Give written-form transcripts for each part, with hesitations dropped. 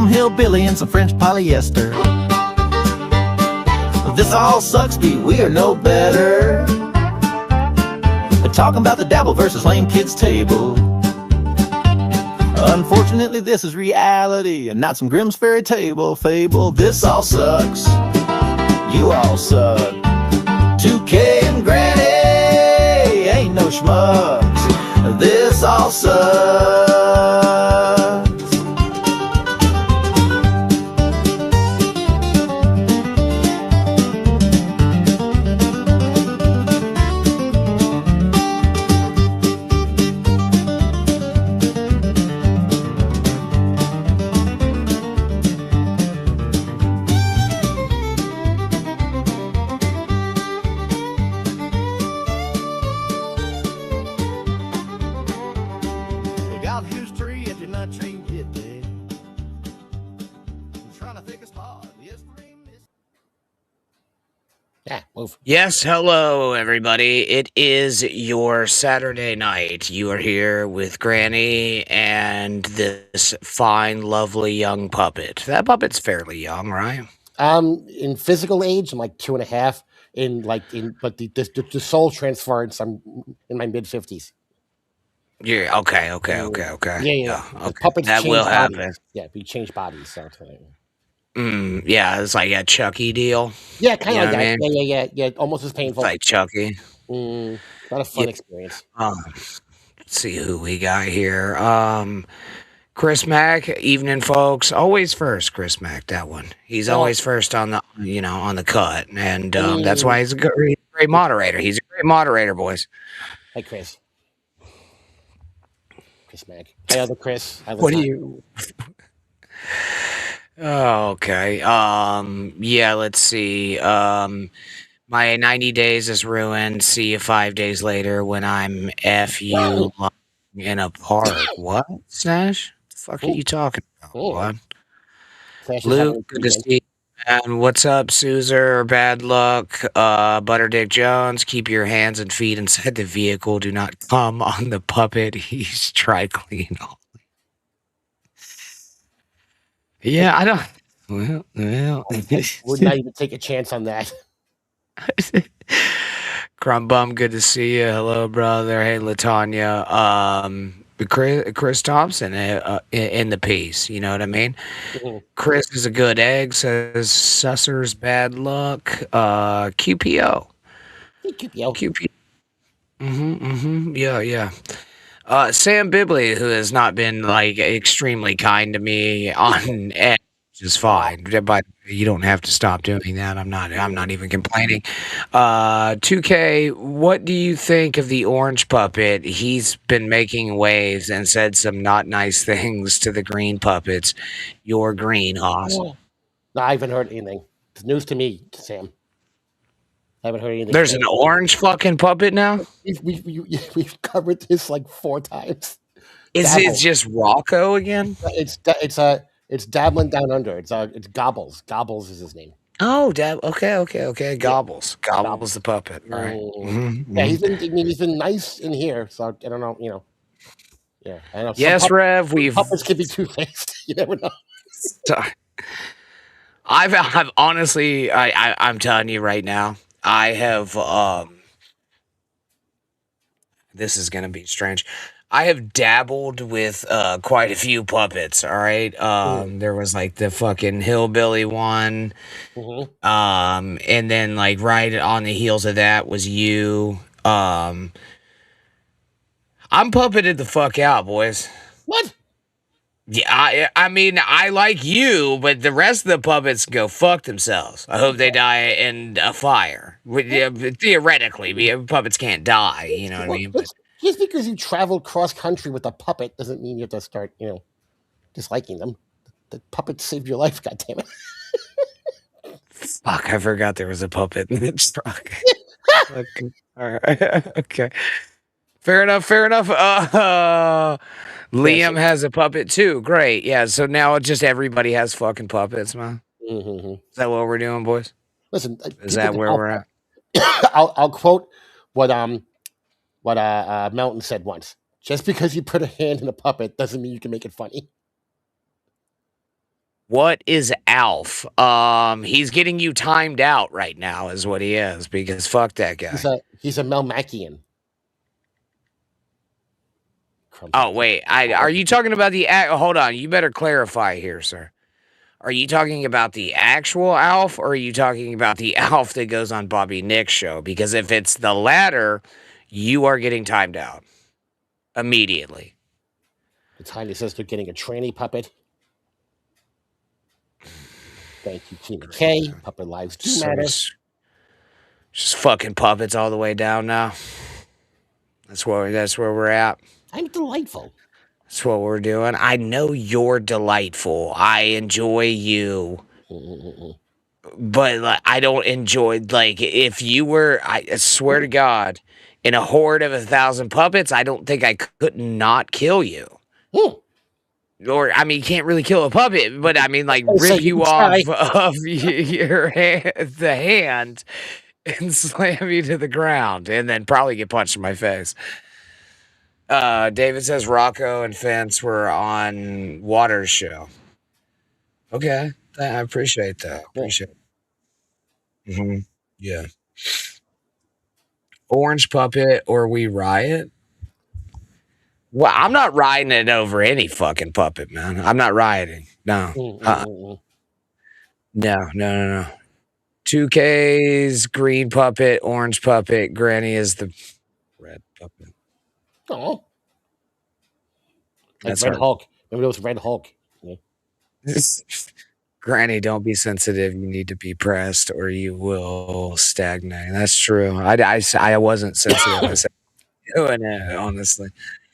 some hillbilly and some French polyester. This all sucks, we are no better. We're talking about the dabble versus lame kids table. Unfortunately, this is reality and not some Grimm's fairy tale fable. This all sucks. You all suck. 2K and Granny ain't no schmucks. This all sucks. Yes, hello everybody. It is your Saturday night. You are here with Granny and this fine, lovely young puppet. That puppet's fairly young, right? In physical age, I'm like 2.5. But the soul transference, I'm in my mid-50s. Yeah. Okay. Yeah. Okay. The puppets that will bodies. happen. Yeah, we change bodies. So. Yeah, it's like a Chucky deal. Yeah, kind of like that. I mean? Yeah. Almost as painful. It's like Chucky. Not a fun experience. Let's see who we got here. Chris Mack, evening, folks. Always first, Chris Mack. That one. He's always first on the, on the cut, and that's why he's a great moderator. He's a great moderator, boys. Hi, Chris. Chris Mack. Hi, other Chris. What do you? Oh, okay. Yeah, let's see. My 90 days is ruined. See you 5 days later when I'm FU in a park. What, Snash? What the fuck are you talking about? What? Luke, good to see you. And what's up, Suzer? Bad luck. Butterdick Jones, keep your hands and feet inside the vehicle. Do not come on the puppet. He's dry clean. Yeah, I don't. Well. Would not even take a chance on that. Crumbum, good to see you. Hello, brother. Hey, Latanya. Chris Thompson in the piece. You know what I mean? Mm-hmm. Chris is a good egg, says Susser's bad luck. QPO. QPO. Yeah. Sam Bibley, who has not been like extremely kind to me on Edge, is fine, but you don't have to stop doing that. I'm not even complaining. 2K, what do you think of the orange puppet? He's been making waves and said some not nice things to the green puppets. You're green, Hoss. No, I haven't heard anything. It's news to me, Sam. I haven't heard anything. There's an orange fucking puppet now? We've covered this like 4 times. Is it just Rocco again? It's Dabbling Down Under. It's Gobbles. Gobbles is his name. Oh, okay. Gobbles. Gobbles the puppet. All right. Mm-hmm. Yeah, he's been nice in here, so I don't know, Yeah, I know. Yes, Rev, puppets can be two-faced. You never know. I've honestly, I'm telling you right now, I have, this is going to be strange. I have dabbled with quite a few puppets, all right? There was like the fucking hillbilly one. Mm-hmm. And then like right on the heels of that was you. I'm puppeted the fuck out, boys. What? Yeah, I mean, I like you, but the rest of the puppets go fuck themselves. I hope they die in a fire. Theoretically, puppets can't die, you know what I mean? But just because you traveled cross-country with a puppet doesn't mean you have to start, disliking them. The puppet saved your life, goddammit. Fuck, I forgot there was a puppet in the truck. Okay. All right. Okay. Fair enough. Liam has a puppet too. Great. Yeah. So now just everybody has fucking puppets, man. Mm-hmm. Is that what we're doing, boys? Listen, is that where we're at? I'll quote what Melton said once. Just because you put a hand in a puppet doesn't mean you can make it funny. What is Alf? He's getting you timed out right now, is what he is, because fuck that guy. He's a Melmacian. Oh wait, are you talking about the? Hold on, you better clarify here, sir. Are you talking about the actual Alf, or are you talking about the Alf that goes on Bobby Nick's show? Because if it's the latter, you are getting timed out immediately. The Tiny says they're getting a tranny puppet. Thank you, Tina K. Puppet lives do matter. Just fucking puppets all the way down now. That's where we're at. I'm delightful. That's what we're doing. I know you're delightful. I enjoy you. But like, I don't enjoy, like, if you were, I swear to God, in a horde of 1,000 puppets, I don't think I could not kill you. Or, I mean, you can't really kill a puppet, but I mean, like, rip you off of your the hand and slam you to the ground, and then probably get punched in my face. David says Rocco and Fence were on Waters' show. Okay, I appreciate that. Yeah. Orange Puppet or We Riot? Well, I'm not riding it over any fucking puppet, man. I'm not rioting. No. No. 2K's green puppet, orange puppet. Granny is the red puppet. Oh. Like Red Hulk. Remember those Red Hulk? Yeah. Granny, don't be sensitive. You need to be pressed or you will stagnate. That's true. I wasn't sensitive. I said doing it, honestly.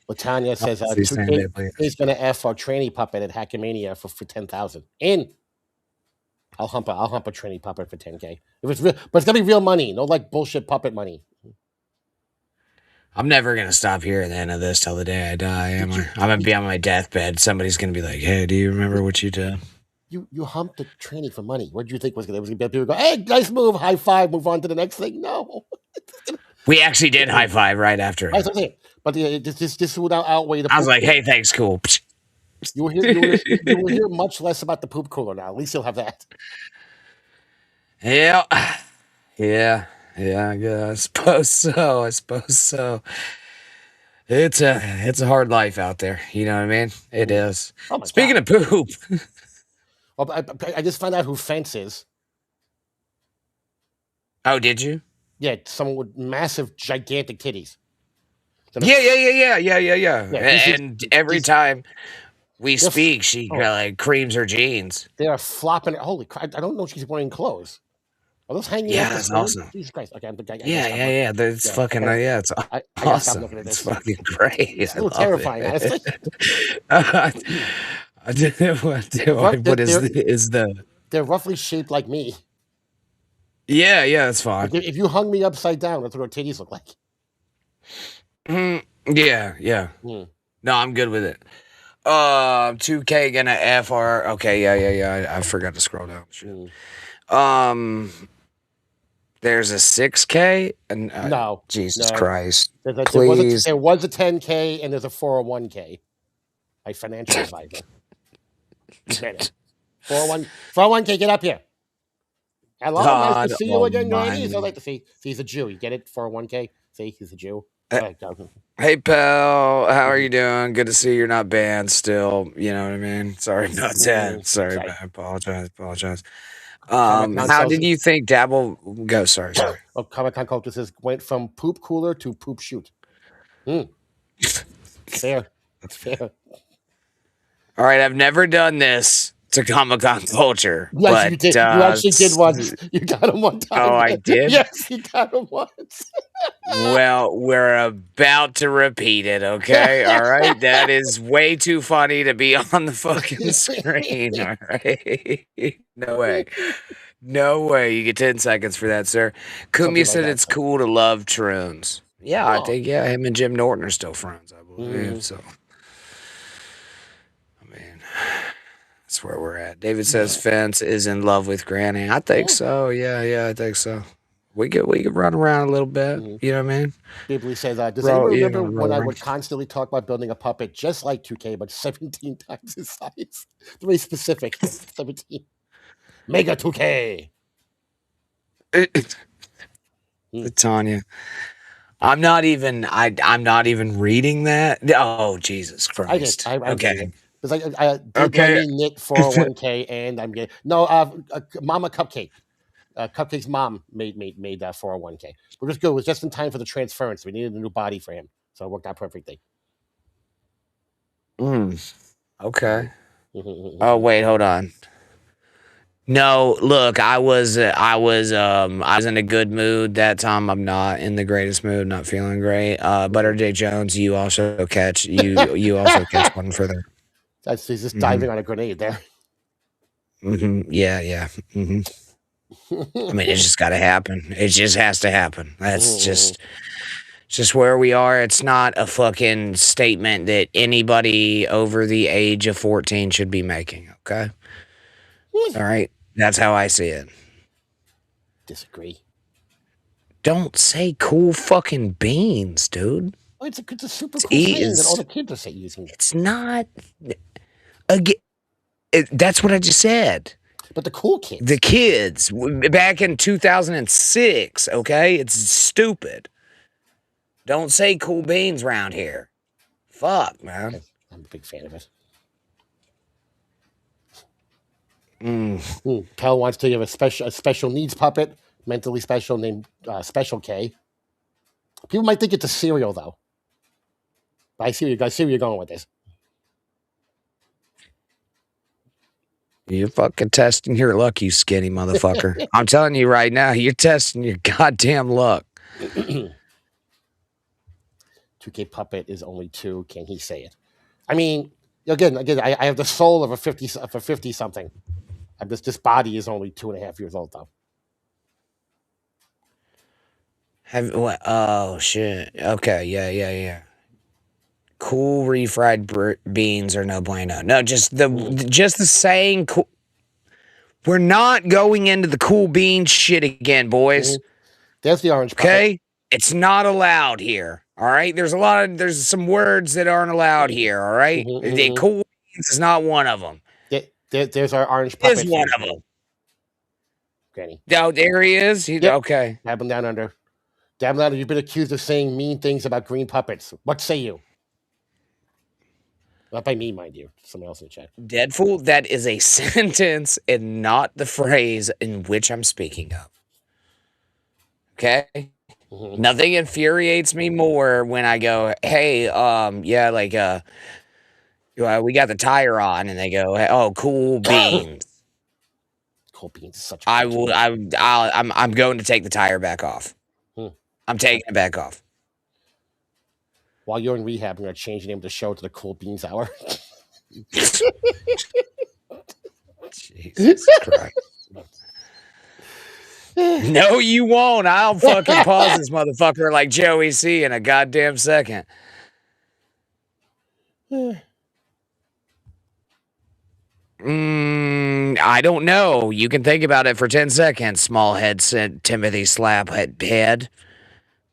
Latanya says 2K is going to F our tranny puppet at Hackamania for 10,000. In. I'll hump a tranny puppet for 10K. If it's real, but it's gonna be real money, no like bullshit puppet money. I'm never gonna stop hearing the end of this till the day I die. Am I? I'm gonna be on my deathbed. Somebody's gonna be like, "Hey, do you remember what you did?" You humped a tranny for money. What did you think was gonna be? People go, "Hey, nice move, high five, move on to the next thing." No. We actually did high five right after it. But this would outweigh the. I was like, "Hey, thanks, cool." You will hear much less about the poop cooler now. At least you'll have that. Yeah. I suppose so. It's a hard life out there. You know what I mean? It is. Oh Speaking of poop. I just found out who Fence is. Oh, did you? Yeah, someone with massive, gigantic titties. Yeah. And every time we speak, she like creams her jeans. They are flopping. Holy crap! I don't know if she's wearing clothes. Are those hanging? Yeah, that's awesome. Jesus Christ! Okay, yeah. It's fucking it's awesome. It's fucking great. It's a little terrifying, honestly. What is the? They're roughly shaped like me. Yeah, that's fine. Like if you hung me upside down, that's what her titties look like. Yeah. No, I'm good with it. 2K gonna FR. Okay, yeah. I forgot to scroll down. There's a 6K and no. Jesus Christ. Please. There was a 10K and there's a 401K. My financial advisor. 401K, get up here. Hello, nice to see you again, Granny. So like to see he's a Jew. You get it? 401K. See, he's a Jew. Hey pal, how are you doing? Good to see you're not banned still. You know what I mean? Sorry about that. Sorry. I apologize. How did you think Dabble go? Sorry. Oh, Comic-Con Culture says went from poop cooler to poop shoot. Fair. That's fair. All right, I've never done this to Comic-Con Culture. Yes, you did. You actually did once. You got him one time. Oh, I did? Yes, you got him once. Well, we're about to repeat it, okay? All right? That is way too funny to be on the fucking screen, all right? No way. You get 10 seconds for that, sir. Kumi said it's cool to love Troons. Yeah, I think, him and Jim Norton are still friends, I believe, so. That's where we're at. David says Fence is in love with Granny. I think so. Yeah, I think so. We could run around a little bit. You know what I mean? Bibley says, does anyone remember when I would constantly talk about building a puppet just like 2K, but 17 times his size? Very specific. 17. Mega 2K. Tanya. I'm not even reading that. Oh, Jesus Christ. I okay. Because I did my knit 401k and I'm getting Mama Cupcake. Cupcake's mom made 401k. We're just good. It was just in time for the transference. We needed a new body for him, so it worked out perfectly. Okay. Oh wait, hold on. No, look, I was in a good mood that time. I'm not in the greatest mood, not feeling great. Butter J Jones, you also catch one for the. He's just diving on a grenade there. Yeah. I mean, it's just got to happen. It just has to happen. That's just where we are. It's not a fucking statement that anybody over the age of 14 should be making. Okay. All right. That's how I see it. Disagree. Don't say cool fucking beans, dude. Well, it's a super cool thing that all the kids are using. It's not. That's what I just said. But the cool kids. The kids back in 2006. Okay, it's stupid. Don't say cool beans around here. Fuck, man. I'm a big fan of it. Cal wants to give a special needs puppet, mentally special, named Special K. People might think it's a cereal, though. But I see where you're going with this. You're fucking testing your luck, you skinny motherfucker. I'm telling you right now, you're testing your goddamn luck. 2K puppet is only 2. Can he say it? I mean, again, I have the soul of a 50-something. This body is only 2.5 years old, though. Oh shit. Okay, yeah. Cool refried beans are no bueno. No, just the saying. Cool. We're not going into the cool bean shit again, boys. There's the orange puppet. Okay, it's not allowed here. All right, there's some words that aren't allowed here. All right, the cool beans is not one of them. There's our orange puppet. Is one of them. Granny. Oh, there he is. Okay. Dab him down under. You've been accused of saying mean things about green puppets. What say you? Not by me, mind you. Someone else in the chat. Deadpool, that is a sentence and not the phrase in which I'm speaking of. Okay? Nothing infuriates me more when I go, hey, we got the tire on, and they go, hey, oh, cool beans. Cool beans is such. I'm going to take the tire back off. I'm taking it back off. While you're in rehab, I'm going to change the name of the show to the Cool Beans Hour. Jesus Christ. No, you won't. I'll fucking pause this motherfucker like Joey C in a goddamn second. I don't know. You can think about it for 10 seconds, small head Timothy Slaphead.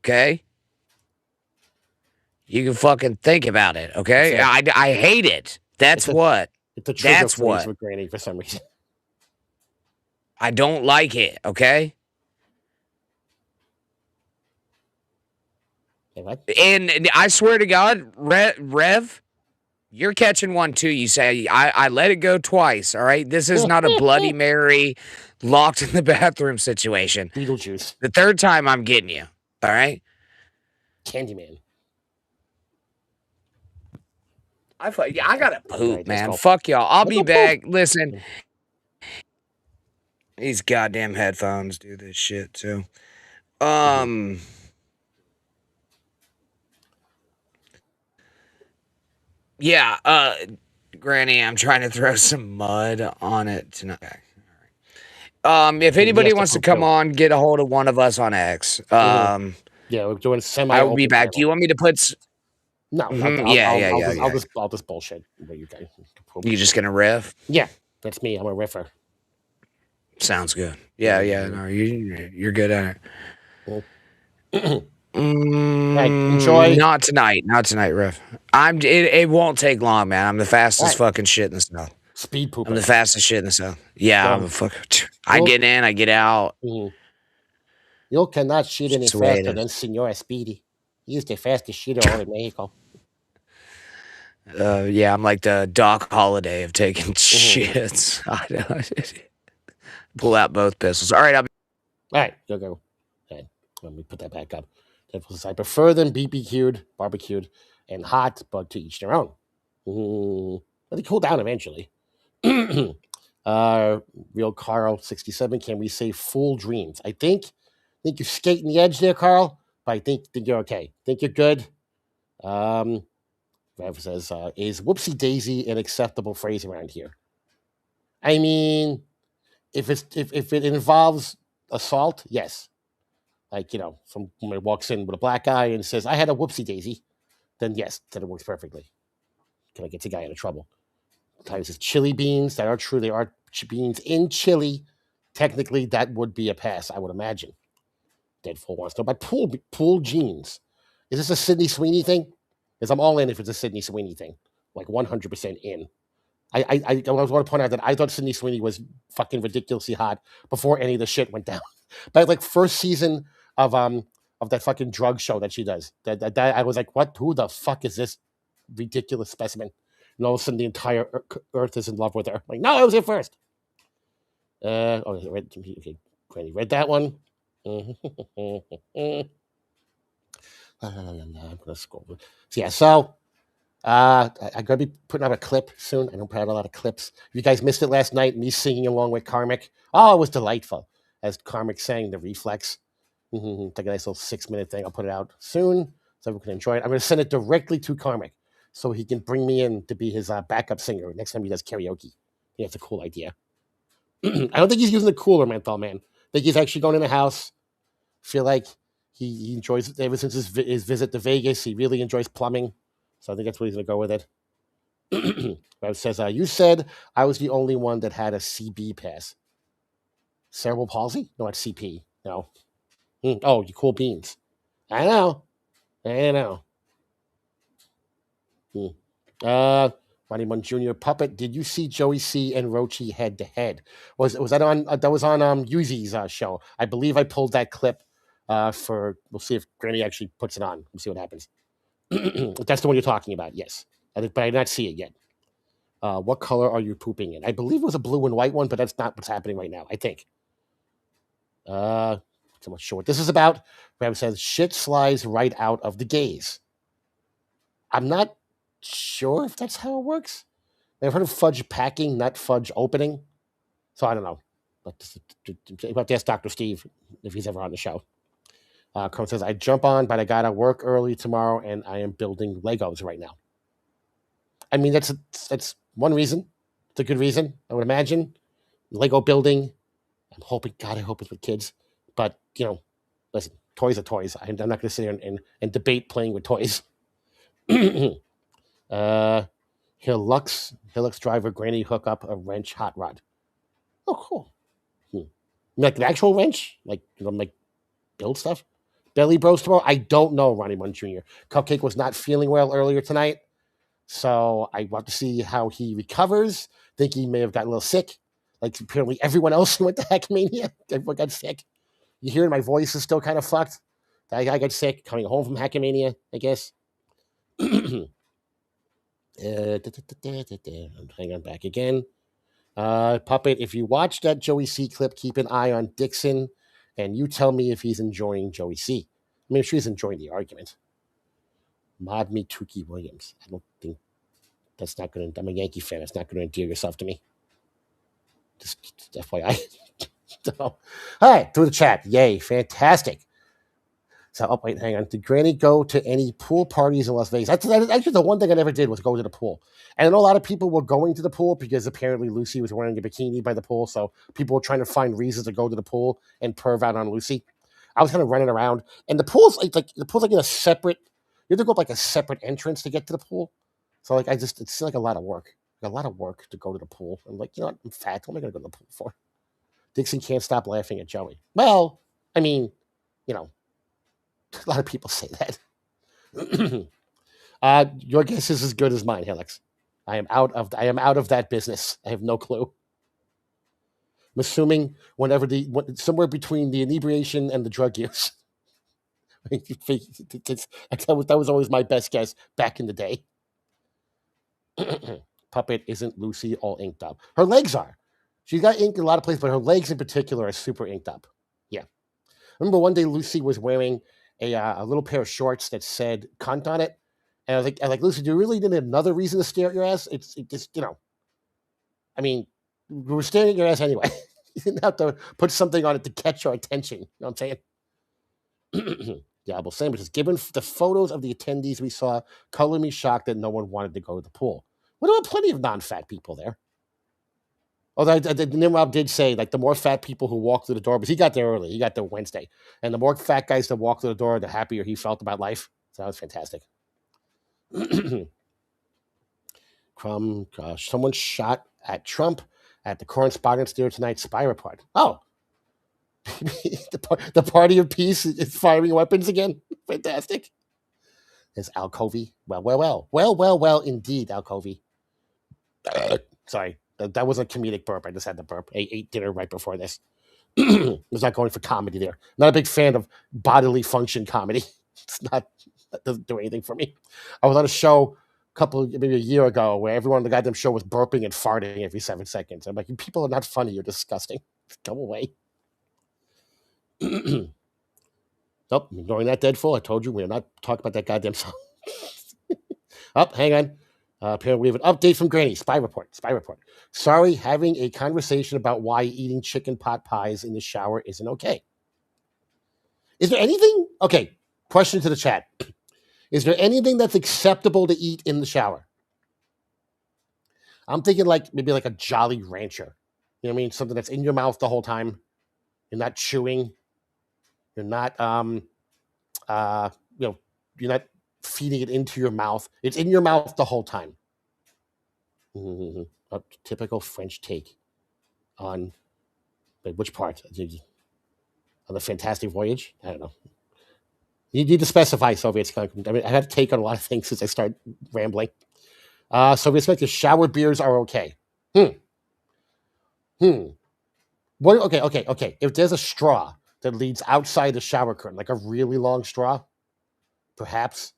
Okay? You can fucking think about it, okay? I hate it. That's what. That's what. With Granny for some reason. I don't like it, okay? And I swear to God, Rev, you're catching one too. You say, I let it go twice, all right? This is not a Bloody Mary locked in the bathroom situation. Beetlejuice. The third time I'm getting you, all right? Candyman. I gotta poop, man. Fuck y'all. I'll be back. Listen, these goddamn headphones do this shit too. Yeah, Granny, I'm trying to throw some mud on it tonight. If anybody wants to come on, get a hold of one of us on X. Yeah, we're doing semi. I will be back. Do you want me to put? No. I'll just bullshit. You just gonna riff? Yeah, that's me. I'm a riffer. Sounds good. Yeah. No, you're good at it. Well, enjoy. Not tonight, Riff. It won't take long, man. I'm the fastest Right. fucking shit in the South. Speed pooping. I'm the fastest shit in the South. Yeah, I'm a fuck. I get in, I get out. You cannot shit any Just the way it faster is. than Senora Speedy. He's the fastest shitter all in Mexico. Yeah, I'm like the Doc Holiday of taking shits. I know. Pull out both pistols. All right, All right, go. Okay, let me put that back up. I prefer them barbecued, and hot, but to each their own. But they cool down eventually. Real Carl 67. Can we say full dreams? I think you're skating the edge there, Carl. But I think you're okay. Think you're good. Whoever says is whoopsie daisy an acceptable phrase around here? I mean, if it involves assault, yes. Like, someone walks in with a black guy and says, "I had a whoopsie daisy," then yes, then it works perfectly. Can I get the guy out of trouble? Sometimes it's chili beans. That are true. They are beans in chili. Technically, that would be a pass, I would imagine. Deadfall wants to know about pool jeans. Is this a Sydney Sweeney thing? Because I'm all in if it's a Sydney Sweeney thing. Like 100% in. I want to point out that I thought Sydney Sweeney was fucking ridiculously hot before any of the shit went down. But like first season of that fucking drug show that she does, that I was like, what? Who the fuck is this ridiculous specimen? And all of a sudden, the entire earth is in love with her. Like, no, I was here first. Okay, Granny read that one. I'm gonna scroll. So I'm gonna be putting out a clip soon. I don't put out a lot of clips. You guys missed it last night. Me singing along with Karmic. Oh, it was delightful. As Karmic sang the Reflex. It's like a nice little 6-minute thing. I'll put it out soon so everyone can enjoy it. I'm going to send it directly to Karmic so he can bring me in to be his backup singer next time he does karaoke. Yeah, it's a cool idea. I don't think he's using the cooler, menthol man. I think he's actually going in the house. Feel like he enjoys it ever since his visit to Vegas. He really enjoys plumbing. So I think that's what he's going to go with it. It says, you said I was the only one that had a CB pass. Cerebral palsy? No, it's CP. No. Oh, you cool beans. I know. Ronnie Munn Jr. Puppet. Did you see Joey C and Rochi head to head? Was that on? That was on Yuzi's show. I believe I pulled that clip. We'll see if Granny actually puts it on. We'll see what happens. That's the one you're talking about. Yes, but I did not see it yet. What color are you pooping in? I believe it was a blue and white one, but that's not what's happening right now. I think. So much sure what this is about. Graham says shit slides right out of the gaze. I'm not sure if that's how it works. I've heard of fudge packing, not fudge opening. So I don't know. But you have to ask Dr. Steve if he's ever on the show. Carl says, I jump on, but I got to work early tomorrow, and I am building Legos right now. I mean, that's one reason. It's a good reason, I would imagine. Lego building. I'm hoping, God, I hope it's with kids. But, listen, toys are toys. I'm not going to sit here and debate playing with toys. Hilux driver Granny hook up a wrench hot rod. Oh, cool. Like an actual wrench? Like build stuff? Belly Bros tomorrow? I don't know, Ronnie Munn Jr. Cupcake was not feeling well earlier tonight. So I want to see how he recovers. Think he may have gotten a little sick. Like apparently everyone else who went to Hackmania. Everyone got sick. You hear my voice is still kind of fucked. I got sick coming home from Hackmania, I guess. Hang on back again. Puppet, if you watch that Joey C clip, keep an eye on Dixon, and you tell me if he's enjoying Joey C. I mean, I'm sure he's enjoying the argument. Mod me Tukey Williams. I don't think that's not going to... I'm a Yankee fan. It's not going to endear yourself to me. Just FYI. All right, through the chat. Yay, fantastic. So, oh, wait, hang on. Did Granny go to any pool parties in Las Vegas? That's actually the one thing I never did was go to the pool. And I know a lot of people were going to the pool because apparently Lucy was wearing a bikini by the pool. So people were trying to find reasons to go to the pool and perv out on Lucy. I was kind of running around. And the pool's like in a separate... You have to go up like a separate entrance to get to the pool. So like it's like a lot of work. A lot of work to go to the pool. I'm like, I'm fat. What am I going to go to the pool for? Dixon can't stop laughing at Joey. Well, I mean, you know, a lot of people say that. Your guess is as good as mine, Helix. I am out of that business. I have no clue. I'm assuming somewhere between the inebriation and the drug use. That was always my best guess back in the day. Puppet isn't Lucy all inked up. Her legs are. She's got ink in a lot of places, but her legs in particular are super inked up. Yeah. I remember one day Lucy was wearing a little pair of shorts that said cunt on it. And I was like, Lucy, do you really need another reason to stare at your ass? It just, I mean, we were staring at your ass anyway. You didn't have to put something on it to catch our attention. You know what I'm saying? Diablo sandwiches. Given the photos of the attendees we saw, color me shocked that no one wanted to go to the pool. Well, there were plenty of non-fat people there. Although Nimrod did say, like, the more fat people who walk through the door, because he got there early, he got there Wednesday, and the more fat guys that walk through the door, the happier he felt about life. So that was fantastic. Someone shot at Trump at the correspondence dinner tonight. Spy report. Oh, the party of peace is firing weapons again. Fantastic. There's Al Covey. Well, indeed, Al Covey. Sorry, that was a comedic burp. I just had to burp. I ate dinner right before this. I was not going for comedy there. Not a big fan of bodily function comedy. That doesn't do anything for me. I was on a show maybe a year ago where everyone on the goddamn show was burping and farting every 7 seconds. I'm like, you people are not funny. You're disgusting. Go away. Nope, I'm ignoring that Deadfall. I told you we're not talking about that goddamn song. Hang on. Apparently we have an update from Granny. Spy report. Sorry, having a conversation about why eating chicken pot pies in the shower isn't okay. Is there anything? Okay, question to the chat. Is there anything that's acceptable to eat in the shower? I'm thinking maybe like a Jolly Rancher. You know what I mean? Something that's in your mouth the whole time. You're not chewing. You're not you're not feeding it into your mouth. It's in your mouth the whole time. Mm-hmm. A typical French take on which part? On the Fantastic Voyage? I don't know. You need to specify Soviets. I mean, I had to take on a lot of things as I start rambling. Soviets like the shower beers are okay. What? Okay. If there's a straw that leads outside the shower curtain, like a really long straw, perhaps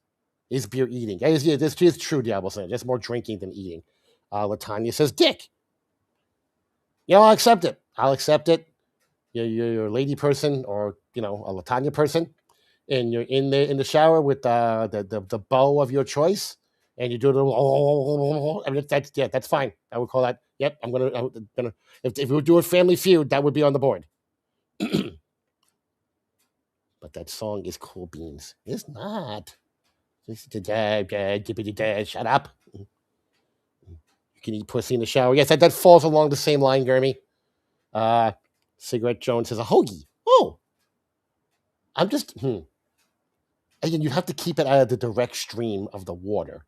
is beer eating. This is true, Diablo saying. There's more drinking than eating. Latanya says, dick. I'll accept it. You're a lady person or, a Latanya person, and you're in the shower with the bow of your choice, and you do that's fine. I would call that, yep, I'm gonna if we were doing Family Feud, that would be on the board. But that song is cool beans. It's not. Shut up. You can eat pussy in the shower. Yes, that falls along the same line, Gurmy. Cigarette Jones says a hoagie. Oh. I'm just, Again, you have to keep it out of the direct stream of the water.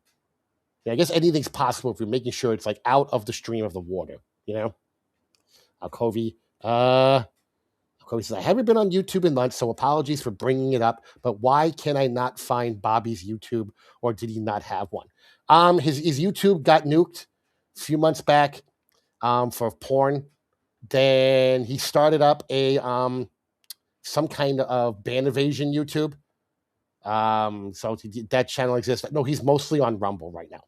I guess anything's possible if you're making sure it's out of the stream of the water, Covey. Covey says, I haven't been on YouTube in months, so apologies for bringing it up, but why can I not find Bobby's YouTube, or did he not have one? His YouTube got nuked a few months back for porn. Then he started up a some kind of ban evasion YouTube. So that channel exists. No, he's mostly on Rumble right now.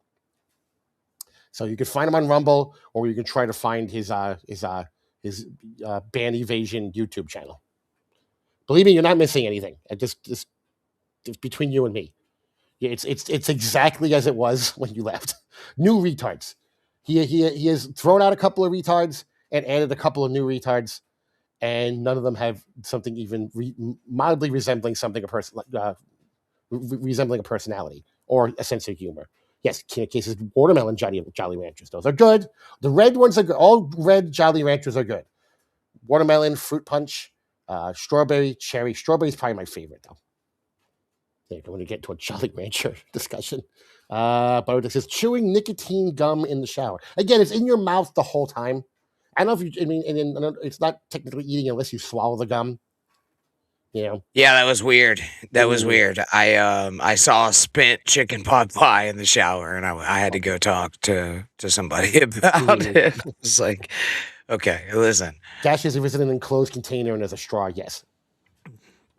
So you can find him on Rumble, or you can try to find his ban evasion YouTube channel. Believe me, you're not missing anything. Just between you and me, it's exactly as it was when you left. New retards. He has thrown out a couple of retards and added a couple of new retards, and none of them have something even mildly resembling resembling a personality or a sense of humor. Yes, cases watermelon Jolly Ranchers. Those are good. The red ones are good. All red Jolly Ranchers are good. Watermelon, fruit punch, strawberry, cherry. Strawberry is probably my favorite, though. I'm going to get to a Jolly Rancher discussion. But it says chewing nicotine gum in the shower. Again, it's in your mouth the whole time. I don't know if you. I mean, and then it's not technically eating unless you swallow the gum. Yeah. Yeah, that was weird. That was weird. I saw a spent chicken pot pie in the shower, and I had to go talk to somebody about it. It's like, okay, listen. Dash is if it's in an enclosed container and there's a straw. Yes.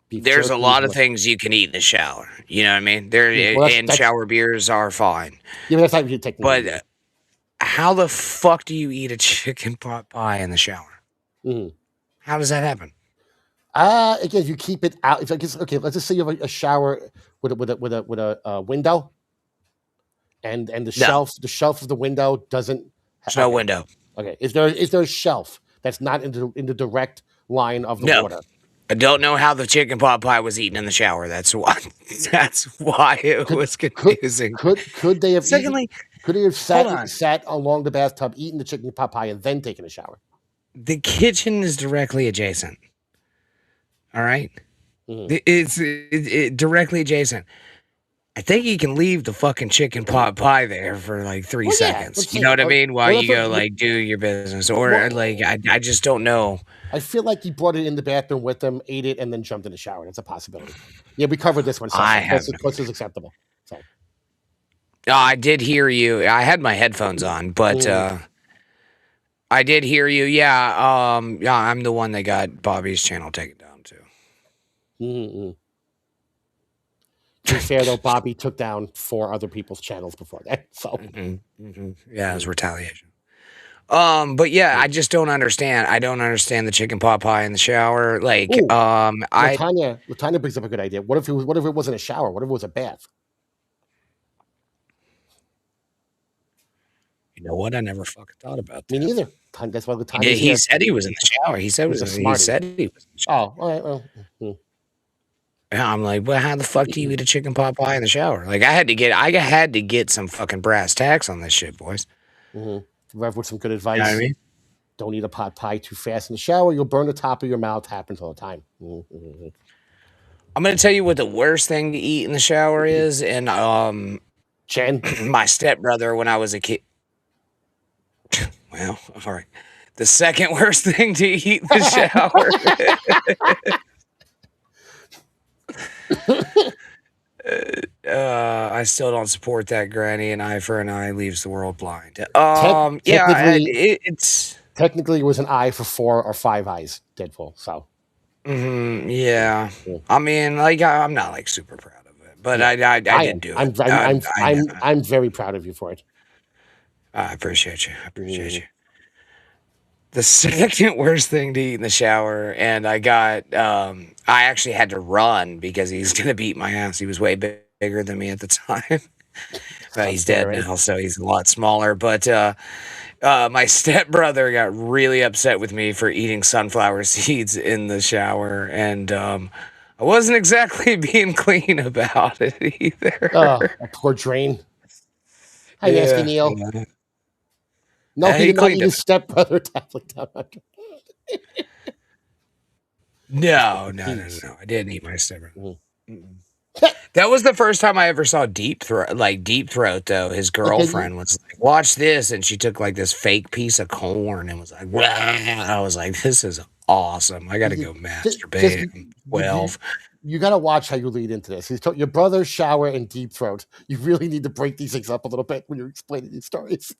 There's a lot of things you can eat in the shower. You know what I mean? And shower beers are fine. Yeah, but that's not you take. But how the fuck do you eat a chicken pot pie in the shower? Mm-hmm. How does that happen? Again, you keep it out. If I guess, okay, let's just say you have a shower with a window, and the shelf of the window doesn't. There's no window. Okay, is there a shelf that's not in the direct line of the water? I don't know how the chicken pot pie was eaten in the shower. That's why it was confusing. Could they have? Secondly, could they have sat along the bathtub, eaten the chicken pot pie, and then taken a shower? The kitchen is directly adjacent. All right, it's directly adjacent. I think you can leave the fucking chicken pot pie there for like 3 seconds. You know what I mean? While you go like do your business, or like I just don't know. I feel like he brought it in the bathroom with him, ate it, and then jumped in the shower. That's a possibility. Yeah, we covered this one. So close is acceptable. So. I did hear you. I had my headphones on, but I did hear you. Yeah, I'm the one that got Bobby's channel taken down too. Mm-hmm. To be fair though, Bobby took down 4 other people's channels before that. So yeah, it was retaliation. But yeah, I just don't understand. I don't understand the chicken pot pie in the shower. Like, Latanya brings up a good idea. What if it wasn't a shower? What if it was a bath? You know what? I never fucking thought about that. Me neither. That's why Latanya. He said he was in the shower. He said he was in the shower. Oh, all right. Well. I'm like, well, how the fuck do you eat a chicken pot pie in the shower? Like, I had to get some fucking brass tacks on this shit, boys. Rev with some good advice. You know what I mean? Don't eat a pot pie too fast in the shower. You'll burn the top of your mouth. Happens all the time. I'm gonna tell you what the worst thing to eat in the shower is, and Chen, my stepbrother when I was a kid. Well, all right. The second worst thing to eat in the shower. I still don't support that, Granny. An eye for an eye leaves the world blind. It's technically it was an eye for 4 or 5 eyes. Deadpool. So. Yeah. I mean, like I'm not like super proud of it, but I did do it. I'm very proud of you for it. I appreciate you. The second worst thing to eat in the shower, and I actually had to run because he's gonna beat my ass. He was way bigger than me at the time. But he's dead now, so he's a lot smaller. But my stepbrother got really upset with me for eating sunflower seeds in the shower, and I wasn't exactly being clean about it either. Oh, a poor drain. Hi, Nasty Neil. Yeah. No, he did not eat his stepbrother tablet down. No. I didn't eat my stepbrother. That was the first time I ever saw Deep Throat, though. His girlfriend was like, watch this. And she took like this fake piece of corn and was like, wow. I was like, this is awesome. I got to go masturbate. 12. You got to watch how you lead into this. Your brother, shower, and Deep Throat. You really need to break these things up a little bit when you're explaining these stories.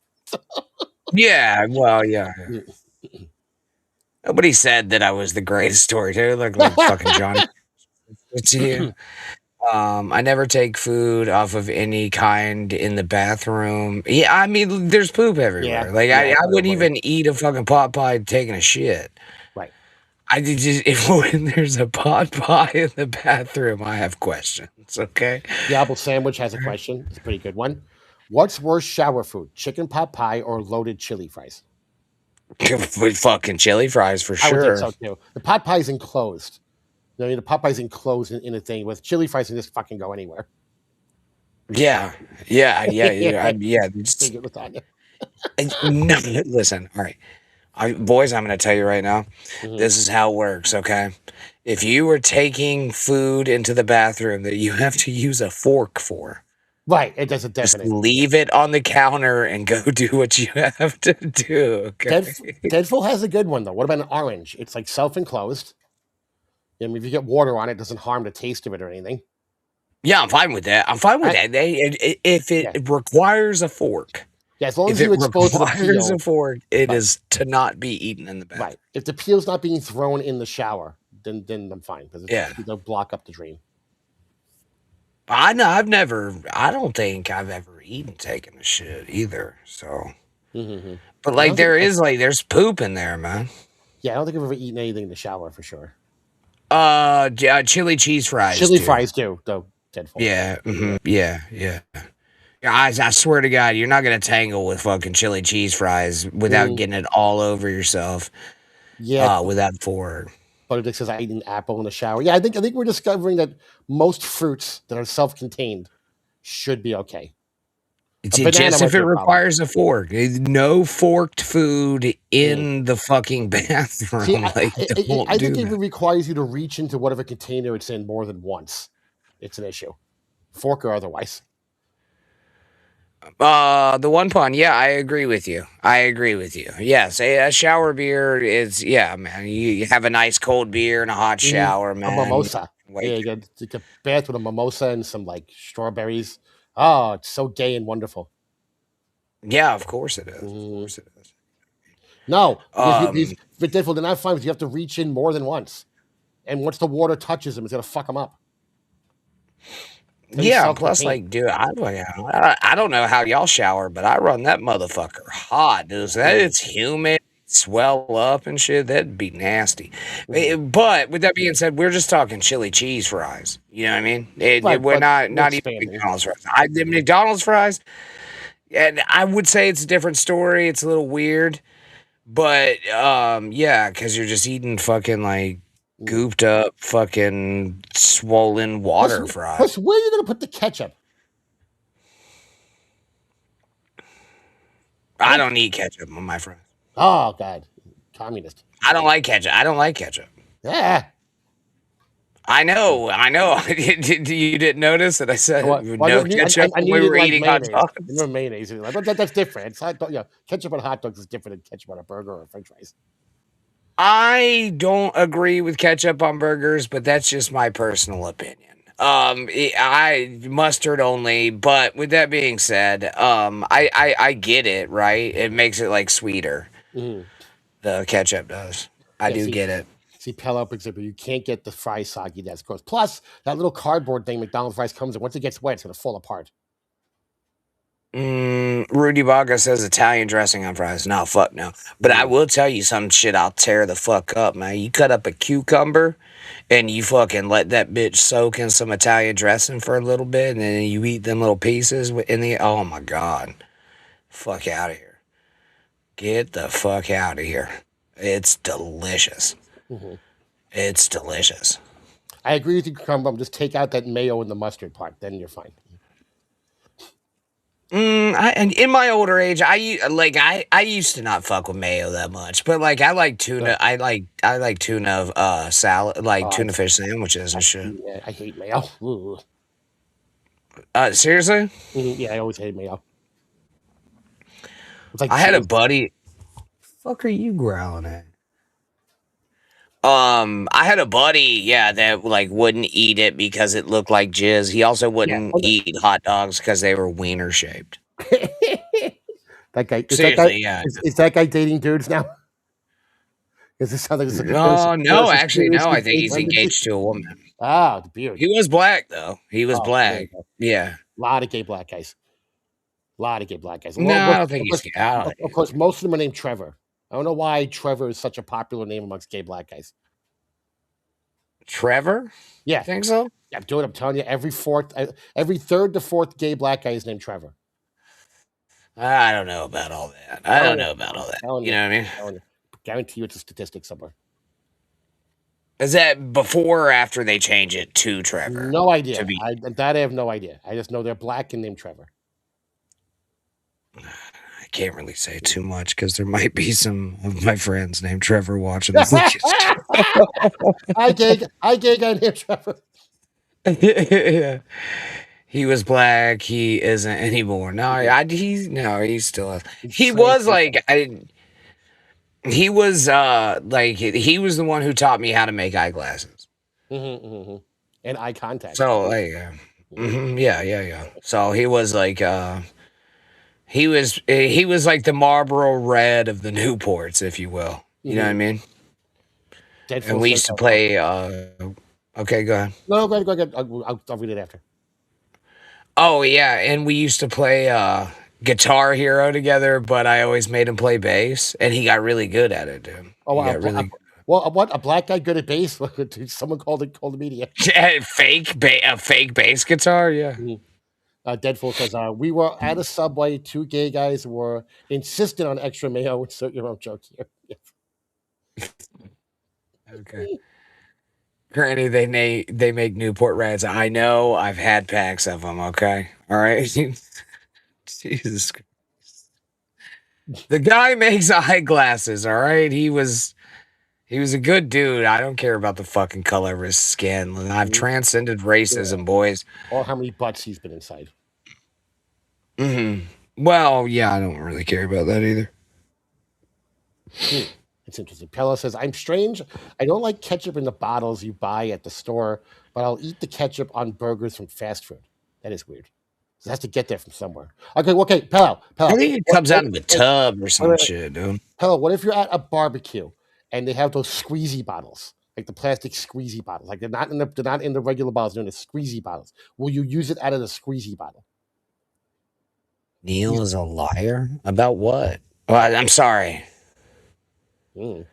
Yeah, well, yeah. Nobody said that I was the greatest storyteller, like fucking Johnny. I never take food off of any kind in the bathroom. Yeah, I mean, there's poop everywhere. I wouldn't even eat a fucking pot pie taking a shit. Right. When there's a pot pie in the bathroom, I have questions. Okay. Diablo Sandwich has a question. It's a pretty good one. What's worse shower food, chicken pot pie or loaded chili fries? Fucking chili fries for sure. I would think so too. The pot pie's enclosed. The pot pie's enclosed in a thing. With chili fries, can just fucking go anywhere. Yeah. Listen, all right. Boys, I'm going to tell you right now, this is how it works, okay? If you were taking food into the bathroom that you have to use a fork for, Right. It does a Just definite. leave it on the counter and go do what you have to do. Okay. Deadfall has a good one though. What about an orange? It's like self-enclosed. I mean, if you get water on it, it doesn't harm the taste of it or anything. Yeah, I'm fine with that. I'm fine with that. If it requires a fork. Yeah, as long as If you it expose to the requires peel. a fork, it is to not be eaten in the bathroom. Right. If the peel's not being thrown in the shower, then I'm fine because it'll block up the drain. I know. I don't think I've ever taken a shit either. So, but like there's poop in there, man. Yeah, I don't think I've ever eaten anything in the shower for sure. Chili cheese fries. Chili fries too, though. Deadfall. Yeah, yeah. Guys, I swear to God, you're not gonna tangle with fucking chili cheese fries without getting it all over yourself. Yeah, without fork. Butterdick says I eat an apple in the shower. Yeah, I think we're discovering that most fruits that are self-contained should be okay. Just if it requires a fork. No forked food in the fucking bathroom. See, I think if it requires you to reach into whatever container it's in more than once, it's an issue. Fork or otherwise. The one pun, yeah, I agree with you. Yes, a shower beer is, man. You have a nice cold beer and a hot shower, man. A mimosa. Yeah, you get a bath with a mimosa and some like strawberries. Oh, it's so gay and wonderful. Yeah, of course it is. No, but therefore they're not fine because you have to reach in more than once, and once the water touches them, it's gonna fuck them up. Yeah, plus, like, dude, I don't know how y'all shower, but I run that motherfucker hot, dude. So that it's humid, swell up and shit. That'd be nasty. But with that being said, we're just talking chili cheese fries. You know what I mean? We're not even McDonald's fries. The McDonald's fries, and I would say it's a different story. It's a little weird, but yeah, because you're just eating fucking like gooped up, fucking swollen water fries. Plus, where are you gonna put the ketchup? I don't eat ketchup on my fries. Oh God, communist! I don't like ketchup. Yeah, I know. You didn't notice that I said no ketchup when we were eating hot dogs? No mayonnaise. But that's different. It's ketchup on hot dogs is different than ketchup on a burger or French fries. I don't agree with ketchup on burgers, but that's just my personal opinion. I mustard only, but with that being said, I get it, right? It makes it like sweeter. The ketchup does. I do get it. See, Pell up exhibit, you can't get the fries soggy. That's gross. Plus, that little cardboard thing McDonald's fries comes in, once it gets wet, it's gonna fall apart. Rudy Baga says Italian dressing on fries. No, fuck no. But I will tell you some shit I'll tear the fuck up, man. You cut up a cucumber and you fucking let that bitch soak in some Italian dressing for a little bit, and then you eat them little pieces in the, oh my God. Fuck out of here. Get the fuck out of here. It's delicious. It's delicious. I agree with you, cucumber. Just take out that mayo and the mustard part, then you're fine. And in my older age, I used to not fuck with mayo that much, but like I like tuna. I like tuna salad, like tuna fish sandwiches and shit. Yeah, I hate mayo. Ooh. Seriously? Yeah, I always hate mayo. It's like I had a buddy. Fuck, are you growling at? I had a buddy, that like wouldn't eat it because it looked like jizz. He also wouldn't eat hot dogs because they were wiener shaped. That guy, seriously, is that guy dating dudes now? Is this something? No, actually, no. I think he's engaged to a woman. Ah, the beard. He was black though. He was black. Yeah, a lot of gay black guys. No, I don't think he's gay. Of course, most of them are named Trevor. I don't know why Trevor is such a popular name amongst gay black guys. Trevor? Yeah. I think so? Yeah, dude, I'm telling you, every third to fourth gay black guy is named Trevor. I don't know about all that. You know what I mean? Guarantee you it's a statistic somewhere. Is that before or after they change it to Trevor? No idea. I have no idea. I just know they're black and named Trevor. I can't really say too much because there might be some of my friends named Trevor watching this. I gay guy named Trevor. Yeah. He was black. He isn't anymore. No, he's still. He Straight was like he was he was the one who taught me how to make eyeglasses. And eye contact. So like, yeah. So he was like he was like the Marlboro Red of the Newports, if you will. You know what I mean? And we used to play. Okay, go ahead. No, go ahead. I'll read it after. Oh yeah, and we used to play Guitar Hero together, but I always made him play bass, and he got really good at it, dude. Oh, what a black guy good at bass? Someone called the media. A fake bass guitar, yeah. Deadful says, we were at a Subway. 2 gay guys were insistent on extra mayo. Insert your own joke here. Okay. Granny, they make Newport Reds. I know. I've had packs of them. Okay. All right. Jesus Christ. The guy makes eyeglasses. All right. He was a good dude. I don't care about the fucking color of his skin. I've transcended racism, boys. Or how many butts he's been inside. Well, yeah, I don't really care about that either. It's interesting. Pella says, I'm strange. I don't like ketchup in the bottles you buy at the store, but I'll eat the ketchup on burgers from fast food. That is weird. So it has to get there from somewhere. Okay, Pella. I think it comes out of a tub or some shit, dude. Pella, what if you're at a barbecue and they have those squeezy bottles, like the plastic squeezy bottles, like they're not in the regular bottles, they're in the squeezy bottles. Will you use it out of the squeezy bottle? Neil is a liar about what? Well, I'm sorry. Yeah,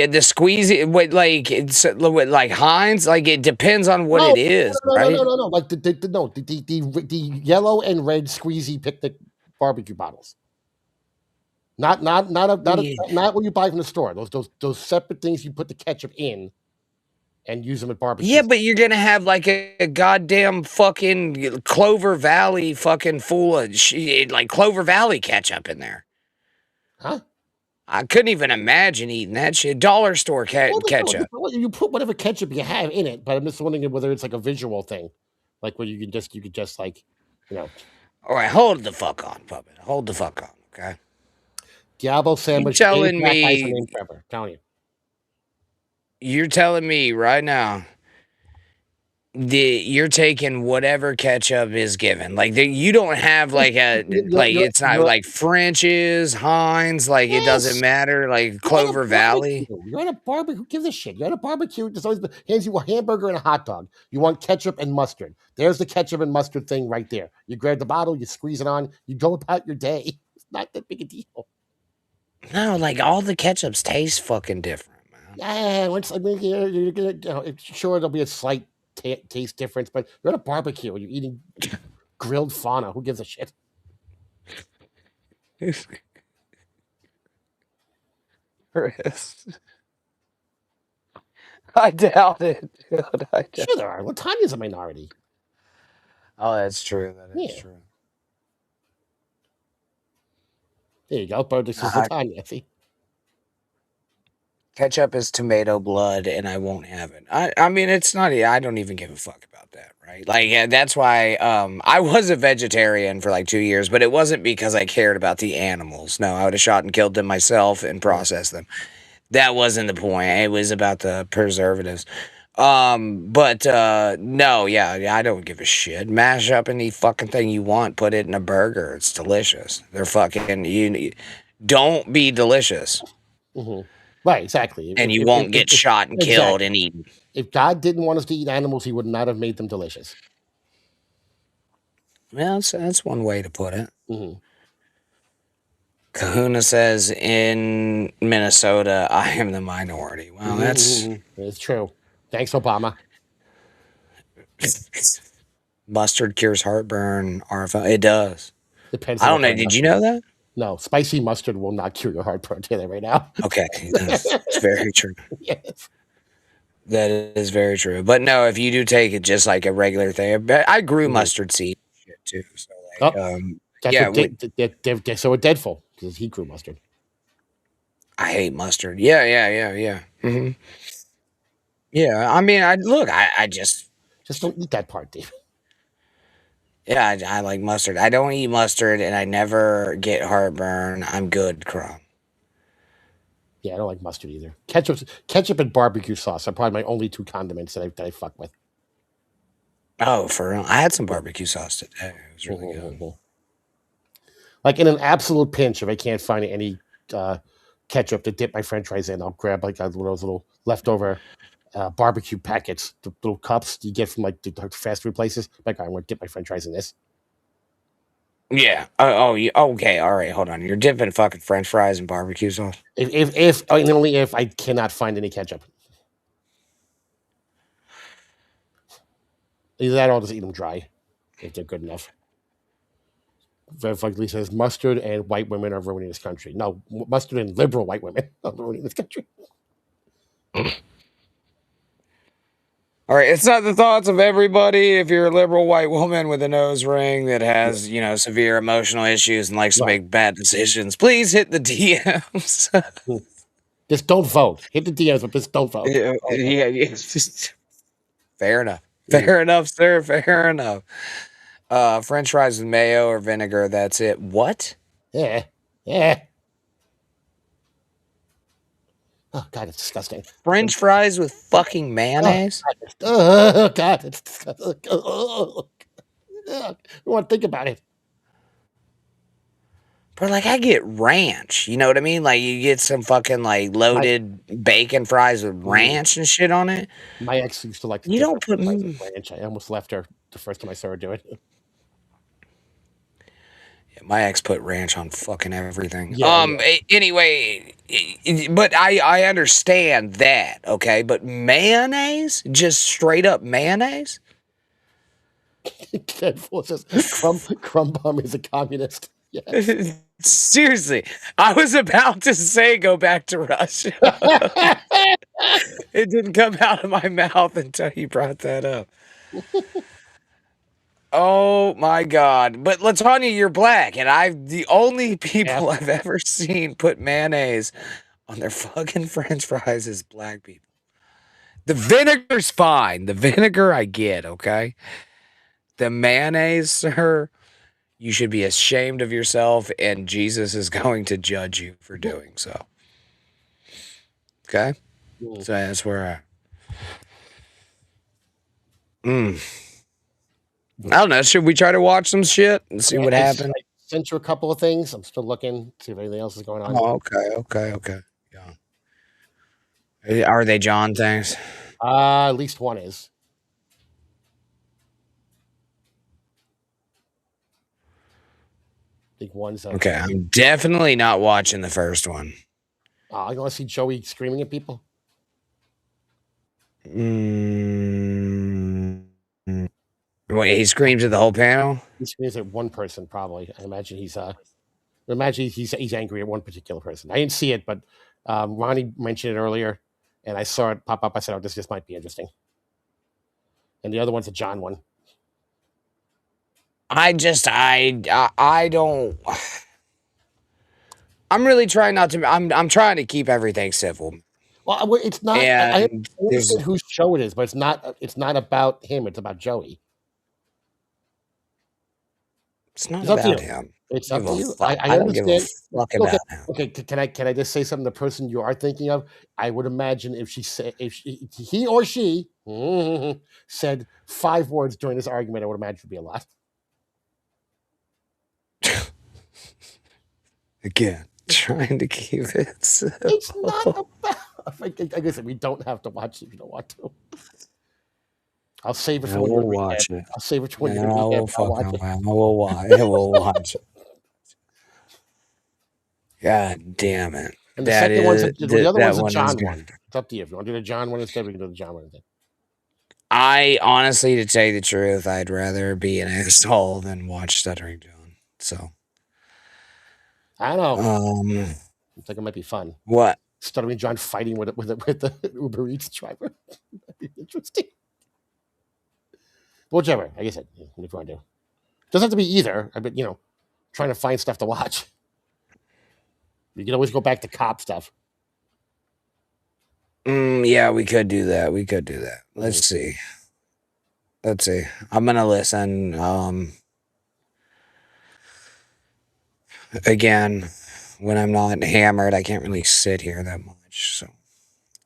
the squeezy, like Heinz, like it depends on what it is, right? No. Like the yellow and red squeezy picnic barbecue bottles. Not what you buy from the store. Those separate things you put the ketchup in and use them at barbecue. Yeah, but you're gonna have like a goddamn fucking Clover Valley fucking full of like Clover Valley ketchup in there. Huh? I couldn't even imagine eating that shit. Dollar store ketchup. You put whatever ketchup you have in it, but I'm just wondering whether it's like a visual thing, like where you could just like, you know. All right, hold the fuck on, puppet. Hold the fuck on, okay? Diablo sandwich. You're telling me. Telling you. You're telling me right now. You're taking whatever ketchup is given. Like you don't have like it's not like French's, Heinz, like it doesn't matter. Like Clover Valley. You're at a barbecue. Who gives a shit? You're at a barbecue. There's always hands you a hamburger and a hot dog. You want ketchup and mustard. There's the ketchup and mustard thing right there. You grab the bottle, you squeeze it on, you go about your day. It's not that big a deal. No, like all the ketchups taste fucking different, man. Yeah, you're gonna, sure there'll be a slight taste difference, but you're at a barbecue and you're eating grilled fauna. Who gives a shit? Chris. I doubt it. Dude. Sure there are. Latanya's a minority. Oh, that's true. That is true. There you go. But this is Latanya. See? Ketchup is tomato blood, and I won't have it. I mean, it's not. I don't even give a fuck about that, right? Like that's why I was a vegetarian for like 2 years, but it wasn't because I cared about the animals. No, I would have shot and killed them myself and processed them. That wasn't the point. It was about the preservatives. But no, yeah, I don't give a shit. Mash up any fucking thing you want. Put it in a burger. It's delicious. They're fucking. You don't be delicious. Right, exactly. And you won't get shot and killed and eaten. If God didn't want us to eat animals, he would not have made them delicious. Well, that's one way to put it. Kahuna says, in Minnesota, I am the minority. Well, it's true. Thanks, Obama. Mustard cures heartburn. It does. Depends. I don't know. Did you know that? No, spicy mustard will not cure your heartburn. Tell you right now. Okay, it's very true. Yes. That is very true. But no, if you do take it just like a regular thing, I grew mustard seed shit too. So like, so a Deadful because he grew mustard. I hate mustard. Yeah. Yeah, I mean, I just don't eat that part, Dave. Yeah, I like mustard. I don't eat mustard, and I never get heartburn. I'm good, Crumb. Yeah, I don't like mustard either. Ketchup and barbecue sauce are probably my only two condiments that I fuck with. Oh, for real? I had some barbecue sauce today. It was really good. Like in an absolute pinch, if I can't find any ketchup to dip my French fries in, I'll grab like one of those little leftover barbecue packets, the little cups you get from like the fast food places. Like, I'm gonna dip my French fries in this. Yeah. Okay. All right. Hold on. You're dipping fucking French fries in barbecue sauce. If only if I cannot find any ketchup. Either that or I'll just eat them dry if they're good enough. Very fucking says mustard and white women are ruining this country. No, mustard and liberal white women are ruining this country. All right, it's not the thoughts of everybody. If you're a liberal white woman with a nose ring that has, severe emotional issues and likes to make bad decisions, please hit the DMs. Just don't vote. Hit the DMs, but just don't vote. Yeah. Fair enough. Fair enough, sir. Fair enough. French fries with mayo or vinegar. That's it. What? Yeah. Oh, God, it's disgusting. French fries with fucking mayonnaise? Oh, God, it's disgusting. Oh, I want to think about it. Bro, like, I get ranch. You know what I mean? Like, you get some fucking, like, loaded bacon fries with ranch and shit on it. My ex used to like to You don't put ranch. I almost left her the first time I saw her do it. My ex put ranch on fucking everything. Yeah. Anyway, but I understand that, okay? But mayonnaise? Just straight up mayonnaise? Deadpool says Crumb Bum is a communist. Yeah. Seriously, I was about to say go back to Russia. It didn't come out of my mouth until you brought that up. Oh my God. But Latanya, you're black, and the only people I've ever seen put mayonnaise on their fucking French fries is black people. The vinegar's fine. The vinegar I get, okay? The mayonnaise, sir, you should be ashamed of yourself, and Jesus is going to judge you for doing so. Okay? So that's where I don't know. Should we try to watch some shit and see what happens? I sent you a couple of things. I'm still looking, see if anything else is going on. Oh, okay. Yeah. Are they John things? At least one is. I think one's okay. I'm definitely not watching the first one. I want to see Joey screaming at people. Wait, he screams at the whole panel? He screams at one person, probably. I imagine he's angry at one particular person. I didn't see it, but Ronnie mentioned it earlier, and I saw it pop up. I said, "Oh, this might be interesting." And the other one's a John one. I don't. I'm really trying not to. I'm trying to keep everything civil. Well, it's not. I understand whose show it is, but it's not. It's not about him. It's about Joey. It's not about him. It's up to you. I don't give a fuck about him. Okay, can I just say something? The person you are thinking of, I would imagine if he or she said 5 words during this argument, I would imagine it would be a lot. Again, trying to keep it. It's not about. Like I said, we don't have to watch it if you don't want to. I'll save it for when we'll watch it. I'll save it for when you're We'll watch it. God damn it. And the second one's the other one's a John one. It's up to you. If you want to do the John one instead, we can do the John one instead. I honestly, to tell you the truth, I'd rather be an asshole than watch Stuttering John. So I don't know. I think it might be fun. What? Stuttering John fighting with the Uber Eats driver. That'd be interesting. Whichever, like I said, if you want to do. Doesn't have to be either. I mean, trying to find stuff to watch. You can always go back to cop stuff. Yeah, we could do that. Let's see. I'm gonna listen. again, when I'm not hammered, I can't really sit here that much.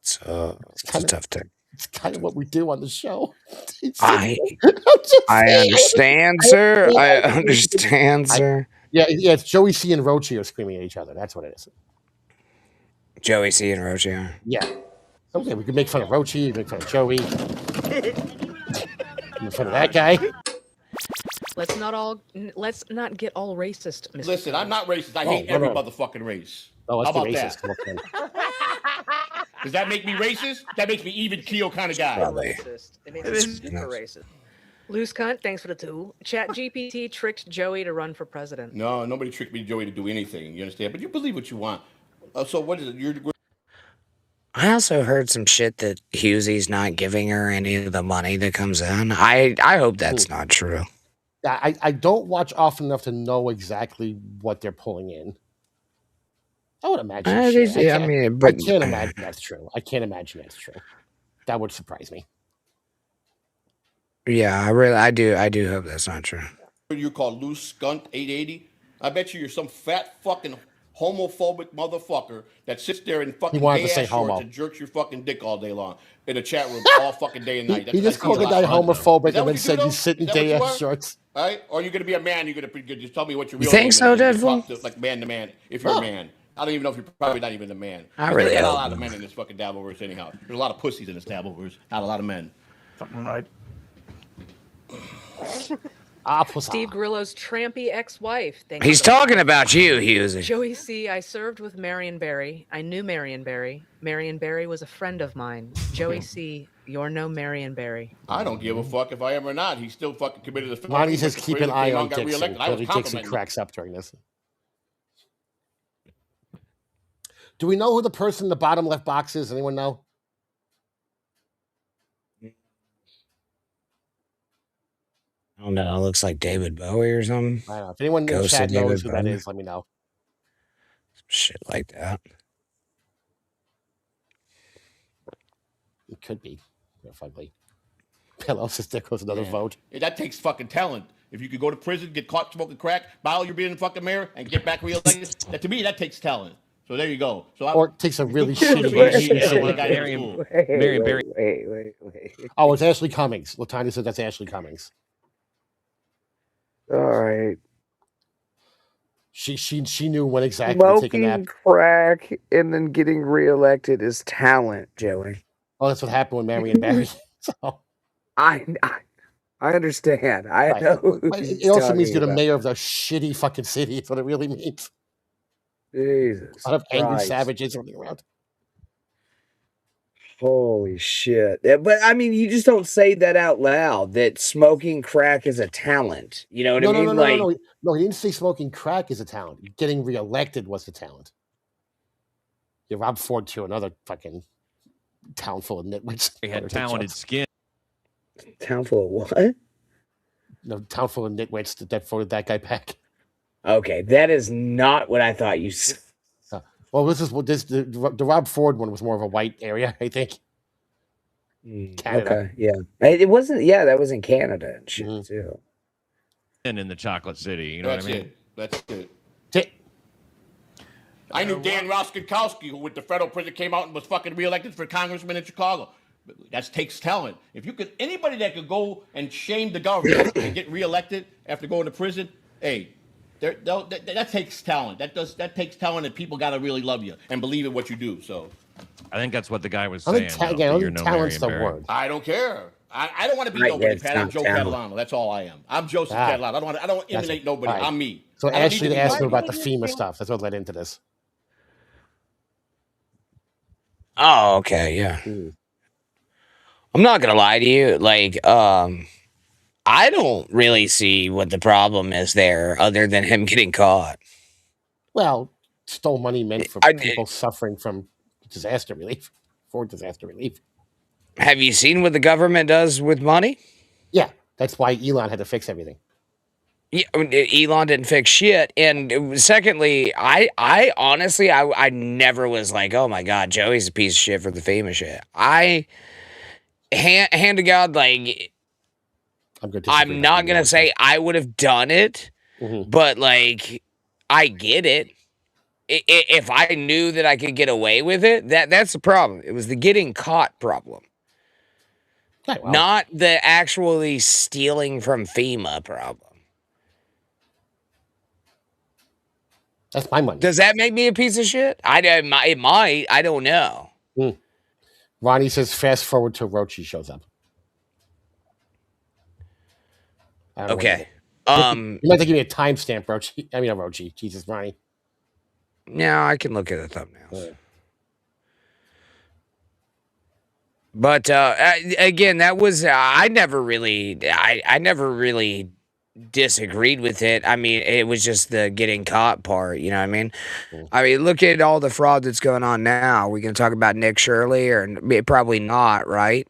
So it's a tough thing. It's kind of what we do on the show. I understand, sir. I understand, sir. Yeah, it's Joey C and Rochi are screaming at each other. That's what it is. Joey C and Rochi. Yeah. Okay, we can make fun of Rochi, make fun of Joey, make fun of that guy. Let's not get all racist, Mr. Listen, I'm not racist. I hate every motherfucking race. Oh, How about racist. that? Does that make me racist? That makes me even keel kind of guy. Racist. It makes me super racist. Loose cunt, thanks for the two. ChatGPT tricked Joey to run for president. No, nobody tricked me, Joey, to do anything. You understand? But you believe what you want. So what is it? I also heard some shit that Hughesy's not giving her any of the money that comes in. I hope that's not true. I don't watch often enough to know exactly what they're pulling in. I would imagine. I can't imagine that's true. I can't imagine that's true. That would surprise me. Yeah, I do hope that's not true. You call loose skunt 880? I bet you're some fat fucking homophobic motherfucker that sits there and fucking gay-ass shorts and jerks your fucking dick all day long in a chat room all fucking day and night. He just called the guy homophobic and then said you sit in gay-ass shorts. All right? Or you're going to be a man, you're going to just tell me what your real name is. You think so, Deadpool? Like man to man, if you're a man. I don't even know if you're probably not even a man. I really There's not a lot of men in this fucking Dabbleverse anyhow. There's a lot of pussies in this Dabbleverse, not a lot of men. Something right. Steve Grillo's trampy ex-wife. He's talking about you, Hughes. Joey C., I served with Marion Barry. I knew Marion Barry. Marion Barry was a friend of mine. Joey C., you're no Marion Barry. I don't give a fuck if I am or not. He's still fucking committed a felony. Lonnie says keep an eye on Dixon. Billy Dixon cracks up during this. Do we know who the person in the bottom left box is? Anyone know? I don't know. It looks like David Bowie or something. I don't know. If anyone in the chat knows who that is, let me know. Some shit like that. It could be. If ugly. Pillow says there goes another vote. Yeah, that takes fucking talent. If you could go to prison, get caught smoking crack, bottle your beer in the fucking mirror, and get back reelected, to me, that takes talent. So there you go. So or it takes a really shitty Marion Barry. Wait. Oh, it's Ashley Cummings. Latanya said that's Ashley Cummings. All right. She knew when exactly taking that crack and then getting reelected is talent, Joey. Oh, that's what happened with Marion Barry. So I understand. I know. It also means you're the mayor of the shitty fucking city. That's what it really means. Jesus. A lot of angry savages running around. Holy shit. But I mean, you just don't say that out loud, that smoking crack is a talent. You know what I mean? No, he didn't say smoking crack is a talent. Getting reelected was the talent. Yeah, Rob Ford too, another fucking town full of nitwits. He had talented skin. Town full of what? No, town full of nitwits that voted that guy back. Okay, that is not what I thought you said. Well, the Rob Ford one was more of a white area, I think. Canada. Okay, yeah. It wasn't, that was in Canada and shit, too. And in the Chocolate City, you know what I mean? That's it. I knew Dan Rostenkowski, who with the federal prison came out and was fucking reelected for congressman in Chicago. That takes talent. If you could, anybody that could go and shame the government and get reelected after going to prison, hey, that takes talent. That takes talent, and people got to really love you and believe in what you do. So, I think that's what the guy was saying. Talent's the word. I don't care. I don't want to be nobody, Pat. I'm Joe Catalano. That's all I am. I'm Joseph Catalano. I don't want to imitate nobody. Right. I'm me. So Ashley asked me about the FEMA stuff. That's what led into this. Oh, okay, yeah. I'm not gonna lie to you. Like, I don't really see what the problem is there, other than him getting caught. Well, stole money meant for people suffering from disaster relief, for disaster relief. Have you seen what the government does with money? Yeah, that's why Elon had to fix everything. Yeah, Elon didn't fix shit. And secondly, I honestly, I never was like, oh my God, Joey's a piece of shit for the FEMA shit. Hand to God, like, I'm not going to say I would have done it, but like, I get it. If I knew that I could get away with it, that's the problem. It was the getting caught problem. Right, well, Not the actually stealing from FEMA problem. that's my money. Does that make me a piece of shit? It might. I don't know. Ronnie says, fast forward till Rochi shows up. I don't know what Okay. that is. You might have to give me a timestamp, Rochi. I mean, Rochi. Jesus, Ronnie. Yeah, I can look at the thumbnails. But again, that was I never really disagreed with it. I mean, it was just the getting caught part. You know what I mean? I mean, look at all the fraud that's going on now. We can talk about Nick Shirley, or probably not, right?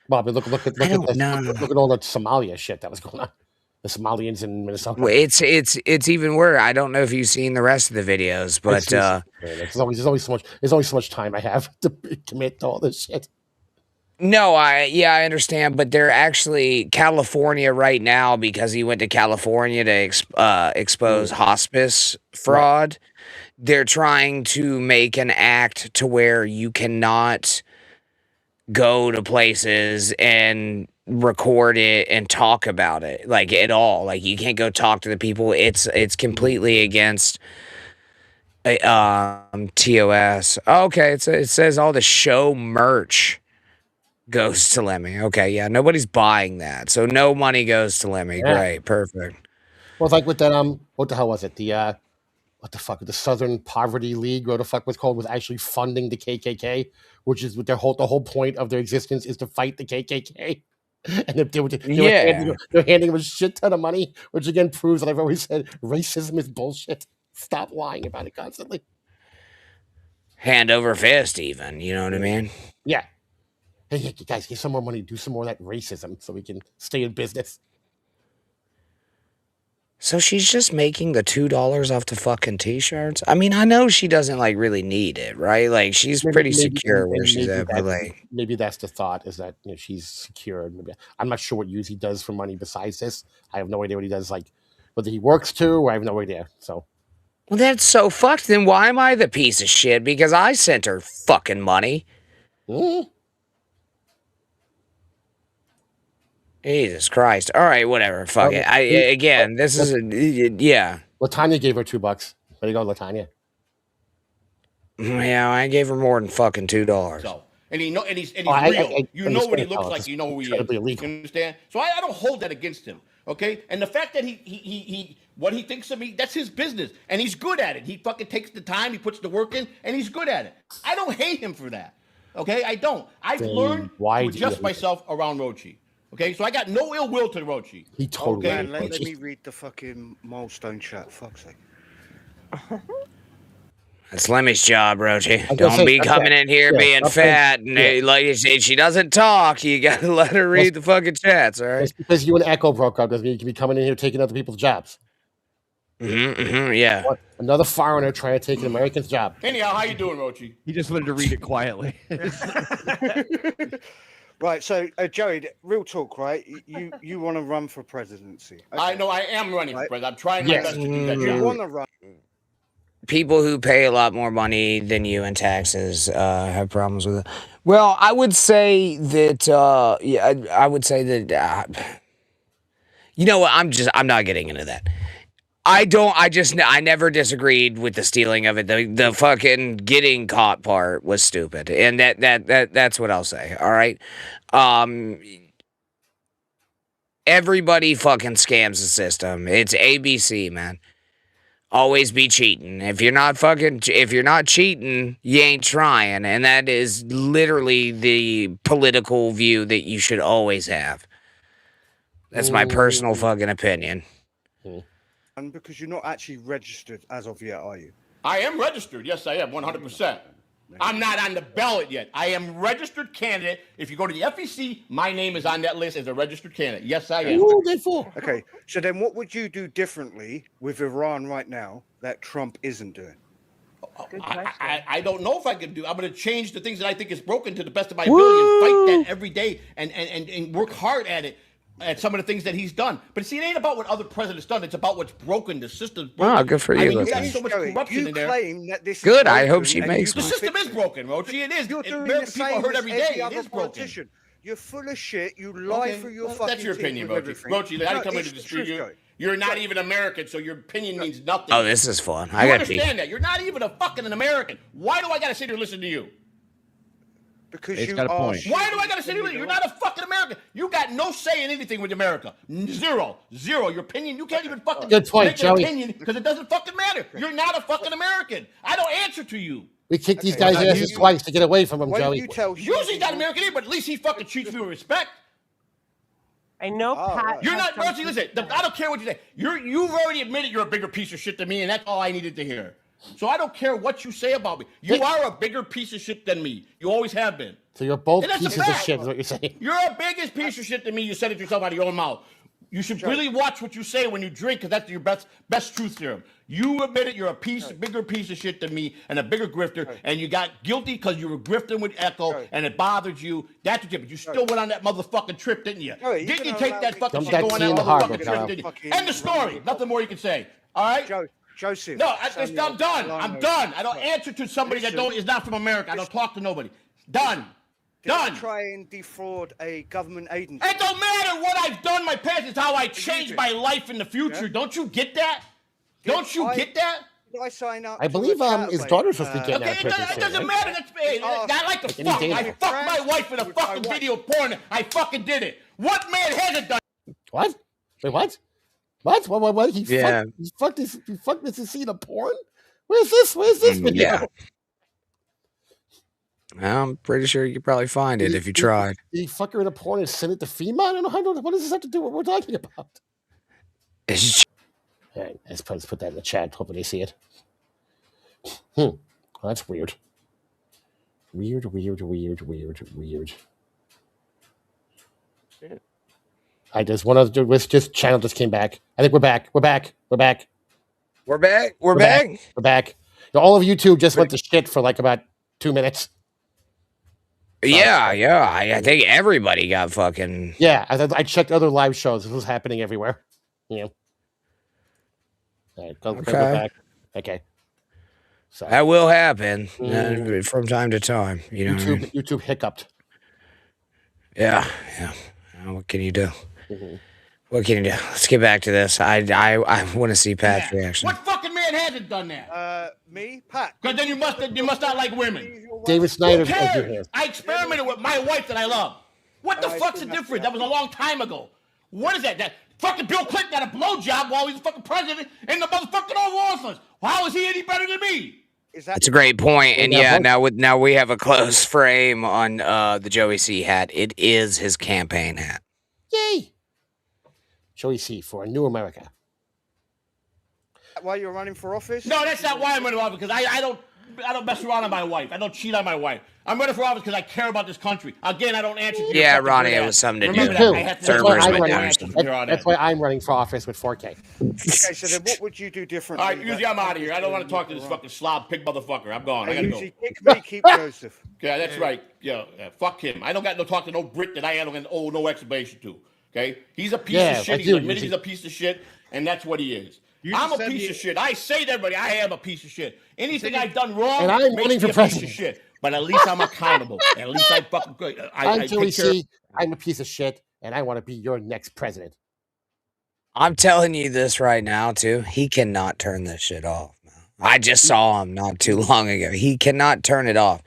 Bobby, look at all the Somalia shit that was going on. The Somalians in Minnesota. Well, it's even worse. I don't know if you've seen the rest of the videos, but there's only so much time I have to commit to all this shit. No, I understand, but they're actually California right now, because he went to California to expose hospice fraud. Right. They're trying to make an act to where you cannot go to places and record it and talk about it, like, at all. Like, you can't go talk to the people. It's completely against TOS. Okay, it says all the show merch goes to Lemmy. Okay, yeah, nobody's buying that, so no money goes to Lemmy. Yeah. Great, perfect. Well, it's like with that what the hell was it? The what the fuck? The Southern Poverty League, what the fuck was called, was actually funding the KKK, which is what the whole point of their existence is, to fight the KKK. And they're handing them a shit ton of money, which again proves that I've always said racism is bullshit. Stop lying about it constantly. Hand over fist, even. You know what I mean? Yeah. Hey, guys, get some more money, do some more of that racism so we can stay in business. So she's just making the $2 off the fucking t-shirts? I mean, I know she doesn't, like, really need it, right? Like, she's pretty secure where she's at, but, like... Maybe that's the thought, is that, you know, she's secure. Maybe, I'm not sure what use he does for money besides this. I have no idea what he does, like, whether he works too, I have no idea, so... Well, that's so fucked. Then why am I the piece of shit? Because I sent her fucking money. Jesus Christ. All right, whatever. Fuck it. This is yeah. LaTanya gave her $2. There you go, LaTanya. Yeah, I gave her more than fucking $2. So, and he's real. You know what he looks like. You know who he is. You understand? So I don't hold that against him. Okay, and the fact that he what he thinks of me, that's his business, and he's good at it. He fucking takes the time, he puts the work in, and he's good at it. I don't hate him for that. Okay, I don't. I've learned to adjust myself around Rochi. Okay, so I got no ill will to Rochi. He totally. Okay? Man, let me read the fucking milestone chat. Fuck's sake. That's Lemmy's job, Rochi. Don't be coming in here being fat and like you say, she doesn't talk. You gotta let her read the fucking chats, all right? It's because you and Echo broke up doesn't mean you can be coming in here taking other people's jobs. Yeah. Another foreigner trying to take an American's job. Anyhow, how you doing, Rochi? He just wanted to read it quietly. Right, so Joey, real talk, right? You want to run for presidency? Okay. I know I am running for president. I'm trying my best to do that. You want to run? People who pay a lot more money than you in taxes have problems with it. Well, I would say that. I would say that. You know what? I'm not getting into that. I never disagreed with the stealing of it. The fucking getting caught part was stupid. And that's what I'll say. All right. Everybody fucking scams the system. It's ABC, man. Always be cheating. If you're not cheating, you ain't trying. And that is literally the political view that you should always have. That's my personal fucking opinion. And because you're not actually registered as of yet, are you? I am registered. Yes, I am, 100%. I'm not on the ballot yet. I am registered candidate. If you go to the FEC, my name is on that list as a registered candidate. Yes, I am. Okay, so then what would you do differently with Iran right now that Trump isn't doing? I don't know if I can do. I'm going to change the things that I think is broken to the best of my ability and fight that every day and work hard at it. at some of the things that he's done. But see, it ain't about what other presidents done. It's about what's broken. The system's broken. Oh, good for you. I mean, you got Listen. so much corruption You in there. claim that this is Good, I hope broken she and makes you The one. can system fix is it. broken, Rochi. It is. You're doing American the people same hurt as every every day. It other is broken. politician. You're full of shit. You lie Okay, for your well, fucking that's your team opinion, with Rochi. everything. Rochi, I No, come in it's to the dispute truth, you. Joey. You're not even American, so your opinion means nothing. Oh, this is fun. You I got to be. understand that? You're not even a fucking American. Why do I got to sit here and listen to you? Because He's you got a are. point. Why do I got to sit here? You're not a fucking American. You got no say in anything with America. Zero. Your opinion. You can't even fucking Good point, make Joey. an opinion because it doesn't fucking matter. You're not a fucking American. I don't answer to you. We kicked these Okay, guys' well, asses you- twice to get away from him, Why don't Joey. you tell Usually he's not American either, but at least he fucking treats me with respect. I know Oh, Pat. right. You're has not, some Rochi, listen, people- I don't care what you say. You've already admitted you're a bigger piece of shit than me, and that's all I needed to hear. So I don't care what you say about me. You are a bigger piece of shit than me. You always have been. So you're both And that's a pieces of fact. shit, is what you're saying. You're a biggest piece of shit than me. You said it yourself out of your own mouth. You should really watch what you say when you drink, because that's your best truth serum. You admitted you're a bigger piece of shit than me and a bigger grifter, and you got guilty because you were grifting with Echo, and it bothered you. That's what you. But you still went on that motherfucking trip, didn't you? Joey, you Didn't you can take allow that me- fucking Dump shit that going tea in on the that harbor, fucking Kyle. trip, didn't you? Fucking End the story. Nothing more you can say. All right? Joseph. No, I'm Samuel, done. Lionel, I'm done. I don't answer to somebody that Listen. is not from America. I don't talk to nobody. Done. Did I Done. try and defraud a government agency? It don't matter what I've done in my past. It's how I change did. my life in the future. Yeah. Don't you get that? Don't you get that? Did I sign up? I to believe a his database? daughter's supposed to be getting Okay, out of it prison doesn't, it soon, doesn't right? matter. That's, hey, I like to Any fuck. day I now. fucked my wife in a With my fucking wife. video of porn. I fucking did it. What man hasn't done? What? Wait, what? What? He Yeah. fucked Mrs. C in a porn? Where's this video? Yeah. I'm pretty sure you could probably find it if you tried. Did he fuck her in a porn and send it to FEMA? I don't know. What does this have to do with what we're talking about? It's All right, let's put that in the chat. Hoping they see it. Well, that's weird. Weird. I just one other. Let's just channel just came back. I think we're back. We're back. We're back. We're back. We're back. Now, all of YouTube just went to shit for like about 2 minutes. Yeah. I think everybody got fucking. Yeah, I checked other live shows. This was happening everywhere. Yeah. All right, go Okay. back. Okay. So That will happen from time to time. You know what I mean? YouTube hiccuped. Yeah. What can you do? Mhm. What can you do? Let's get back to this. I want to see Pat's Yeah. reaction. What fucking man hasn't done that? Me, Pat. Because then you must not like women. David Snyder. Who cares? I experimented with my wife that I love. What the I fuck's the still have difference? to- That was a long time ago. What is that? That fucking Bill Clinton got a blowjob while he was fucking president in the motherfucking Oval Office. How is he any better than me? Is that That's a great point. And Yeah, yeah, both- now we have a close frame on the Joey C hat. It is his campaign hat. Yay! Joey C for a new America. why you're running for office? No, that's not why I'm running for office. Because I don't mess around on my wife. I don't cheat on my wife. I'm running for office because I care about this country. Again, I don't answer to your Yeah, fucking Ronnie, weird it ass. was something to Remember do that. with I have to That's servers why answer I'm went to down your or ass something. from here on That's in. why I'm running for office with 4K. Okay, so then what would you do differently? All right, usually I'm out of here. I don't want to talk to this fucking slob pig motherfucker. I'm gone. I I gotta go. usually kick me, keep Joseph. Yeah, that's right. Yeah, fuck him. I don't got no talk to no Brit that I don't owe no explanation to. Okay, he's a piece Yeah, of shit. like He's you, admitted Izzy. he's a piece of shit, and that's what he is. You I'm just a said piece he- of shit. I say to everybody, I am a piece of shit. Anything I've done wrong And I'm makes running me for a piece president. of shit. But at least I'm accountable. At least I fucking I I'm Joey take care of. C. I'm a piece of shit, and I want to be your next president. I'm telling you this right now, too. He cannot turn this shit off. Man. I just saw him not too long ago. He cannot turn it off.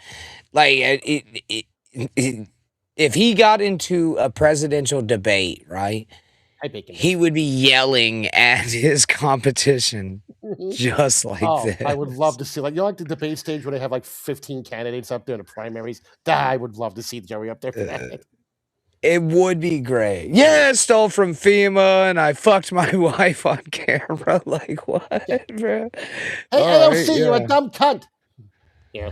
Like, if he got into a presidential debate, right, I bake him. he would be yelling at his competition just like this. I would love to see, like, you know, like the debate stage where they have like 15 candidates up there in the primaries. I would love to see Joey up there for that. It would be great. Yeah, I stole from FEMA and I fucked my wife on camera. Like, what, bro? Hey, All MLC, right, you're a yeah. dumb cunt. Yeah.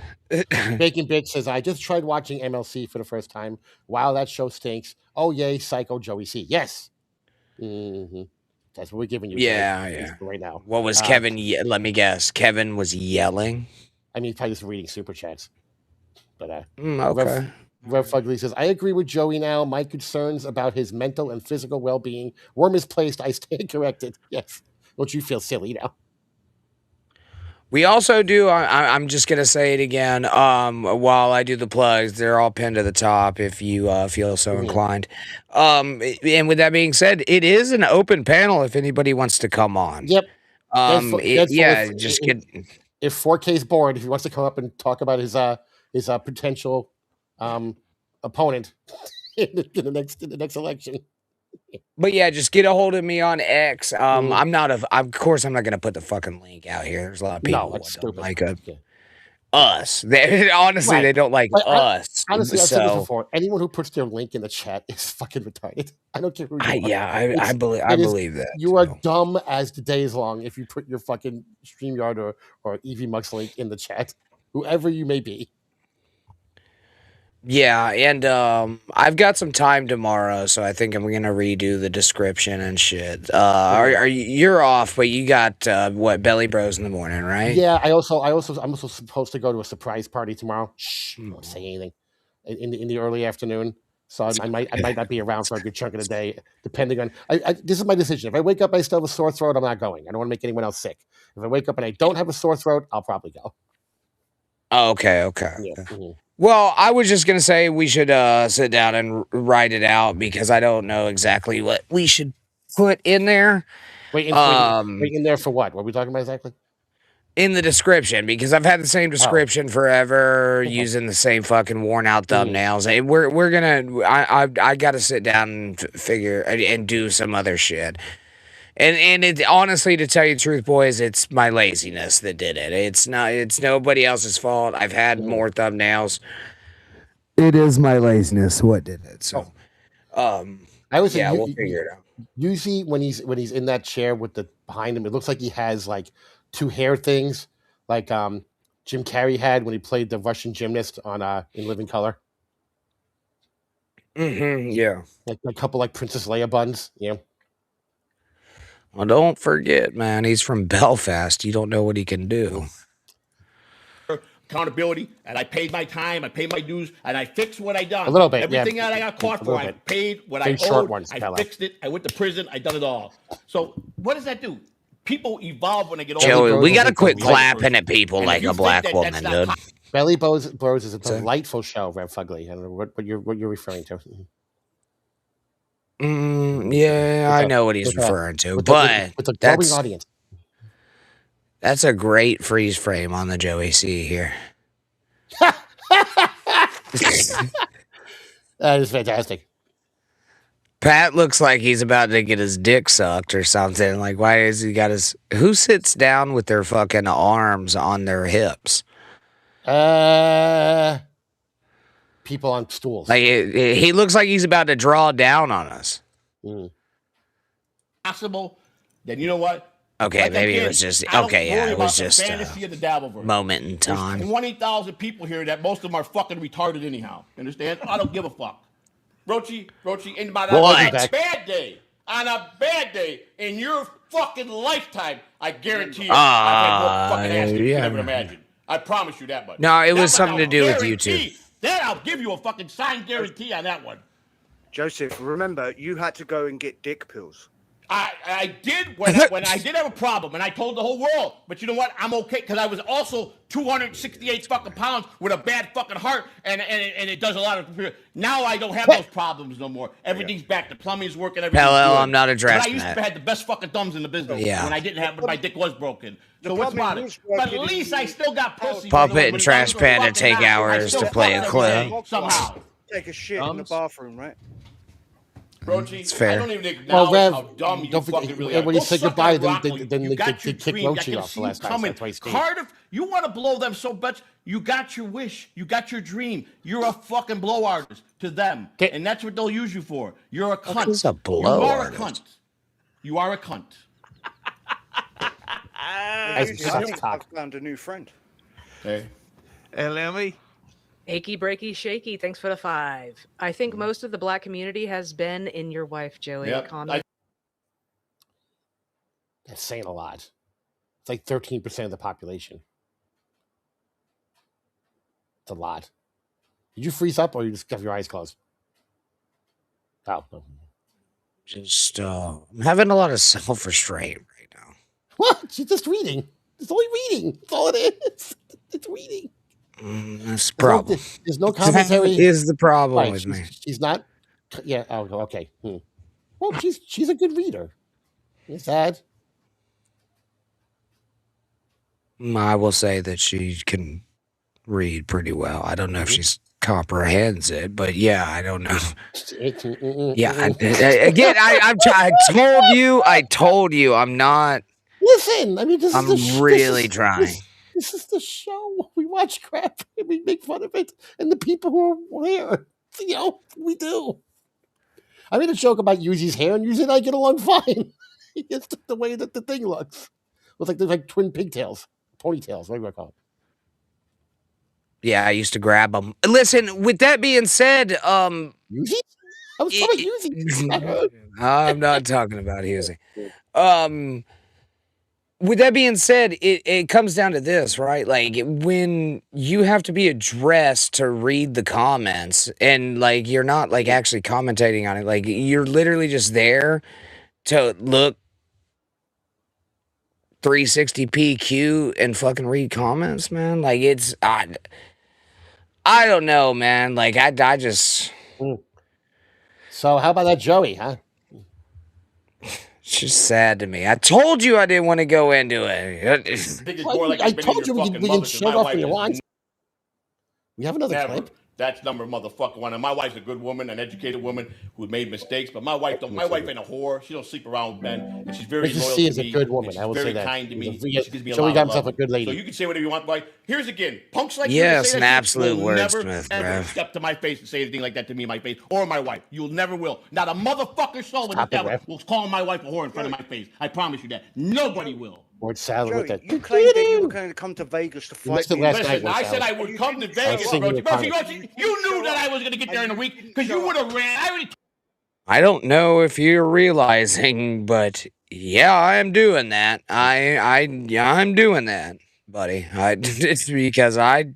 Bacon Bitch says, I just tried watching MLC for the first time. Wow, that show stinks. Oh, yay, Psycho Joey C. Yes. Mm-hmm. That's what we're giving you. Yeah, Joey, yeah. right now. What was Kevin? Let me guess. Kevin was yelling. I mean, probably just reading super chats. But Okay. Rev Fugly says, I agree with Joey now. My concerns about his mental and physical well-being were misplaced. I stand corrected. Yes. Don't you feel silly now? We also do. I'm just gonna say it again. While I do the plugs, they're all pinned to the top if you feel so inclined. And with that being said, it is an open panel if anybody wants to come on. Yep. Just get. If 4K's bored, if he wants to come up and talk about his potential opponent in the next election. But yeah, just get a hold of me on X. I'm not of course I'm not gonna put the fucking link out here. There's a lot of people who don't like us. Honestly, they don't like us. Honestly, I've said this before. Anyone who puts their link in the chat is fucking retarded. I don't care who you are. I believe that. You are dumb as the day is long if you put your fucking StreamYard or EVMux link in the chat, whoever you may be. Yeah, and I've got some time tomorrow, so I think I'm gonna redo the description and shit. You're off, but you got what, Belly Bros in the morning, right? Yeah, I'm also supposed to go to a surprise party tomorrow. Shh, don't say anything. In the early afternoon, so I might not be around for a good chunk of the day, depending on. This is my decision. If I wake up, I still have a sore throat, I'm not going. I don't want to make anyone else sick. If I wake up and I don't have a sore throat, I'll probably go. Oh, okay. Yeah. Well, I was just gonna say we should sit down and write it out because I don't know exactly what we should put in there. Wait in there for what? What are we talking about exactly? In the description, because I've had the same description forever, using the same fucking worn out thumbnails. And we're gonna. I got to sit down and figure and do some other shit. And it honestly, to tell you the truth, boys, it's my laziness that did it. It's nobody else's fault. I've had more thumbnails. It is my laziness what did it. So, I always say, we'll figure it out. Usually, when he's in that chair with the behind him, it looks like he has like two hair things, like Jim Carrey had when he played the Russian gymnast on in Living Color. Yeah, like a couple like Princess Leia buns. Yeah. Well, don't forget, man, he's from Belfast. You don't know what he can do. Accountability, and I paid my time, I paid my dues, and I fixed what I done. A little bit, Everything that I got caught for, I paid what I owed. I fixed it. I went to prison. I done it all. So what does that do? People evolve when they get older. Joey, we gotta quit clapping at people like a black woman, dude. Belly Bros is a delightful show, Rev Fugly. I don't know what you're referring to. Yeah, I know what he's referring to, but with a growing audience. That's a great freeze frame on the Joey C here. That is fantastic. Pat looks like he's about to get his dick sucked or something. Like, why has he got his? Who sits down with their fucking arms on their hips? People on stools. Like he looks like he's about to draw down on us. Possible. Then you know what? Okay, like maybe it was just it was just fantasy of the Dabbleverse. Moment in time. There's 20,000 people here that most of them are fucking retarded anyhow. Understand? I don't give a fuck. Rochi, in my on a bad day in your fucking lifetime, I guarantee you, I've had more fucking ass than you can ever imagine. I promise you that much. No, it was something to do with you two. Then I'll give you a fucking signed guarantee on that one. Joseph, remember, you had to go and get dick pills. I did when I did have a problem, and I told the whole world. But you know what? I'm okay because I was also 268 fucking pounds with a bad fucking heart, and it does a lot of. Now I don't have those problems no more. Everything's back. The plumbing's working. Everything's Hello, good. I'm not addressing but I used to have the best fucking thumbs in the business. Yeah. When I didn't have, my dick was broken. So what's about it? But at least I still got pussy. Puppet and Trash Panda take hours to play a clip. Somehow. Take a shit in the bathroom, right? Brochi, it's fair. I don't even acknowledge how dumb you fucking really are. When you say goodbye, then they kick Rochi off the last time. Cardiff, you want to blow them so much. You got your wish. You got your dream. You're a fucking blow artist to them. And that's what they'll use you for. You're a cunt. What's a blow artist? A cunt. You are a cunt. I found a new friend. Hey. Hey, Lemmy. Achy breaky shaky, thanks for the 5. I think most of the black community has been in your wife, Joey. Yep. That's saying a lot. It's like 13% of the population. It's a lot. Did you freeze up or you just have your eyes closed? Oh, no. Just I'm having a lot of self-restraint right now. What? She's just reading. It's only reading. That's all it is. It's reading. That's the problem. There's no commentary. That is the problem Right, with me. She's not. Yeah. Oh, okay. Well, she's a good reader. It's sad. I will say that she can read pretty well. I don't know if she's comprehends it, but yeah, I don't know. Yeah, again, I told you, I'm not. Listen, I mean, I'm really trying. This is the show. We watch crap and we make fun of it, and the people who are there, we do. I made a joke about Yuzi's hair, and Yuzi and I get along fine. It's the way that the thing looks. Looks like there's like twin pigtails, ponytails, whatever I call it. Yeah, I used to grab them. Listen, with that being said, Yuzi? I was talking about Yuzi. I'm not talking about Yuzi. With that being said, it comes down to this, right? Like when you have to be addressed to read the comments and like you're not like actually commentating on it, like you're literally just there to look 360p cute and fucking read comments, man. Like it's I don't know, man. Like I just. So how about that Joey, huh? It's just sad to me. I told you I didn't want to go into it. I told you we can shut off when you want. We have another clip. That's number motherfucker one. And my wife's a good woman, an educated woman who made mistakes. But my wife ain't a whore. She don't sleep around with Ben, and she's very loyal to me. She is a good woman. I will say that. Very kind to me. She gives me a Joey lot got of himself love. a good lady. So you can say whatever you want. Like here's again, punks like yes, you an say absolute never wordsmith, ever bro. step to my face and say anything like that to me in my face or my wife. You'll never will. Not a motherfucker soul in the devil will call my wife a whore in front of my face. I promise you that. Nobody will. Word salad with that. You claimed that you were going to come to Vegas to fight me. Listen, I said I would come to Vegas, bro. Murphy, you knew that I was going to get there in a week because you would have ran. I don't know if you're realizing, but yeah, I am doing that. I'm doing that, buddy. It's because I've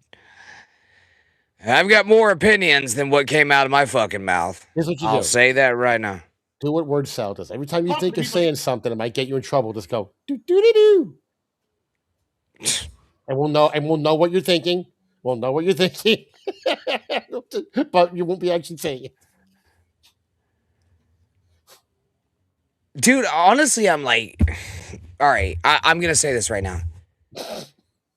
got more opinions than what came out of my fucking mouth. Here's what you I'll do. say that right now. Do what word salad does. Every time you think you're saying something that might get you in trouble, just go do. And we'll know what you're thinking. We'll know what you're thinking. But you won't be actually saying it. Dude, honestly, I'm like, all right, I'm going to say this right now.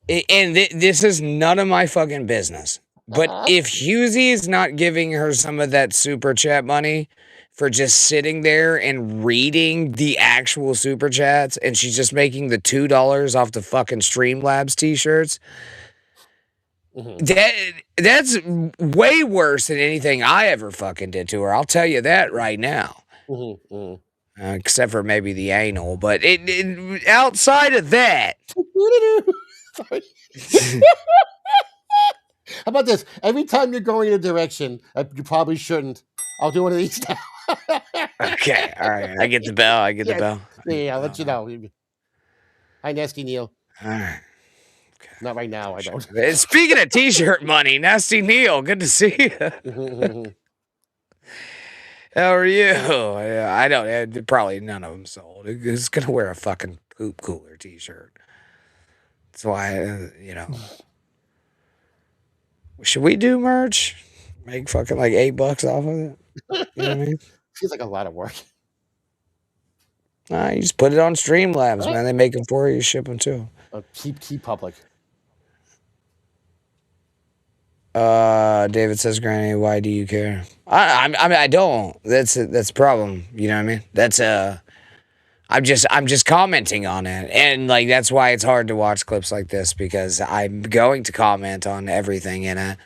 This is none of my fucking business. But if Husey is not giving her some of that super chat money for just sitting there and reading the actual super chats, and she's just making the $2 off the fucking Streamlabs t-shirts, that's way worse than anything I ever fucking did to her. I'll tell you that right now. Except for maybe the anal, but it outside of that. How about this? Every time you're going in a direction, you probably shouldn't. I'll do one of these now. Okay, all right. I get the bell. The bell. Yeah, I'll let you know. Hi, Nasty Neil. All right. Okay. Not right now, I don't. Speaking of t-shirt money, Nasty Neil, good to see you. How are you? I don't. Probably none of them sold. Who's gonna wear a fucking poop cooler t-shirt? That's why, Should we do merch? Make fucking like $8 off of it? You know what I mean? Feels like a lot of work. You just put it on Streamlabs, man. They make them for you, ship them too. Keep public. David says, Granny, why do you care? I mean, I don't. That's a problem. You know what I mean? That's I'm just commenting on it, and like that's why it's hard to watch clips like this because I'm going to comment on everything in it.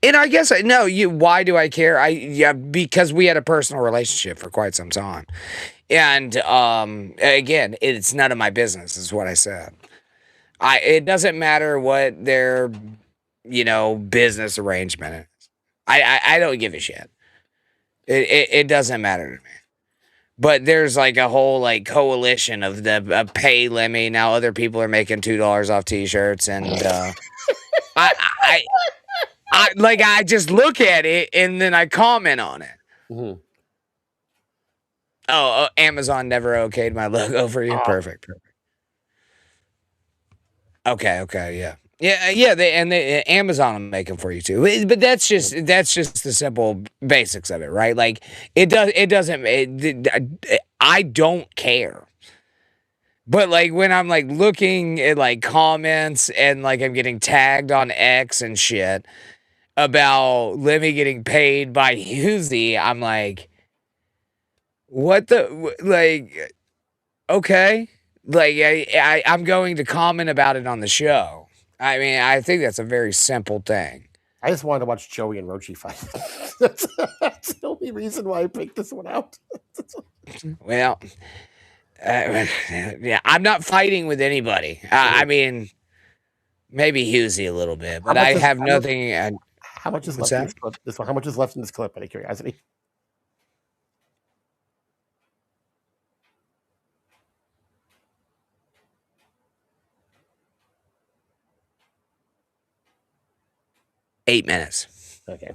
And I guess no, why do I care? Because we had a personal relationship for quite some time, and again, it's none of my business, is what I said. It doesn't matter what their business arrangement is. I don't give a shit. It doesn't matter to me. But there's like a whole like coalition of the pay Lemmy. Now other people are making $2 off t-shirts, and I just look at it and then I comment on it. Mhm. Oh, Amazon never okayed my logo for you. Perfect. Okay, yeah. They Amazon will make them for you too. But that's just the simple basics of it, right? Like I don't care. But like when I'm like looking at like comments and like I'm getting tagged on X and shit about Lemmy getting paid by Uzi, I'm like, what the like? Okay, like I'm going to comment about it on the show. I mean, I think that's a very simple thing. I just wanted to watch Joey and Rochi fight. That's the only reason why I picked this one out. Well, yeah, I'm not fighting with anybody. I mean, maybe Husey a little bit, but I have nothing. How much is What's left in that? this clip? This one. How much is left in this clip? Out of curiosity. $8 minutes. Okay.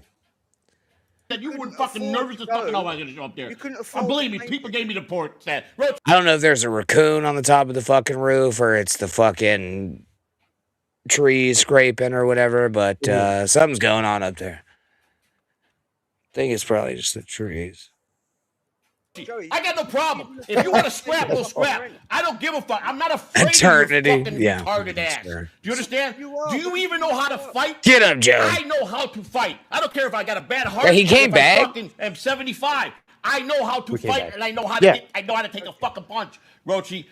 That you weren't fucking nervous as fucking I was gonna show up there. You couldn't afford. Believe me, people gave me the port that. Roach, I don't know if there's a raccoon on the top of the fucking roof or it's the fucking trees scraping or whatever, but something's going on up there. I think it's probably just the trees. I got no problem. If you want to scrap, we'll scrap. I don't give a fuck. I'm not afraid Eternity. of your fucking Yeah. retarded ass. Sure. Do you understand? Do you even know how to fight? Get up, Joe. I know how to fight. I don't care if I got a bad heart. Yeah, he came or if back. I fucking am 75. I know how to We came fight, back. and I know how to Yeah. get, I know how to take a fucking punch. Rochi,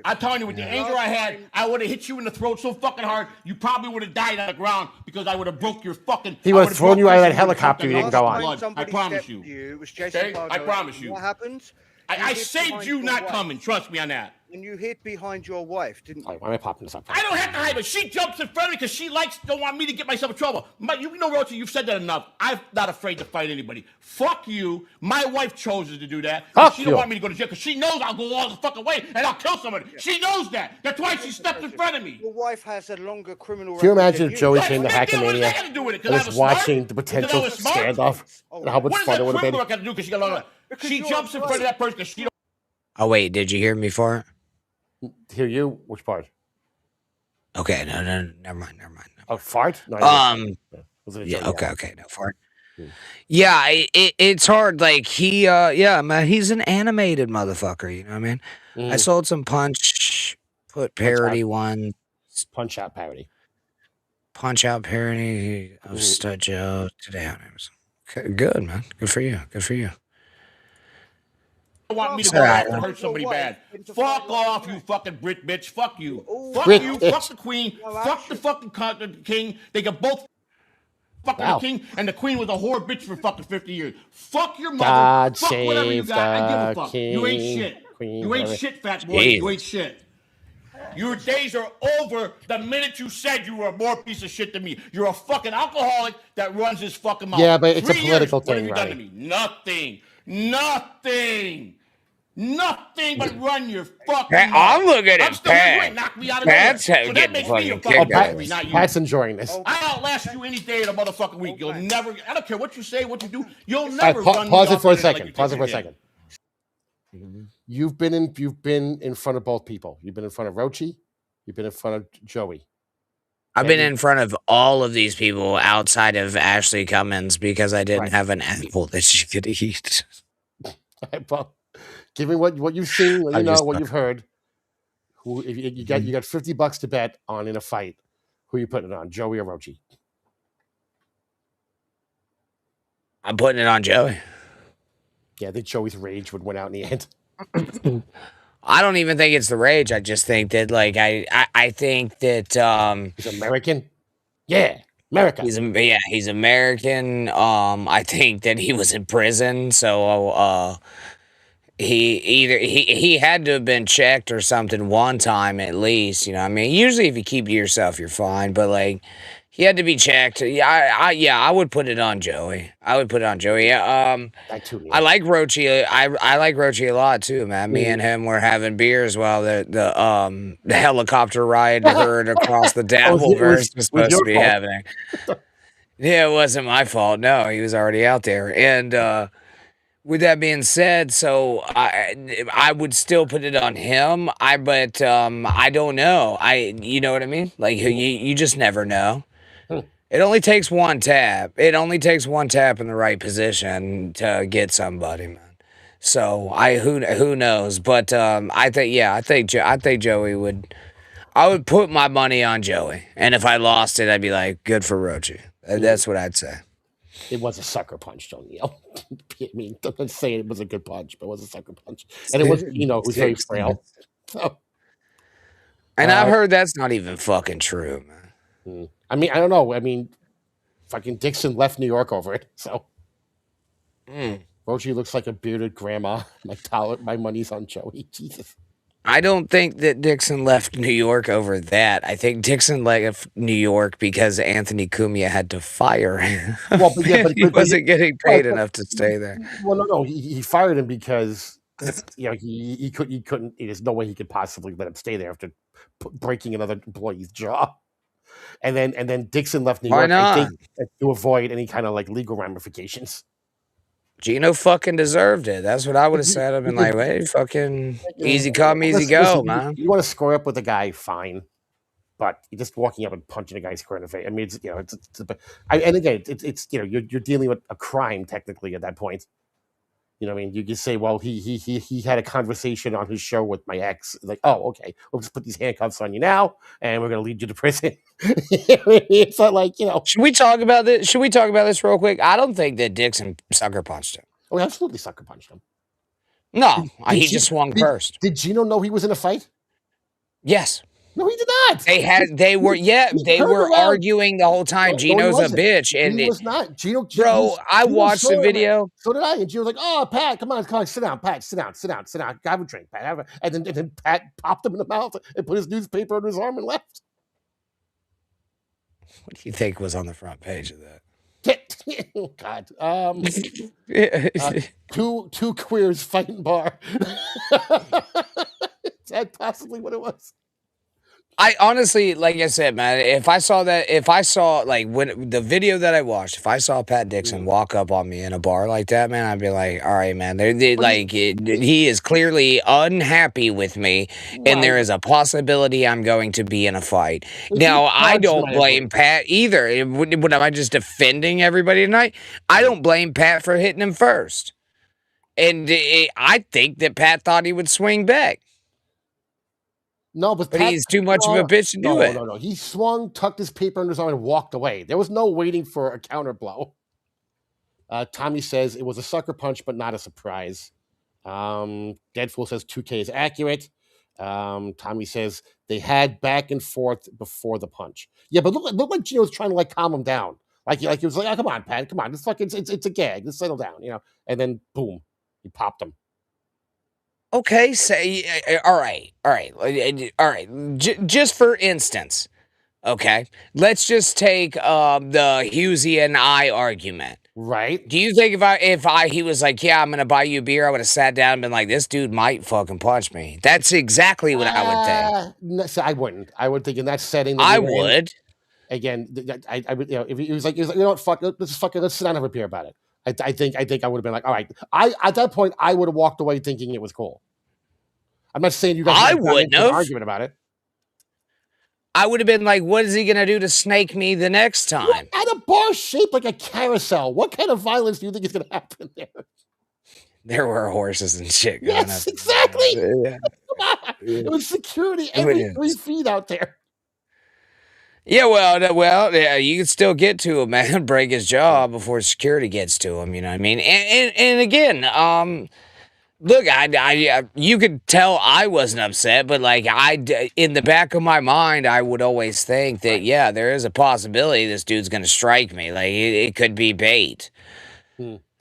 I'm telling you, with the anger I had, I would have hit you in the throat so fucking hard, you probably would have died on the ground because I would have broke your fucking. He I was would've throwing broke you out of your that fucking helicopter you fucking didn't go on. blood. I promise you. It was Jason Okay? I Pardo. promise you. What happens? I saved you not coming. Trust me on that. And you hid behind your wife, didn't All you? right, why am I popping this up? I don't have to hide, but she jumps in front of me because she don't want me to get myself in trouble. You know, Rochi, you've said that enough. I'm not afraid to fight anybody. Fuck you. My wife chose to do that. Fuck She you. don't want me to go to jail because she knows I'll go all the fucking way and I'll kill somebody. She knows that. That's why she stepped in front of me. Your wife has a longer criminal Can you record imagine than if Joey Right, came to what that got Hackamania to do with it? and 'Cause I was was smart? watching the Because I potential was smart? standoff and how much What does fun that it would have criminal been? got to do because she got longer? Because She you're jumps in front of afraid. that person because she don't. Oh, wait, did you hear me for it? Hear you? Which part? Okay, no, never mind. Oh, fart? No, I didn't. Was it a Yeah, Joey okay, no, fart. Yeah, it's hard. Like man, he's an animated motherfucker. You know what I mean? I sold some Punch, put parody one, Punch Out parody. Punch Out parody of Stud Joe today. Okay, good, man. Good for you. Want me to It's go all back right, and man. hurt somebody bad. Fuck off, you fucking Brit bitch. Fuck you. Fuck Brit you. bitch. Fuck the queen. Fuck the fucking king. They can both fucking Wow. the king, and the queen was a whore bitch for fucking 50 years. Fuck your mother. God fuck whatever you save got. I give a the fuck. You ain't king, shit. queen, You ain't whatever. shit, fat boy. You ain't shit. Your days are over the minute you said you were a more piece of shit than me. You're a fucking alcoholic that runs his fucking mouth. Yeah, but it's a 3 years, political what have thing, you done to Ronnie. me? Nothing but run your fucking Pat, mouth. I'm looking at I'm still here. You Pat. ain't knocked me out of Pat's nowhere. So that getting makes me a fucking fucking kicked out of referee, this. not you. Pat's enjoying this. I outlast you any day in a motherfucking week. You'll never. I don't care what you say, what you do. You'll All right, never run me pause it off for a the internet like second. you Pause think it for a you second. did. You've been in front of both people. You've been in front of Rochi. You've been in front of Joey. I've been in front of all of these people outside of Ashley Cummins because I didn't Right. have an apple that she could eat. Well, given what you've seen, what you I'm know, just what you've heard, who if you got $50 to bet on in a fight, who are you putting it on, Joey or Rochi? I'm putting it on Joey. Yeah, I think Joey's rage would win out in the end. I don't even think it's the rage. I just think that, like, I think that He's American. Yeah, America. he's American. I think that he was in prison, so he had to have been checked or something one time at least. You know what I mean? Usually, if you keep to yourself, you're fine. But like, he had to be checked. Yeah, I would put it on Joey. Yeah, I too. I like Rochi. I like Rochi a lot too, man. Me and him were having beers while the helicopter ride heard across the Dabbleverse was supposed to be your fault. happening. Yeah, it wasn't my fault. No, he was already out there. And with that being said, so I would still put it on him. But I don't know. You know what I mean? Like you just never know. It only takes one tap. It only takes one tap in the right position to get somebody, man. So who knows? But I think Joey would. I would put my money on Joey, and if I lost it, I'd be like, good for Rochi. That's what I'd say. It was a sucker punch, don't Neil. I mean, I'm not saying it was a good punch, but it was a sucker punch, and it was it was very frail. So, and I've heard that's not even fucking true, man. I mean, I don't know. I mean, fucking Dixon left New York over it, so. Rochi looks like a bearded grandma. My money's on Joey. Jesus. I don't think that Dixon left New York over that. I think Dixon left New York because Anthony Cumia had to fire him. Well, but he wasn't getting paid enough to stay there. Well, no, he fired him because he couldn't. There's no way he could possibly let him stay there after breaking another employee's jaw. And then Dixon left New York, I think, to avoid any kind of like legal ramifications. Gino fucking deserved it. That's what I would have said. I've been like, hey, fucking easy come, easy go, man. You want to score up with a guy, fine. But you're just walking up and punching a guy square in the face. I mean, and again, it's you're dealing with a crime technically at that point. You know what I mean? You can say, well, he had a conversation on his show with my ex. Like, oh, okay, we'll just put these handcuffs on you now, and we're going to lead you to prison. It's not like, Should we talk about this? Should we talk about this real quick? I don't think that Dixon sucker punched him. Oh, he absolutely sucker punched him. No, he just swung first. Did Gino know he was in a fight? Yes. No, he did not. They were arguing the whole time. Gino's a bitch, and he was not. Gino, I watched the video. So did I. And Gino was like, "Oh, Pat, come on, sit down, Pat, sit down. Have a drink, Pat." And then Pat popped him in the mouth and put his newspaper under his arm and left. What do you think was on the front page of that? Oh, God. Two queers fighting bar. Is that possibly what it was? I honestly, like I said, man, if I saw like when the video that I watched, if I saw Pat Dixon walk up on me in a bar like that, man, I'd be like, all right, man, he is clearly unhappy with me, and there is a possibility I'm going to be in a fight. Now, I don't blame Pat either. What am I just defending everybody tonight? I don't blame Pat for hitting him first. And I think that Pat thought he would swing back. No, but he's too much of a bitch to do it. No. He swung, tucked his paper under his arm, and walked away. There was no waiting for a counter blow. Tommy says it was a sucker punch, but not a surprise. Deadpool says 2K is accurate. Tommy says they had back and forth before the punch. Yeah, but look like Gino was trying to like calm him down. Like he was like, oh, come on, Pat, come on. It's a gag. Let's settle down, And then boom, he popped him. Okay, all right. Just for instance, okay, let's just take the Husey and I argument. Right. Do you think if he was like, yeah, I'm gonna buy you a beer, I would have sat down and been like, this dude might fucking punch me. That's exactly what I would think. No, so I wouldn't. I would think in that setting. I would. Again, I would. If he was like, you know what, fuck, let's sit down and have a beer about it. I think I would have been like, all right. At that point, I would have walked away thinking it was cool. I'm not saying you guys. I wouldn't have argument about it. I would have been like, what is he gonna do to snake me the next time? At a bar shaped like a carousel, what kind of violence do you think is gonna happen there? There were horses and shit going yes, up. Exactly. Yeah. It was security every 3 feet out there. Yeah, well, yeah, you can still get to him, man. Break his jaw before security gets to him. You know what I mean? And again, look, you could tell I wasn't upset, but like in the back of my mind, I would always think that yeah, there is a possibility this dude's gonna strike me. Like it could be bait.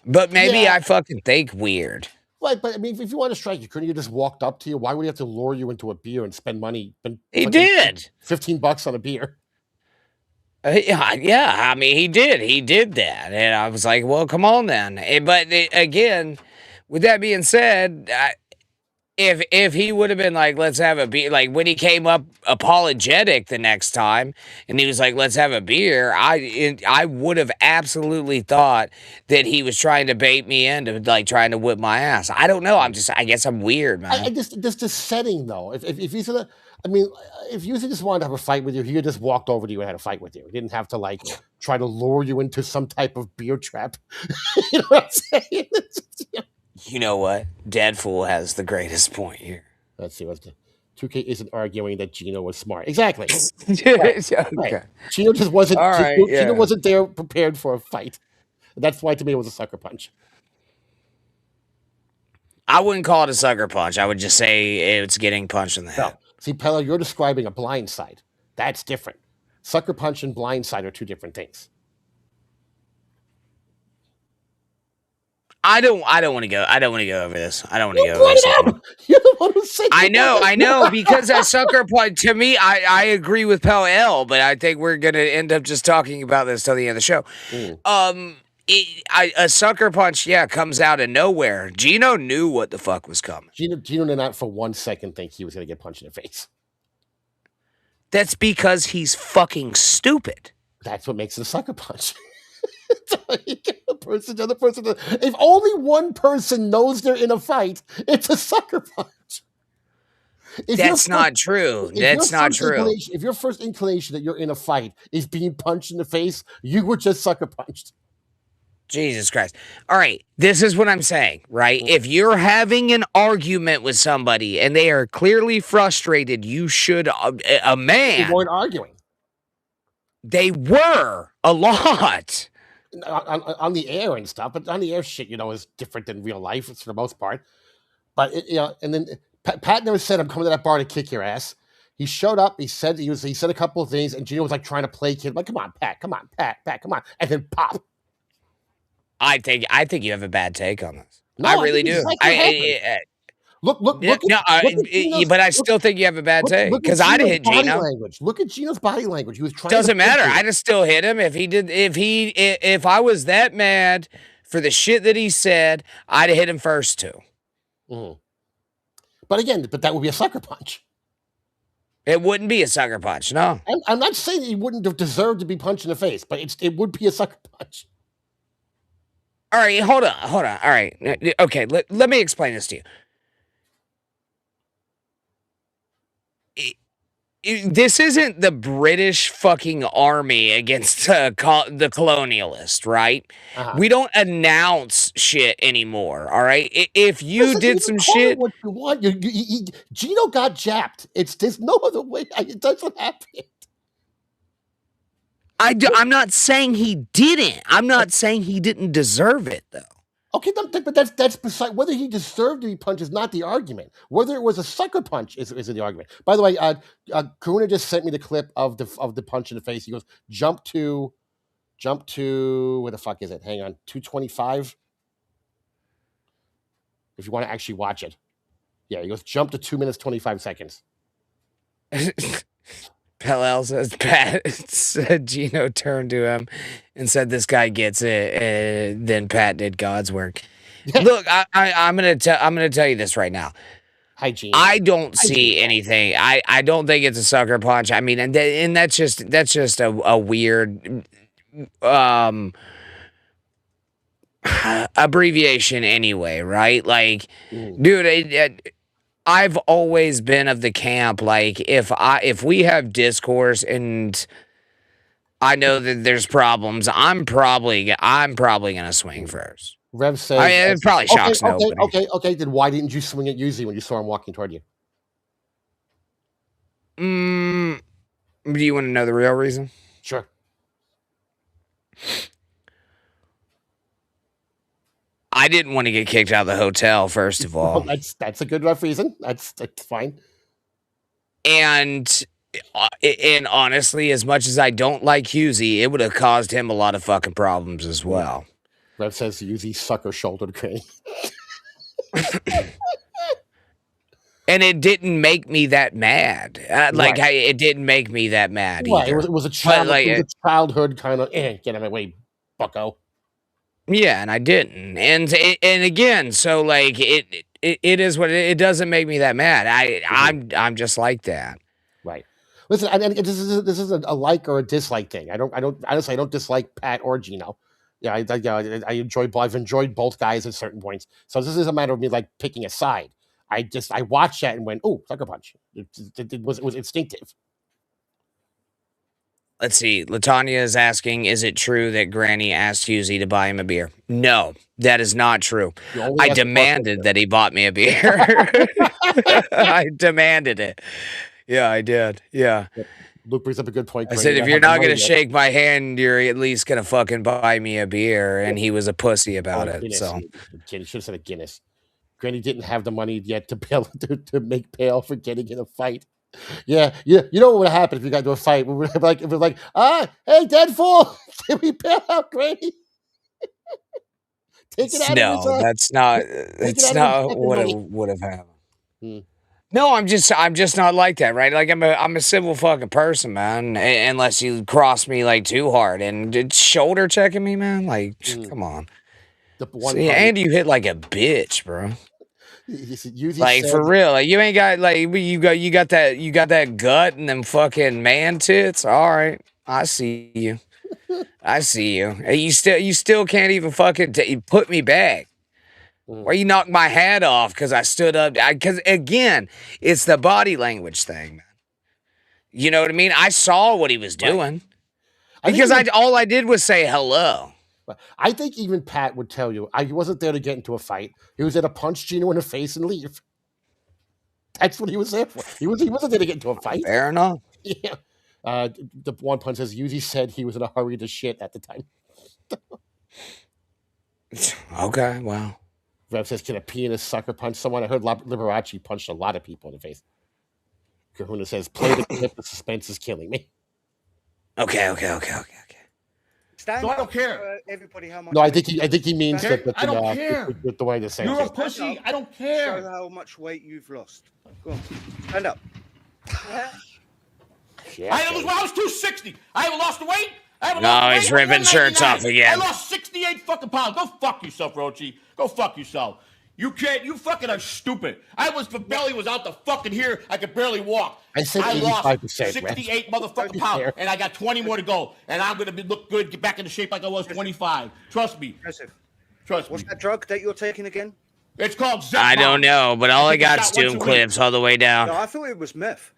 But maybe I fucking think weird. Right, but I mean, if you want to strike you, couldn't you just walked up to you? Why would he have to lure you into a beer and spend money? He did $15 on a beer. Yeah, I mean, he did that, and I was like, well, come on then. But again, with that being said, if he would have been like, let's have a beer, like when he came up apologetic the next time, and he was like, let's have a beer, I would have absolutely thought that he was trying to bait me into like trying to whip my ass. I don't know. I guess I'm weird, man. I just the setting though. If he's gonna, I mean, if you just wanted to have a fight with you, he just walked over to you and had a fight with you. He didn't have to like try to lure you into some type of beer trap. You know what I'm saying? You know what? Deadpool has the greatest point here. Let's see. What's the 2K isn't arguing that Gino was smart. Exactly. Okay. Right. Gino just wasn't. All right, Gino wasn't there prepared for a fight. That's why to me it was a sucker punch. I wouldn't call it a sucker punch. I would just say it's getting punched in the head. No. See, Pella, you're describing a blind side. That's different. Sucker punch and blind side are two different things. I don't want to go. I don't want to go over this. I don't want to go over this. You're the one who said I know, because a sucker punch, to me, I agree with Pell L, but I think we're going to end up just talking about this till the end of the show. A sucker punch, comes out of nowhere. Gino knew what the fuck was coming. Gino did not for 1 second think he was going to get punched in the face. That's because he's fucking stupid. That's what makes it a sucker punch. The other person. If only one person knows they're in a fight, it's a sucker punch. That's not true. That's not true. If your first inclination that you're in a fight is being punched in the face, you were just sucker punched. Jesus Christ. All right. This is what I'm saying, right? If you're having an argument with somebody and they are clearly frustrated, you should, a man. They weren't arguing. They were a lot. On the air and stuff, but on the air shit, is different than real life for the most part. But and then Pat never said, "I'm coming to that bar to kick your ass." He showed up. He said he said a couple of things, and Gino was like trying to play kid, like, "Come on, Pat, come on, Pat, come on," and then pop. I think you have a bad take on this. No, I really do. Look, but I still think you have a bad take because I'd hit Gino. Look at Gino's body language. He was trying. Doesn't matter. I just still hit him. If I was that mad for the shit that he said, I'd have hit him first too. Mm-hmm. But that would be a sucker punch. It wouldn't be a sucker punch. No, I'm not saying he wouldn't have deserved to be punched in the face, but it would be a sucker punch. All right, hold on. All right, okay. Let me explain this to you. This isn't the British fucking army against the colonialist, right? Uh-huh. We don't announce shit anymore, all right? If you did some shit... What you want. Gino got japped. There's no other way. It doesn't happen. I'm not saying he didn't. I'm not saying he didn't deserve it, though. Okay, but that's beside whether he deserved to be punched is not the argument. Whether it was a sucker punch is the argument. By the way, Karuna just sent me the clip of the punch in the face. He goes, jump to where the fuck is it? Hang on, 225. If you want to actually watch it, he goes jump to 2 minutes 25 seconds. Pell says Pat said Gino turned to him and said, "This guy gets it." And then Pat did God's work. Look, I'm gonna tell you this right now. Hi, Gino. I don't see anything. I don't think it's a sucker punch. I mean, and that's just a weird abbreviation anyway, right? Like, dude. I've always been of the camp, like, if we have discourse and I know that there's problems, I'm probably gonna swing first. Rev says it probably shocks nobody. Okay. Then why didn't you swing at Yuzi when you saw him walking toward you? Do you want to know the real reason? Sure. I didn't want to get kicked out of the hotel, first of all. Well, that's a good enough reason. That's fine. And honestly, as much as I don't like Husey, it would have caused him a lot of fucking problems as well. Rev says Husey sucker-shouldered Crane. And it didn't make me that mad. It didn't make me that mad either. It was a childhood kind of, get out of my way, bucko. Yeah, and I didn't. And again, so like it is what it doesn't make me that mad. I'm just like that. Right. Listen, this is a like or a dislike thing. I don't honestly I don't dislike Pat or Gino. Yeah, I I've enjoyed both guys at certain points. So this is a matter of me like picking a side. I watched that and went, oh, sucker punch. It was instinctive. Let's see. Latanya is asking, is it true that Granny asked Husey to buy him a beer? No, that is not true. I demanded that he bought me a beer. I demanded it. Yeah, I did. Yeah. Luke brings up a good point. I said, if you're not going to shake my hand, you're at least going to fucking buy me a beer. And he was a pussy about it. Guinness. So He should have said a Guinness. Granny didn't have the money yet to pay to make bail for getting in a fight. Yeah. You know what would have happened if you got into a fight? We would have it was like, hey, dead fool, can we bail out Granny? Take it out. No, that's not what it would have happened. No, I'm just not like that, right? Like I'm a civil fucking person, man. Unless you cross me like too hard and shoulder checking me, man. Like, come on. And you hit like a bitch, bro. Like for real, like you ain't got like you got that gut and them fucking man tits. All right, I see you. I see you. And you still can't even fucking put me back. Or you knocked my hat off because I stood up. Because again, it's the body language thing, man. You know what I mean? I saw what he was doing because all I did was say hello. I think even Pat would tell you he wasn't there to get into a fight. He was there to punch Gino in the face and leave. That's what he was there for. He wasn't there to get into a fight. Fair enough. Yeah. The one punch says Yuzi said he was in a hurry to shit at the time. Okay, well. Rev says, can a pianist sucker punch someone? I heard Liberace punched a lot of people in the face. Kahuna says, play the clip. The suspense is killing me. Okay. So I don't care. Everybody, how much? No, I think he means that. I don't care. With the way to say You're a it. pussy. I don't care. Show how much weight you've lost. Go on, stand up. Yeah, I was 260. I haven't lost the weight. He's ripping shirts off again. I lost 68 fucking pounds. Go fuck yourself, Rochi. Go fuck yourself. You can't. You fucking are stupid. The belly was out the fucking here. I could barely walk. I said I lost 85%, 68 motherfucking pounds, and I got 20 more to go. And I'm gonna look good, get back into shape like I was 25. Trust me. Impressive. Trust What's me. that drug that you're taking again? It's called Zepbound. I don't know, but all I got is doom clips all the way down. No, I thought it was meth.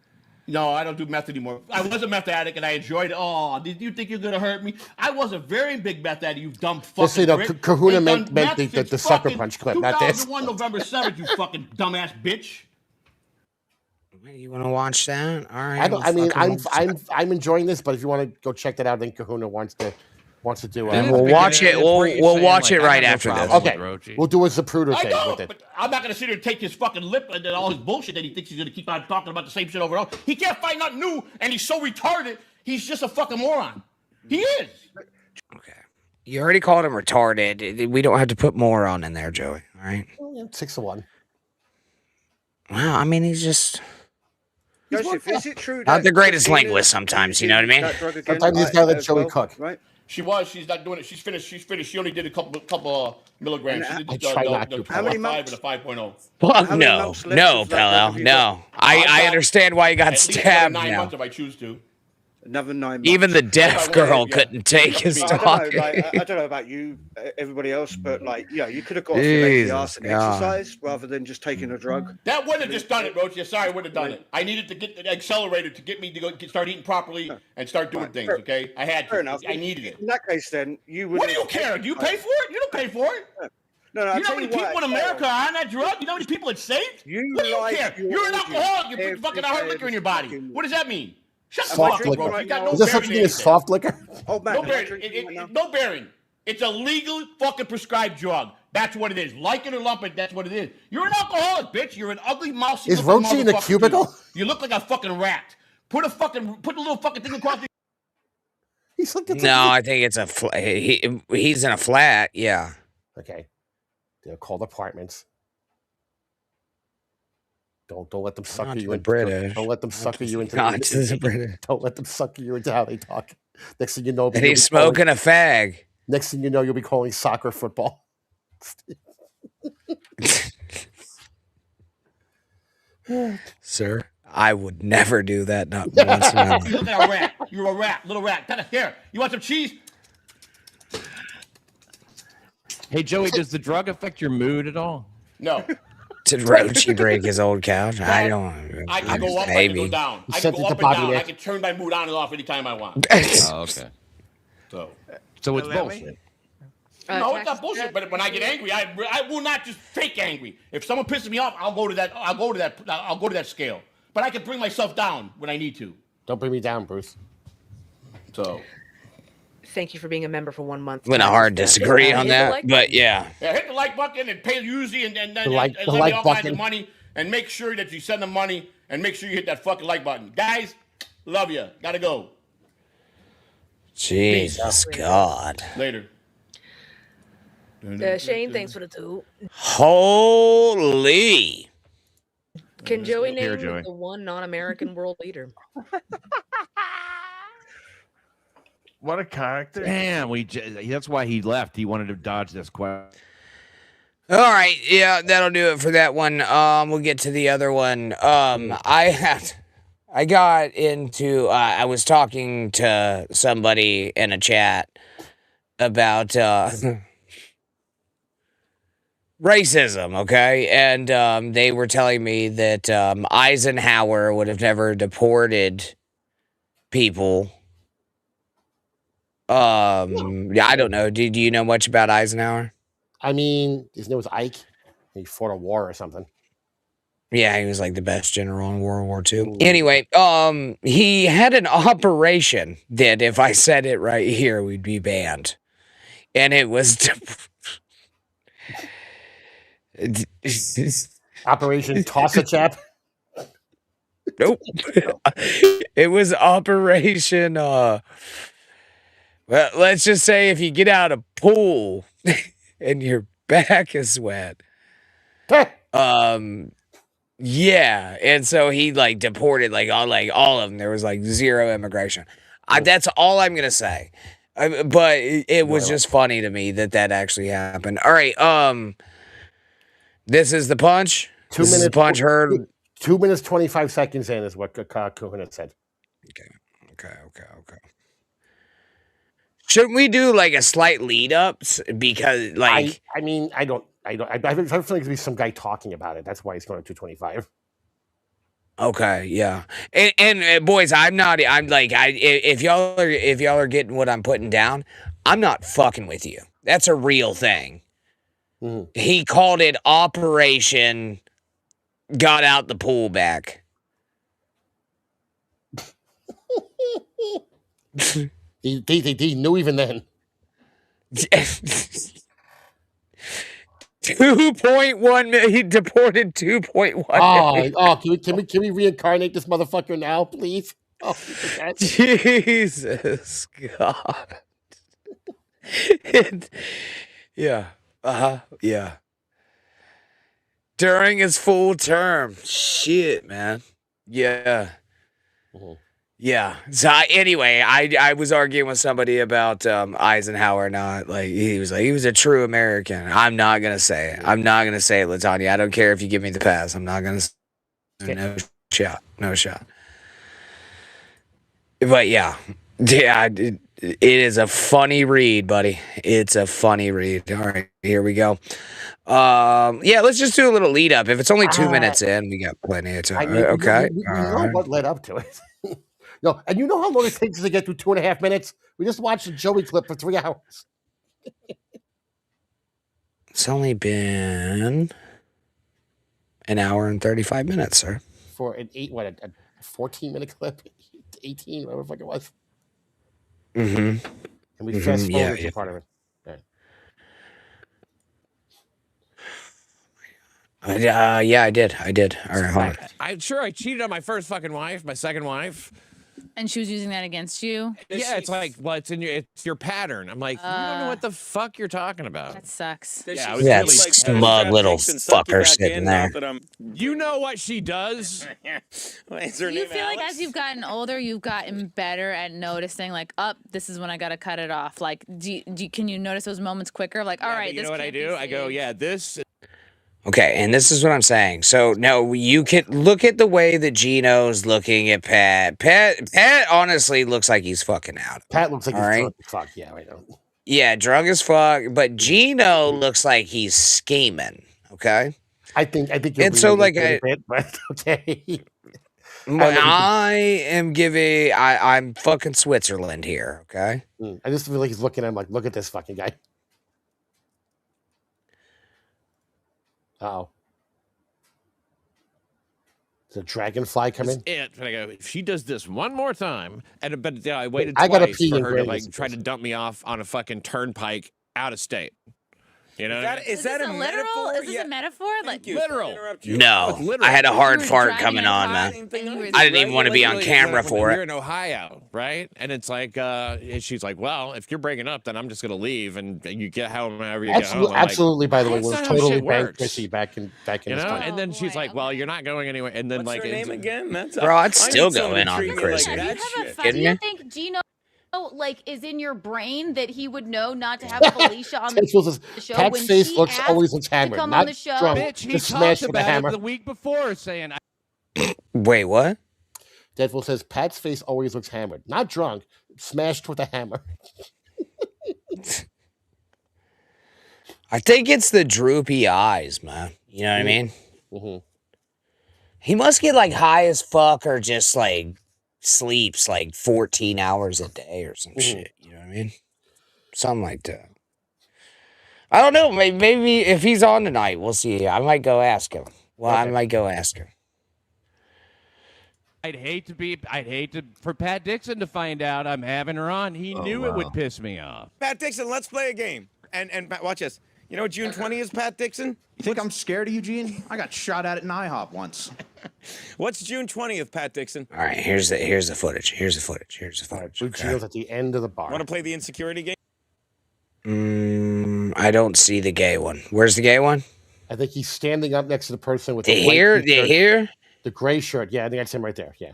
No, I don't do meth anymore. I was a meth addict and I enjoyed it. Oh, did you think you're gonna hurt me? I was a very big meth addict, you dumb fucking prick. Kahuna meant the sucker punch clip, not this. 2001 November 7th, you fucking dumbass bitch. You want to watch that? All right. I'm enjoying this, but if you want to go check that out, then Kahuna wants to do. We'll watch it. We'll watch it right after this. Okay, we'll do a Zapruder thing with it. But I'm not gonna sit here and take his fucking lip and all his bullshit that he thinks he's gonna keep on talking about the same shit over and over. He can't find nothing new, and he's so retarded. He's just a fucking moron. He is. Okay. You already called him retarded. We don't have to put more on in there, Joey. All right. 6-1. Well, I mean, he's just. Joseph, is it true not the greatest linguist sometimes, you know what I mean? Sometimes he's got to let Joey cook. Right? She's not doing it. She's finished. She only did a couple milligrams. She did try not to. How many 5 and a 5.0. Fuck no, Palo. No. I understand why you got stabbed 9 now. months if I choose to. Another 9 months. Even the deaf girl couldn't take his talking. I don't know about you, everybody else, but you could have got off your lazy ass and exercise rather than just taking a drug. That wouldn't have just done it, Roach. Sorry, I wouldn't have done it. I needed to get the accelerator to get me to start eating properly and start doing things. Okay, I had to. Fair enough. I needed it. In that case, then you would. What do you care? Do you pay for it? You don't pay for it. No, you know how many people in America are on that drug? You know how many people it saved? What do you care? You're an alcoholic. You put fucking hard liquor in your body. What does that mean? Shut the fuck up, bro. You got no Is there such a thing as soft liquor? Oh, man, no bearing. No bearing. It's a legal fucking prescribed drug. That's what it is. Like it or lump it, that's what it is. You're an alcoholic, bitch. You're an ugly mousy. Is Rochi in the cubicle? Dude. You look like a fucking rat. Put a little fucking thing across the. No, I think it's he's in a flat. Yeah. Okay. They're called apartments. Don't let them sucker you into British. Don't let them sucker you into. Don't let them sucker you into how they talk. Next thing you know, and he's smoking a fag. Next thing you know, you'll be calling soccer football. Sir, I would never do that. Not once in my life. You look like a rat. You're a rat, little rat. Here, you want some cheese? Hey, Joey, does the drug affect your mood at all? No. Did Rochi break his old couch? I don't. I can go up, I can go down. I can go up and down. I can turn my mood on and off anytime I want. Oh, okay. So it's bullshit. No, it's not bullshit. But when I get angry, I will not just fake angry. If someone pisses me off, I'll go to that scale. But I can bring myself down when I need to. Don't bring me down, Bruce. So. Thank you for being a member for 1 month. I'm gonna hard disagree on that, but yeah. Yeah, hit the like button and pay Uzi and let me like all kinds button. of money and make sure that you send them money and make sure you hit that fucking like button. Guys, love you. Gotta go. Jesus God. Later. Shane, thanks for the 2. Holy. Can Joey Here, name Joey. the one non-American world leader? What a character. Damn, that's why he left. He wanted to dodge this question. All right, yeah, that'll do it for that one. We'll get to the other one. I got into. I was talking to somebody in a chat about racism, okay, and they were telling me that Eisenhower would have never deported people. Yeah, I don't know. Do you know much about Eisenhower? I mean, his name was Ike. He fought a war or something. Yeah, he was like the best general in World War II. Anyway, he had an operation that, if I said it right here, we'd be banned. And it was Operation Toss a Chap. Nope. It was Operation well, let's just say if you get out of pool and your back is wet. Yeah, and so he like deported all of them. There was like zero immigration. That's all I'm gonna say. But it was just funny to me that actually happened. All right, this is the punch. 2 This minutes. is the punch heard. 2 minutes 25 seconds in is what Kahuna said. Okay. Shouldn't we do like a slight lead up because like I mean I have a feeling there's be some guy talking about it. That's why he's going to 225. okay, yeah, and boys, I'm like if y'all are getting what I'm putting down, I'm not fucking with you. That's a real thing. Mm-hmm. He called it Operation Got Out the Pool Back. He knew even then. 2.1 million. He deported 2.1 million. Oh, can we reincarnate this motherfucker now, please? Oh, Jesus God. Yeah. Yeah. During his full term. Shit, man. Yeah. Mhm. Yeah. So anyway, I was arguing with somebody about Eisenhower not like he was a true American. I'm not gonna say it. I'm not gonna say it, Latanya. I don't care if you give me the pass. I'm not gonna say it. No shot. But yeah. It is a funny read, buddy. It's a funny read. All right, here we go. Yeah, let's just do a little lead up. If it's only 2 minutes in, we got plenty of time. Okay. We know what led up to it. No, and you know how long it takes to get through 2.5 minutes? We just watched the Joey clip for 3 hours. It's only been an hour and 35 minutes, sir. For a 14-minute clip? 18, whatever the fuck it was. Mm-hmm. And we fast forwarded to part of it. Yeah, I did. All right, I'm sure I cheated on my first fucking wife, my second wife. And she was using that against you? Yeah, it's like, well, it's your pattern. I'm like, you don't know what the fuck you're talking about. That sucks. Yeah, I was really smug little fucker sitting there. You know what she does? Do you feel like as you've gotten older, you've gotten better at noticing, like, this is when I got to cut it off? Like, can you notice those moments quicker? Like, all right, you know what I do? I go, yeah, this. Okay, and this is what I'm saying. So no, you can look at the way that Gino's looking at Pat. Pat honestly looks like he's fucking out. Pat looks like All he's right. drunk as fuck. Yeah, I know. Yeah, drunk as fuck. But Gino looks like he's scheming. Okay. I think. And so like a bit, but okay. I am giving. I'm fucking Switzerland here. Okay. I just feel like he's looking at him like, look at this fucking guy. Uh-oh. Does a dragonfly come in? But I go, if she does this one more time, but I waited I gotta twice pee for in her to Grady's like try to dump me off on a fucking turnpike out of state. You know, Is that a literal? Is this a metaphor? Like literal? No, literal. I had a hard You were fart driving coming a on, car man. and you were I didn't even want to be on Literally, camera for You're it. in Ohio, right? And it's like, she's like, well, if you're breaking up, then I'm just gonna leave, and you get however you get home. I'm Absolutely. By the way, that's was not how totally shit bank works. Chrissy back in You his know, time. and then she's like, "Well, you're not going anywhere." And then What's like, her name again? That's Bro, I'd I still need someone go in to on treat the me like Chrissy. that Do shit. you think Gino like is in your brain that he would know not to have Felicia on the show Pat's when face she looks asked always looks to hammered, come not on the show? drunk. Bitch, he Just talked smashed with a about hammer. it the week before, saying, Wait, what? Deadpool says Pat's face always looks hammered, not drunk, smashed with a hammer. I think it's the droopy eyes, man. You know what I mean? Mm-hmm. He must get like high as fuck or just like sleeps like 14 hours a day or some shit. You know what I mean? Something like that. I don't know. Maybe if he's on tonight, we'll see. I might go ask him. Well, I might go ask him. I'd hate for Pat Dixon to find out I'm having her on. He knew it would piss me off. Pat Dixon, let's play a game. And Pat, watch this. You know what June 20 is, Pat Dixon? You think I'm scared of you, Gene? I got shot at in IHOP once. What's June 20th, Pat Dixon? All right, here's the footage. Here's the footage. Gino's at the end of the bar. Want to play the insecurity game? I don't see the gay one. Where's the gay one? I think he's standing up next to the person with The the white here, t-shirt, the here. the gray shirt. Yeah, I think that's him right there. Yeah, I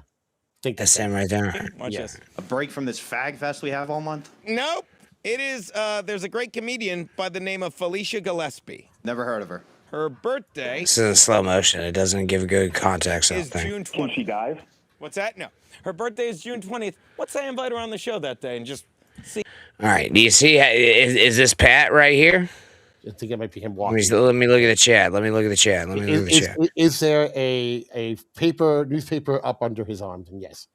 think That's him right there. Watch Yeah. this. A break from this fag fest we have all month? Nope. It is, there's a great comedian by the name of Felicia Gillespie. Never heard of her. Her birthday This is in slow motion. It doesn't give good context. I don't is think. June 20th. She died? What's that? No. Her birthday is June 20th. Let's say I invite her on the show that day and just see. All right. Do you see? Is this Pat right here? I think it might be him Let walking. me look at the chat. Let me look at the chat. Is there a newspaper up under his arms? And yes.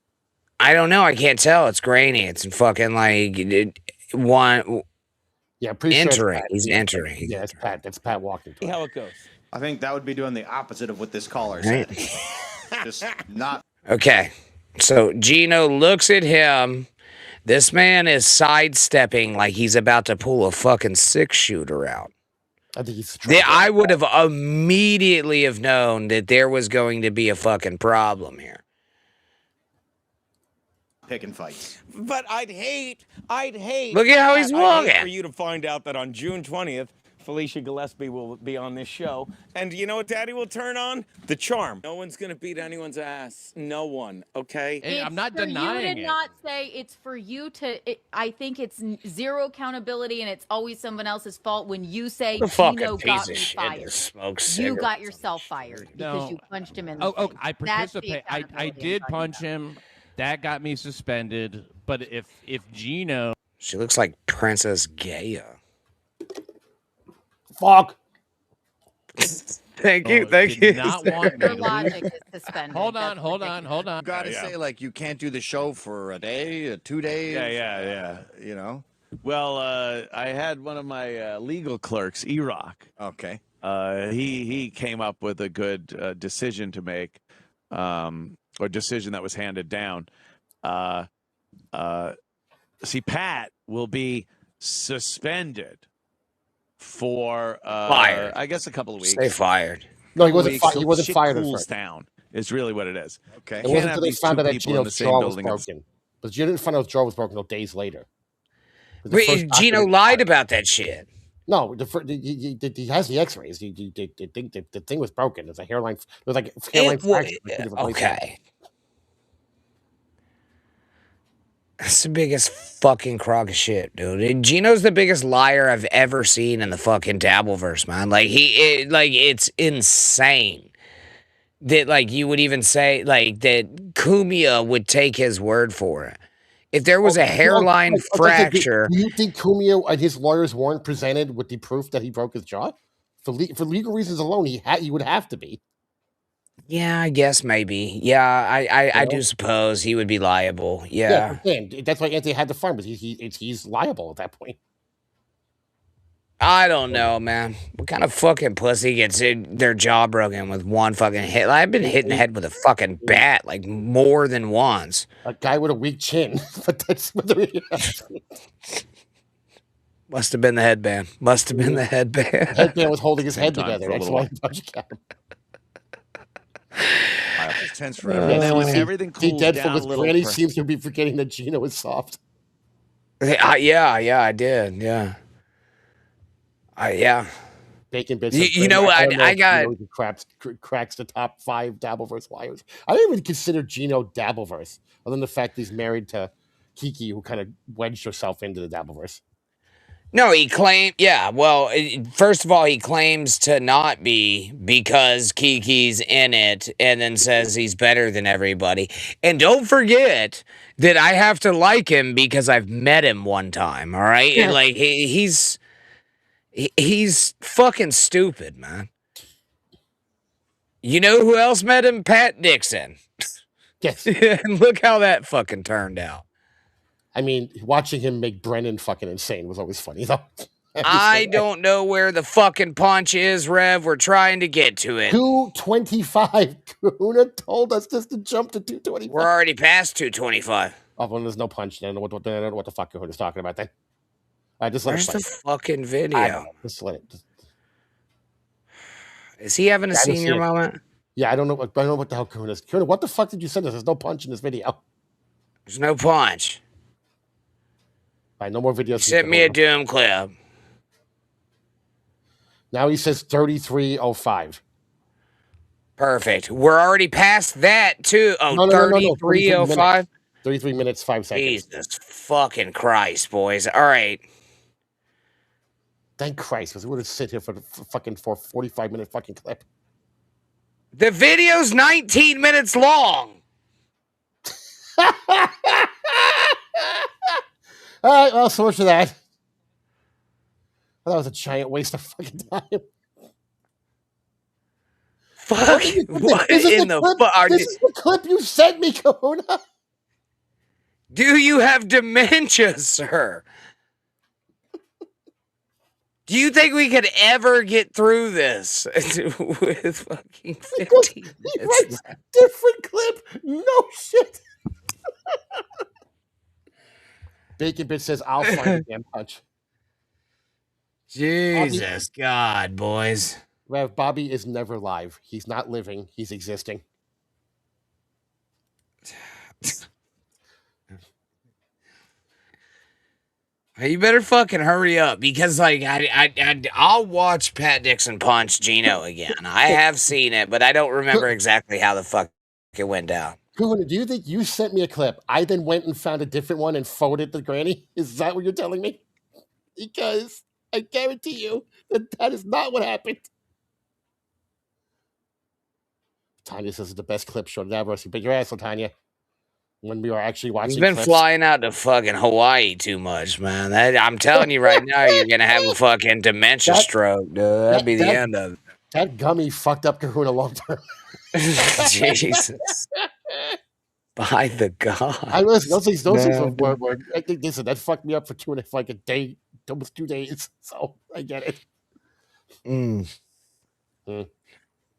I don't know. I can't tell. It's grainy. It's fucking like one. Yeah, pretty sure it's entering. Pat. He's entering. Yeah, it's Pat. That's Pat walking. See how it goes. I think that would be doing the opposite of what this caller said. Just not. Okay. So Gino looks at him. This man is sidestepping like he's about to pull a fucking 6-shooter out. I think he's. I would have immediately have known that there was going to be a fucking problem here. Picking fights. But I'd hate. Look at how he's I'd hate walking. for you to find out that on June 20th, Felicia Gillespie will be on this show. And you know what Daddy will turn on? The charm. No one's going to beat anyone's ass. No one, okay? Hey, I'm not for denying you to it. not say it's for you to. I think it's zero accountability and it's always someone else's fault when you say The fucking Gino piece got of me shit fired. that smokes You cigarettes. got yourself fired because No. you punched him in the Oh, face. I That's the participate. I accountability did I'm talking punch about. him. That got me suspended. But if Gino, She looks like Princess Gaia. Fuck. Thank you. did not want me Your to logic is suspended. hold That's on, hold on, hold on. Got to say, like, you can't do the show for a day, 2 days. Yeah. You know? Well, I had one of my legal clerks, E-Rock. Okay. He came up with a good decision to make, or decision that was handed down. See, Pat will be suspended for Fired. I guess a couple of weeks. Stay fired. No, he wasn't. Weeks, He wasn't shit fired at cools first. down. Is really what it is. Okay. It Can't wasn't have until they these found two out that people in the Gino's same jaw was building at the broken. But you didn't find out his jaw was broken until days later. The Wait, first Gino document- lied about that shit. No, he has the X-rays. The thing was broken. There's a hairline. There's like a hairline fracture. in two different places. Okay. That's the biggest fucking crock of shit, dude. Gino's the biggest liar I've ever seen in the fucking Dabbleverse, man. Like it's insane that like you would even say like that Kumia would take his word for it. If there was a hairline fracture, do you think Kumio and his lawyers weren't presented with the proof that he broke his jaw? For legal reasons alone, he would have to be. yeah, I guess maybe. Yeah, I do suppose he would be liable. Yeah. That's why Anthony had to farm, but he's liable at that point. I don't know, man. What kind of fucking pussy gets their jaw broken with one fucking hit? I've been hit in the head with a fucking bat like more than once. A guy with a weak chin, but that's what Must have been the headband. Must have been the headband. Headband was holding his head together. That's why he punched him. It's tense for everything. And then when everything cools down a little, Granny seems to be forgetting that Gino is soft. Yeah, I did. Yeah. Yeah. Bacon bits. You know what? I got cracks the top 5 Dabbleverse liars. I don't even consider Gino Dabbleverse, other than the fact he's married to Kiki, who kind of wedged herself into the Dabbleverse. No, he claimed. Yeah, well, first of all, he claims to not be because Kiki's in it, and then says he's better than everybody. And don't forget that I have to like him because I've met him one time. All right, and like he's fucking stupid, man. You know who else met him? Pat Dixon. Yes. And look how that fucking turned out. I mean, watching him make Brennan fucking insane was always funny, though. I don't know where the fucking punch is, Rev. We're trying to get to it. 225. Kahuna told us just to jump to 225. We're already past 225. Oh, well, there's no punch. I don't know what the fuck Kahuna's talking about then. Just Where's the fucking video? Just let it. Is he having a senior moment? Yeah, I don't know what the hell Kahuna's. Kahuna, what the fuck did you send us? There's no punch in this video. There's no punch. All right, no more videos. You sent me a Doom clip. Now he says 33:05. Perfect. We're already past that, too. Oh, no, 33:05? 33 minutes, 5 seconds. Jesus fucking Christ, boys. All right. Thank Christ, because we would have sit here for the fucking 45-minute fucking clip. The video's 19 minutes long. All right, well, so much for that. Well, that was a giant waste of fucking time. Fuck. What in the fuck? This is the clip you sent me, Kahuna. Do you have dementia, sir? Do you think we could ever get through this with fucking 15 minutes? Different clip. No shit. Bacon Bitch says, I'll find the damn punch. Jesus God, boys. Rev, Bobby is never live. He's not living. He's existing. You better fucking hurry up because, like, I'll watch Pat Dixon punch Gino again. I have seen it, but I don't remember exactly how the fuck it went down. Kahuna, do you think you sent me a clip? I then went and found a different one and forwarded it to Granny? Is that what you're telling me? Because I guarantee you that is not what happened. Tanya says it's the best clip show ever. So, but your asshole, Tanya. When we were actually watching, You've been flying out to fucking Hawaii too much, man. I'm telling you right now, you're gonna have a fucking dementia stroke, dude. That'd be the end of it. That gummy fucked up Kahuna long term. Jesus. By the God. I listen, those things were I think that fucked me up for like a day, almost 2 days. So I get it.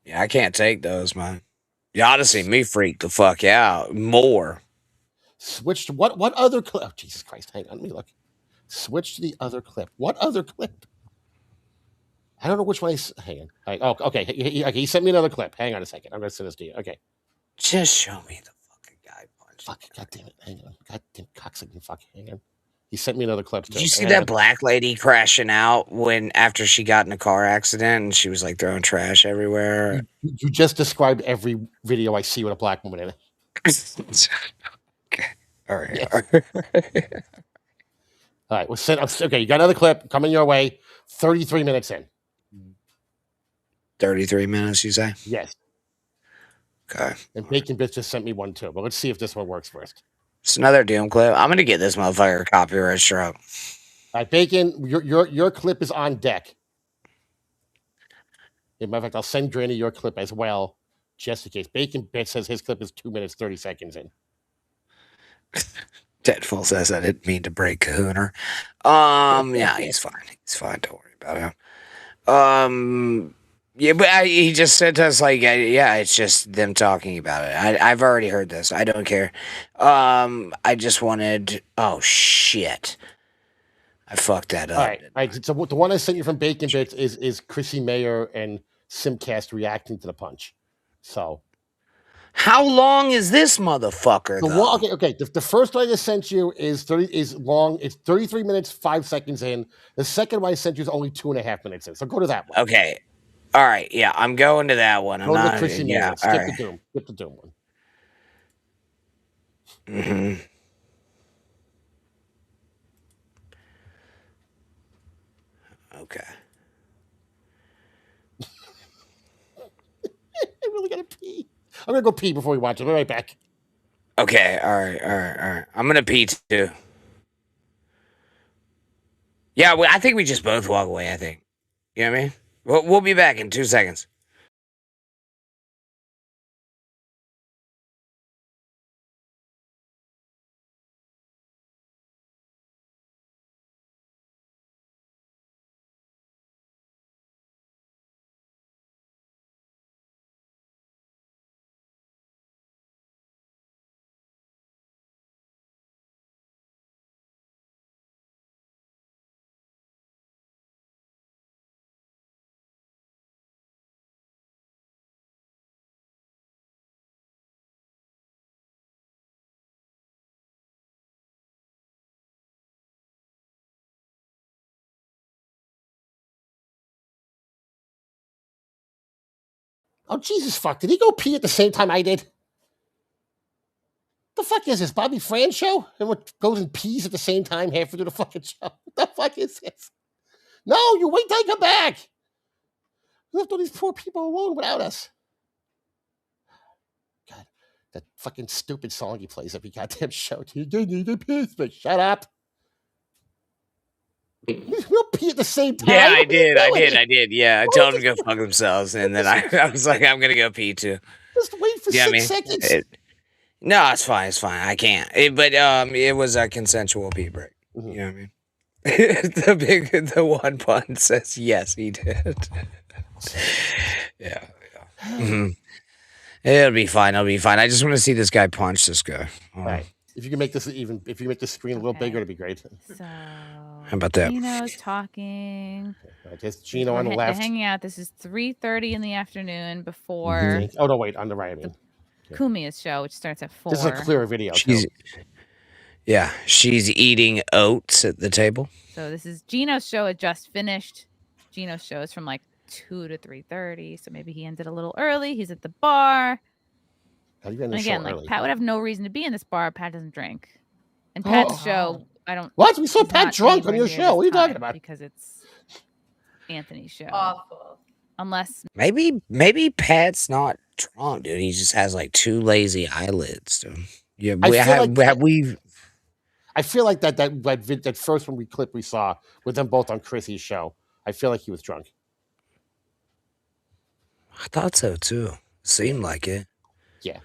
Yeah, I can't take those, man. You ought to see me freak the fuck out more. Switch to what other clip? Oh, Jesus Christ, hang on, let me look. Switch to the other clip. What other clip? I don't know which one. Hang on. Right. Oh, okay. He sent me another clip. Hang on a second. I'm going to send this to you. Okay. Just show me the fucking guy punch. Fuck. God damn it. Hang on. God damn cocksucker. Fuck. Hang on. He sent me another clip. Did you see that black lady crashing out after she got in a car accident and she was like throwing trash everywhere? You just described every video I see with a black woman in it. All right. Yes. All right. We'll send. Okay, you got another clip coming your way. 33 minutes in. 33 minutes, you say? Yes. Okay. And Bacon Bits just sent me one too, but let's see if this one works first. It's another Doom clip. I'm gonna get this motherfucker a copyright strike. All right, Bacon, your clip is on deck. As a matter of fact, I'll send Granny your clip as well, just in case. Bacon Bits says his clip is 2 minutes 30 seconds in. Deadfall says I didn't mean to break Kahooner. Yeah, he's fine. He's fine. Don't worry about him. Yeah, but he just said to us like, yeah, it's just them talking about it. I've already heard this. I don't care. I just wanted. Oh shit! I fucked that up. All right. So the one I sent you from Bacon Bits is Chrissy Mayer and Simcast reacting to the punch. So. How long is this motherfucker? Okay. The first one I just sent you is long. It's 33 minutes 5 seconds in. The second one I sent you is only 2.5 minutes in. So go to that one. Okay. All right. Yeah, I'm going to that one. Go to the Chrissy Mayer. Skip the Doom one. Mm-hmm. Okay. I really gotta pee. I'm gonna go pee before we watch it. I'll be right back. Okay. All right. I'm gonna pee too. Yeah, I think we just both walk away. I think. You know what I mean? We'll be back in 2 seconds. Oh Jesus fuck! Did he go pee at the same time I did? The fuck is this, Bobby Fran show? Everyone goes and pees at the same time halfway through the fucking show. What the fuck is this? No, you wait till I come back. We left all these poor people alone without us. God, that fucking stupid song he plays every goddamn show. You need to piss, but shut up. We'll pee at the same time. Yeah, I did. Yeah, I told them to go fuck themselves, and then I was like, I'm gonna go pee too. Just wait for 6 seconds. No, it's fine. I can't. It was a consensual pee break. Mm-hmm. You know what I mean? The one pun says yes, he did. Yeah. Mm-hmm. It'll be fine. I just want to see this guy punch this guy. All right. If you can make this screen a little bigger, it'd be great. So how about that? Gino's talking. I guess Gino on the left. Hanging out. This is 3:30 in the afternoon before. Mm-hmm. Oh no, wait, on the right. I mean, Kumia's show, which starts at 4. This is a clearer video. She's eating oats at the table. So this is Gino's show. Had just finished. Gino's show is from like 2 to 3:30, so maybe he ended a little early. He's at the bar. How do you end and the again, show like early? Pat would have no reason to be in this bar. Pat doesn't drink, and Pat's show. I don't. What? We saw he's Pat not drunk on anywhere your near show. this What are you talking time about? Because it's Anthony's show. Awful. Unless Maybe Pat's not drunk, dude. He just has like 2 lazy eyelids. Dude. Yeah, I feel like that first one we saw with them both on Chrissy's show. I feel like he was drunk. I thought so too. Seemed like it. Yeah.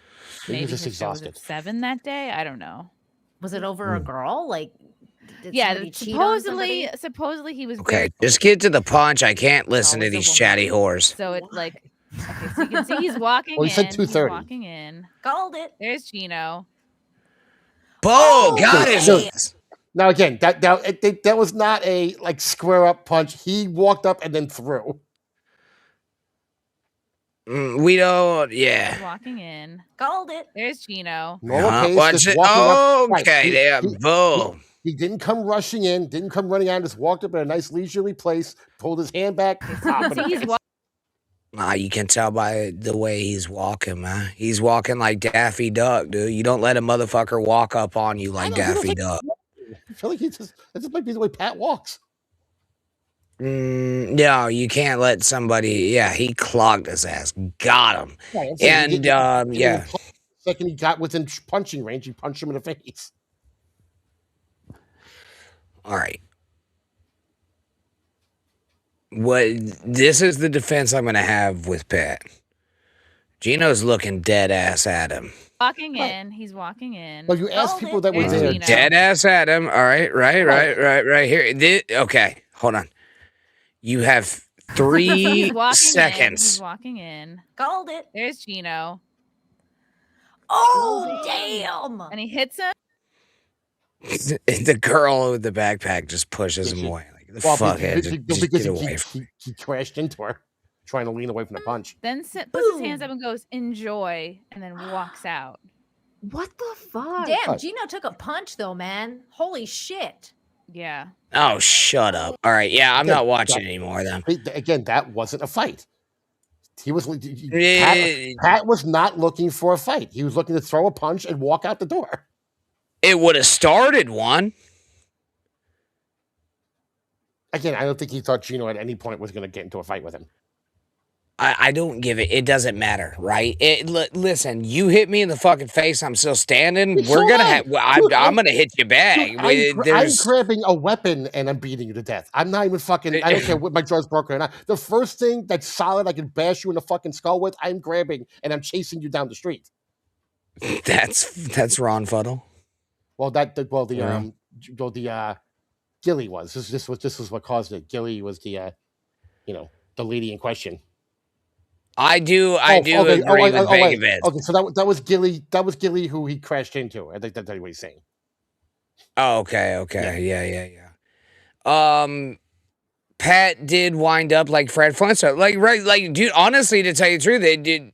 maybe he was just his show was exhausted. at 7 that day. I don't know. Was it over a girl? Like, did Yeah, somebody cheat on somebody? supposedly he was. Okay, just get to the punch. I can't listen to these chatty whores. So it's like, okay, so you can see he's walking Well, he said in. 2:30. He's walking in. Called it. There's Gino. Boom! Got it. So, now again, that was not a like square up punch. He walked up and then threw. We don't. Yeah. He's walking in. Called it. There's Gino. Normal pace, Watch just it. walking up. Right, Okay, yeah. Boom. He didn't come rushing in, didn't come running out, just walked up in a nice leisurely place, pulled his hand back. So he's You can tell by the way he's walking, man. He's walking like Daffy Duck, dude. You don't let a motherfucker walk up on you like Daffy Duck. I feel like that just might be the way Pat walks. No, you can't let somebody. Yeah, he clogged his ass. Got him. Yeah, And yeah. The second he got within punching range, he punched him in the face. All right. This is the defense I'm going to have with Pat. Gino's looking dead ass at him. Walking in. He's walking in. Well, you asked people that were there. Dead ass at him. All right, right here. Okay, hold on. You have 3 seconds. He's walking in. Called it. There's Gino. Oh, damn. And he hits him. The girl with the backpack just pushes him away. Like, the fuckhead. Just get away from me. He crashed into her, trying to lean away from the punch. Then puts his hands up and goes, enjoy, and then walks out. What the fuck? Damn, Gino took a punch though, man. Holy shit. Yeah. Oh, shut up. All right, yeah, I'm not watching anymore then. Again, that wasn't a fight. He was Pat was not looking for a fight. He was looking to throw a punch and walk out the door. It would have started one. Again, I don't think he thought Gino at any point was going to get into a fight with him. I don't give it. It doesn't matter, right? Listen, you hit me in the fucking face. I'm still standing. We're gonna have. I'm gonna hit you back. I'm grabbing a weapon and I'm beating you to death. I'm not even fucking. I don't care what my jaw's broken or not. The first thing that's solid I can bash you in the fucking skull with, I'm grabbing and I'm chasing you down the street. That's Ron Fuddle. Well, Gilly was. This was what caused it. Gilly was the lady in question. I do agree with Begovic. Okay, so that was Gilly. That was Gilly who he crashed into. I think that's what he's saying. Oh, okay. Yeah. Pat did wind up like Fred Flintstone. Like, dude, honestly, to tell you the truth,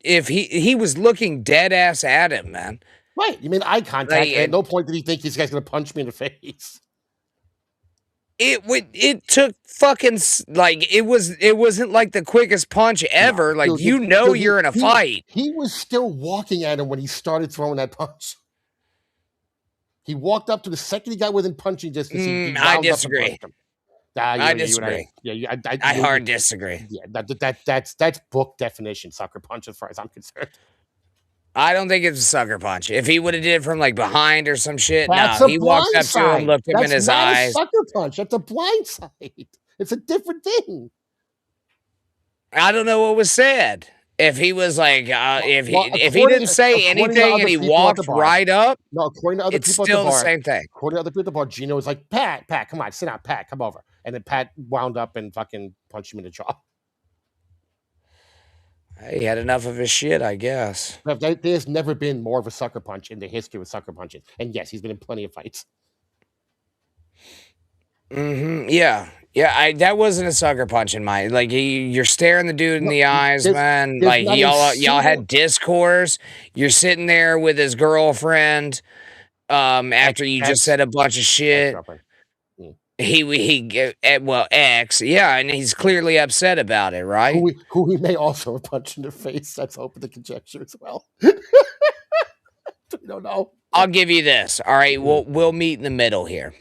if he was looking dead ass at him, man. Right. You mean eye contact. At no point did he think this guy's gonna punch me in the face. It took fucking it wasn't like the quickest punch ever. No, like you're in a fight. He was still walking at him when he started throwing that punch. He walked up to the second he got within punching distance. I disagree. I disagree. I hard disagree. Yeah, that's book definition sucker punch as far as I'm concerned. I don't think it's a sucker punch. If he would have did it from like behind or some shit, no. He walked up to him, looked him in his eyes. That's not a sucker punch. That's a blind side. It's a different thing. I don't know what was said. If he was like, if he didn't say anything and he walked right up, no, according to other it's people still at the bar, the same thing. According to other people at the bar, Gino was like, Pat, come on, sit down, Pat, come over. And then Pat wound up and fucking punched him in the jaw. He had enough of his shit, I guess. There's never been more of a sucker punch in the history of sucker punches. And yes, he's been in plenty of fights. Yeah. That wasn't a sucker punch in my like. You're staring the dude in the eyes, man. Like y'all had discourse. You're sitting there with his girlfriend. After you just said a bunch of shit. Ex, yeah, and he's clearly upset about it, right? Who he may also have punched in the face. That's open to conjecture as well. We don't know. I'll give you this. All right, we'll meet in the middle here.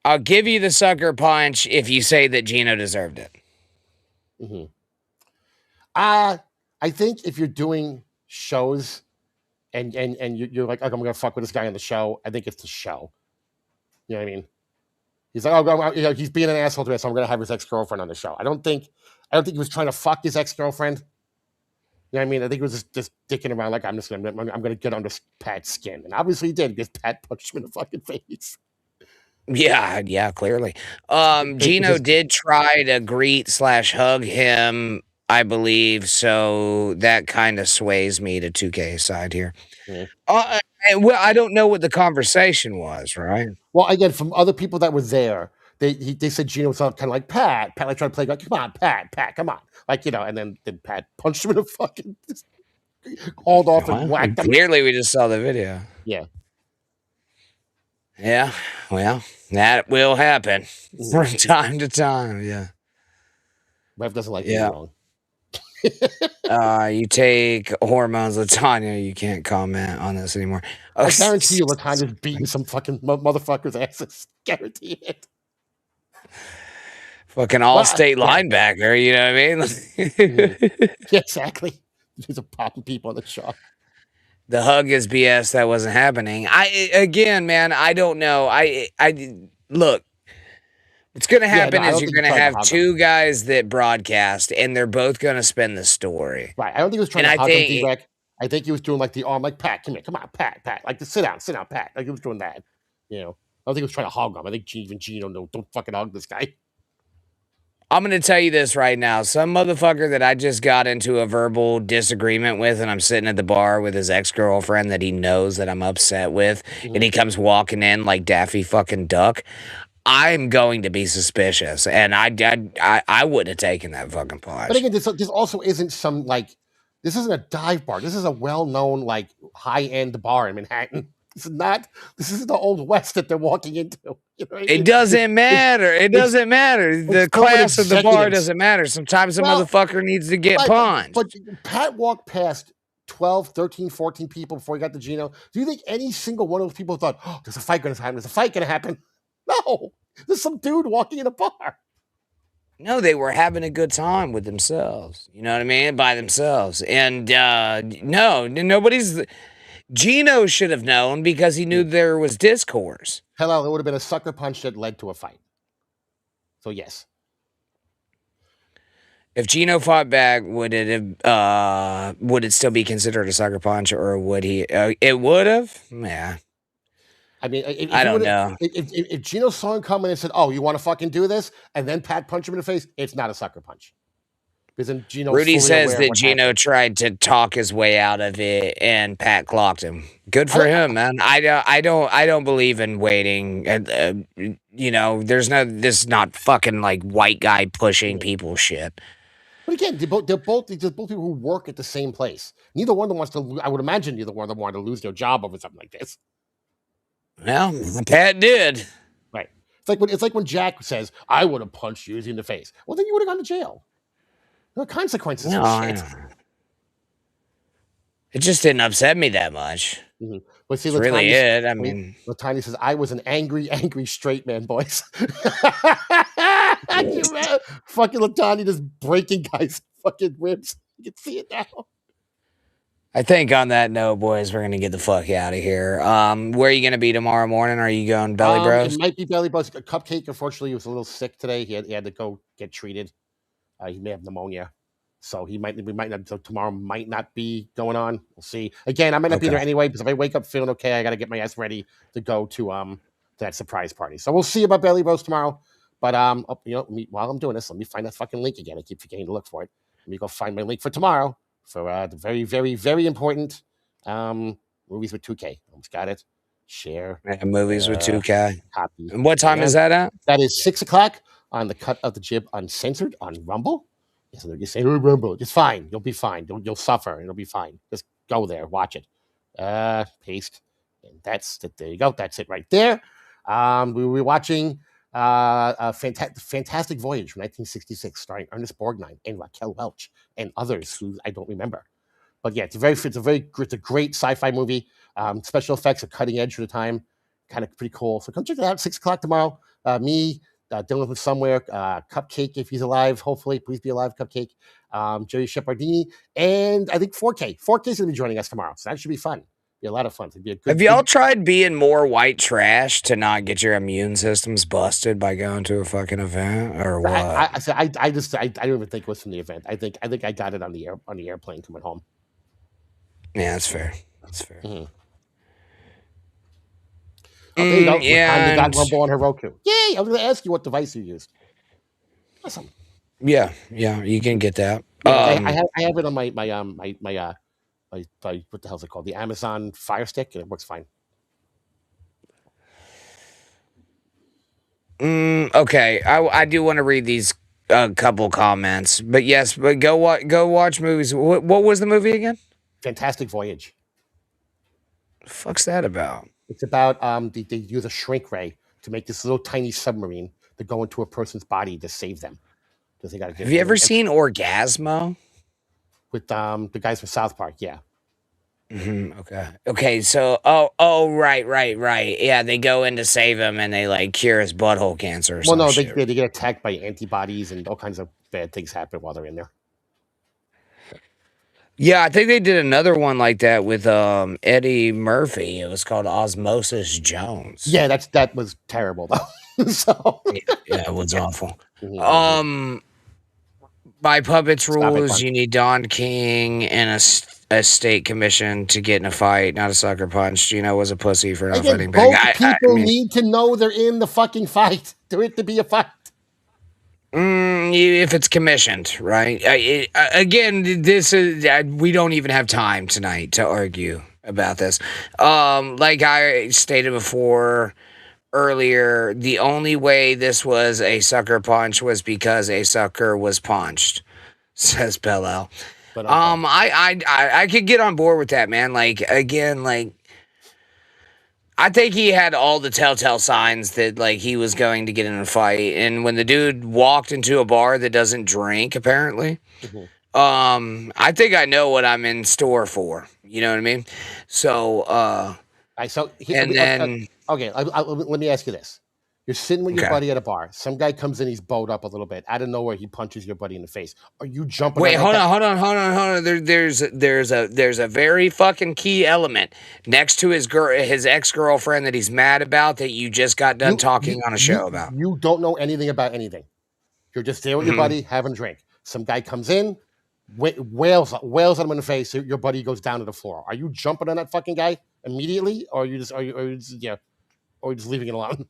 I'll give you the sucker punch if you say that Gino deserved it. Mm-hmm. I think if you're doing shows and you're like, I'm gonna fuck with this guy on the show, I think it's the show. You know what I mean? He's like, he's being an asshole to us, so I'm gonna have his ex-girlfriend on the show. I don't think he was trying to fuck his ex-girlfriend. You know what I mean? I think he was just dicking around like I'm gonna get under Pat's skin, and obviously he did because Pat punched him in the fucking face. Yeah, clearly. Gino did try to greet/hug him, I believe, so that kind of sways me to 2K's side here. Mm-hmm. Well, I don't know what the conversation was, right? Well, again, from other people that were there, they said Gino was kind of like Pat. Pat like trying to play like, come on, Pat, come on, like and then Pat punched him in the fucking hauled off and whacked him. Clearly, we just saw the video. Yeah. Yeah, well, that will happen from time to time. Yeah. Rev doesn't like Yeah. being wrong. You take hormones, Latanya. You can't comment on this anymore. I guarantee you, Latanya's beating some fucking motherfucker's asses. Guarantee it. Fucking all-state linebacker. You know what I mean? Yeah, exactly. He's popping people on the shot. The hug is BS. That wasn't happening. Again, man, I don't know. I look. What's going to happen is you're going to have two guys that broadcast, and they're both going to spin the story. Right. I don't think he was trying to hug him, D-Rec. I think he was doing like the arm, like, Pat, come here, come on, Pat. Like, sit down, Pat. Like, he was doing that. You know, I don't think he was trying to hug him. I think even Gino, don't fucking hug this guy. I'm going to tell you this right now. Some motherfucker that I just got into a verbal disagreement with, and I'm sitting at the bar with his ex-girlfriend that he knows that I'm upset with, and he comes walking in like Daffy fucking Duck, I'm going to be suspicious, and I wouldn't have taken that fucking punch. But again, this also isn't some, like, this isn't a dive bar. This is a well-known, like, high-end bar in Manhattan. This is the Old West that they're walking into. You know what I mean? It doesn't matter. It doesn't matter. The class of the bar doesn't matter. Sometimes a motherfucker needs to get punched. But Pat walked past 12, 13, 14 people before he got to Gino. Do you think any single one of those people thought, oh, there's a fight going to happen? There's a fight going to happen? No. There's some dude walking in a bar. No, they were having a good time with themselves. You know what I mean? By themselves. And no, nobody's... Gino should have known because he knew there was discourse. Hello, it would have been a sucker punch that led to a fight. So, yes. If Gino fought back, would it still be considered a sucker punch, or would he? It would have. Yeah. I mean, if I don't know. If Gino saw him coming and said, "Oh, you want to fucking do this," and then Pat punched him in the face, it's not a sucker punch. Because Gino Rudy says that Gino tried to talk his way out of it, and Pat clocked him. Good for him, man. I don't believe in waiting. You know, this is not fucking like white guy pushing people shit. But again, they're both people who work at the same place. Neither one of them wants to. I would imagine neither one of them wanted to lose their job over something like this. Well, Pat did. Right. It's like when Jack says, "I would have punched you in the face." Well, then you would have gone to jail. There are consequences. No, shit. It just didn't upset me that much. Mm-hmm. But see, that's really it. I mean, Latanya says, "I was an angry straight man, boys." Fucking Latanya just breaking guys' fucking ribs. You can see it now. I think on that note, boys, we're gonna get the fuck out of here. Where are you gonna be tomorrow morning? Are you going Belly Bros? It might be Belly Bros. Cupcake, unfortunately, he was a little sick today. He had to go get treated. He may have pneumonia, so tomorrow might not be going on. We'll see. Again, I might not be there anyway because if I wake up feeling okay, I got to get my ass ready to go to that surprise party. So we'll see about Belly Bros tomorrow. But while I'm doing this, let me find that fucking link again. I keep forgetting to look for it. Let me go find my link for tomorrow for the very, very, very important movies with 2K. Almost got it. Share. Movies with 2K. Copy. And what time is that at? That is 6:00 on the Cut of the Jib Uncensored on Rumble. So you say, "Oh, Rumble, it's fine. You'll be fine. You'll suffer. It'll be fine. Just go there, watch it." Paste, and that's it. There you go. That's it right there. We were watching a Fantastic Voyage from 1966, starring Ernest Borgnine and Raquel Welch and others who I don't remember. But yeah, it's a great sci-fi movie. Special effects are cutting edge for the time, kind of pretty cool. So come check it out. 6:00 tomorrow. Me. Dylan was somewhere. Cupcake, if he's alive, hopefully, please be alive, Cupcake. Jerry Shepardini, and I think 4K. 4K is going to be joining us tomorrow, so that should be fun. Be a lot of fun. It'd be a good. Have y'all tried being more white trash to not get your immune systems busted by going to a fucking event, or what? I don't even think it was from the event. I think I got it on the airplane coming home. Yeah, that's fair. That's fair. Mm-hmm. There you go. Yeah, got Rumble on her Roku. Yay! I was going to ask you what device you used. Awesome. Yeah, you can get that. I have it on my what the hell is it called? The Amazon Fire Stick, and it works fine. Okay, I do want to read these couple comments, but yes, but go watch movies. What was the movie again? Fantastic Voyage. The fuck's that about? It's about they use a shrink ray to make this little tiny submarine to go into a person's body to save them. because they got to get. Have you ever seen Orgasmo? With the guys from South Park? Yeah. Okay. Okay. So, right. Yeah, they go in to save him, and they like cure his butthole cancer. Or Well, no, shit. they get attacked by antibodies, and all kinds of bad things happen while they're in there. Yeah, I think they did another one like that with Eddie Murphy. It was called Osmosis Jones. Yeah, that was terrible though. So yeah, it was awful. By Puppets rules, you need Don King and a state commission to get in a fight, not a sucker punch. Gino was a pussy for not fighting both back. people need to know they're in the fucking fight. For it to be a fight. If it's commissioned, right? Again, this is we don't even have time tonight to argue about this. Like I stated before earlier, the only way this was a sucker punch was because a sucker was punched, says Bell. But I could get on board with that, man. Like again, like I think he had all the telltale signs that like he was going to get in a fight. And when the dude walked into a bar that doesn't drink, apparently, I think I know what I'm in store for. You know what I mean? So, let me ask you this. You're sitting with your Okay. buddy at a bar. Some guy comes in, he's bowed up a little bit. Out of nowhere, he punches your buddy in the face. Are you jumping? Wait, on hold that on. There's a very fucking key element next to his ex-girlfriend that he's mad about that you just got done talking on a show about. You don't know anything about anything. You're just there with your buddy having a drink. Some guy comes in, wails at him in the face. Your buddy goes down to the floor. Are you jumping on that fucking guy immediately, or are you just leaving it alone?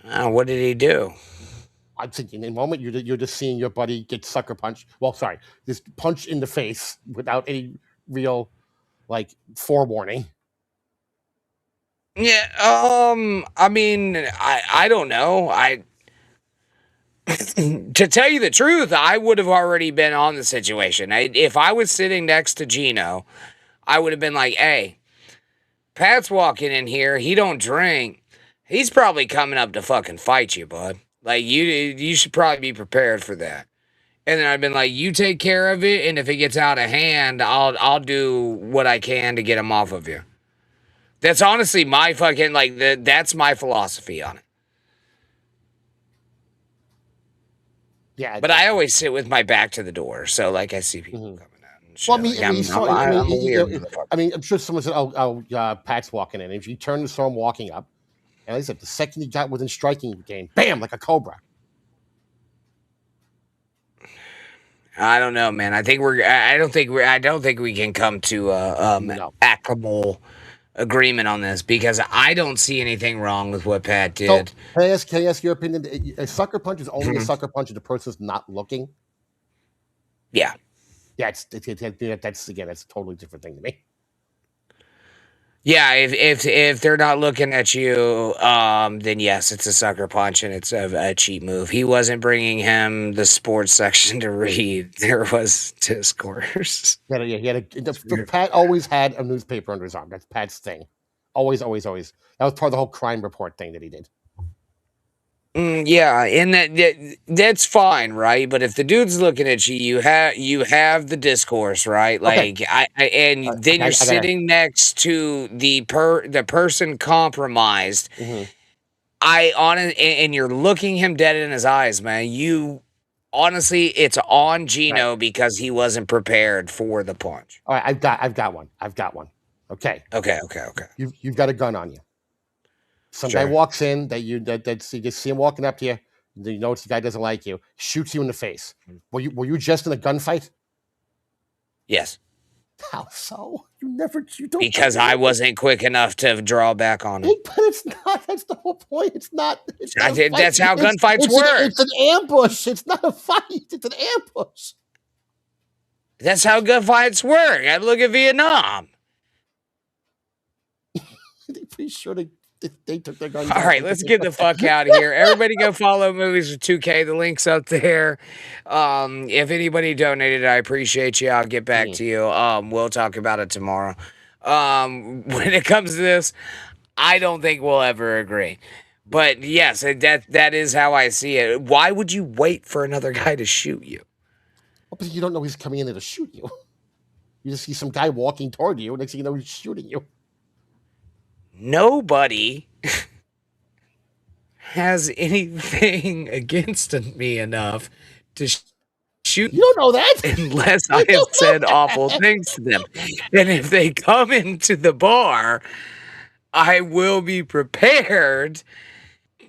What did he do? I'm thinking in the moment you're just seeing your buddy get sucker punched. Well, sorry, this punch in the face without any real like forewarning. Yeah, I mean, I don't know. To tell you the truth, I would have already been on the situation. If I was sitting next to Gino, I would have been like, hey, Pat's walking in here. He don't drink. He's probably coming up to fucking fight you, bud. Like, you should probably be prepared for that. And then I've been like, you take care of it, and if it gets out of hand, I'll do what I can to get him off of you. That's honestly my fucking, like, that's my philosophy on it. Yeah. But I always sit with my back to the door, so, like, I see people coming out and shit. Well, I'm a weird motherfucker. I'm sure someone said, Pat's walking in. If you turn and saw him walking up, and like I said, the second he got within striking game, bam, like a cobra. I don't know, man. I don't think we can come to actionable agreement on this because I don't see anything wrong with what Pat did. So, can I ask your opinion? A sucker punch is only a sucker punch if the person's not looking. Yeah. Yeah, that's a totally different thing to me. Yeah, if they're not looking at you, then yes, it's a sucker punch and it's a cheap move. He wasn't bringing him the sports section to read. There was discourse. Pat always had a newspaper under his arm. That's Pat's thing. Always. That was part of the whole crime report thing that he did. Yeah, and that's fine, right? But if the dude's looking at you, you have the discourse, right? Like, okay. Then you're sitting next to the person compromised. And you're looking him dead in his eyes, man. You honestly, it's on Gino because he wasn't prepared for the punch. All right, I've got one. Okay. You've got a gun on you. Some guy walks in that you just see him walking up to you. You notice the guy doesn't like you. Shoots you in the face. Were you just in a gunfight? Yes. How so? You don't. Because I wasn't quick enough to draw back on him. But it's not. That's the whole point. It's not. That's how gunfights work. It's an ambush. It's not a fight. It's an ambush. That's how gunfights work. I look at Vietnam. They're pretty sure they took their guns. All right, let's get the fuck out of here. Everybody go follow Movies with 2K. The link's up there. If anybody donated, I appreciate you. I'll get back to you. We'll talk about it tomorrow. When it comes to this, I don't think we'll ever agree. But yes, that is how I see it. Why would you wait for another guy to shoot you? Well, because you don't know he's coming in there to shoot you. You just see some guy walking toward you, and next thing you know, he's shooting you. Nobody has anything against me enough to shoot. You don't know that unless I have said awful things to them. And if they come into the bar, I will be prepared.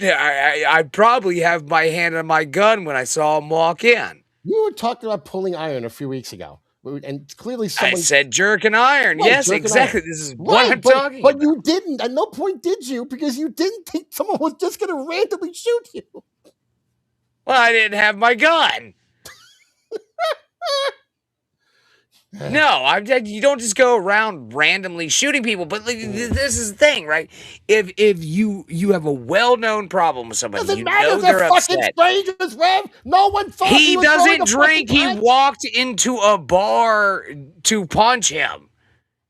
I'd probably have my hand on my gun when I saw him walk in. You were talking about pulling iron a few weeks ago, and clearly someone I said jerk and iron. Right, yes, jerk and exactly. iron. This is Right, what I'm talking But about. you didn't. At no point did you, because you didn't think someone was just going to randomly shoot you. Well, I didn't have my gun. No, you don't just go around randomly shooting people. But like, this is the thing, right? If you have a well-known problem with somebody, Doesn't you matter. know They're they're fucking upset. strangers, Rev. No one thought He was going doesn't to drink. fucking He punch. walked into a bar to punch him.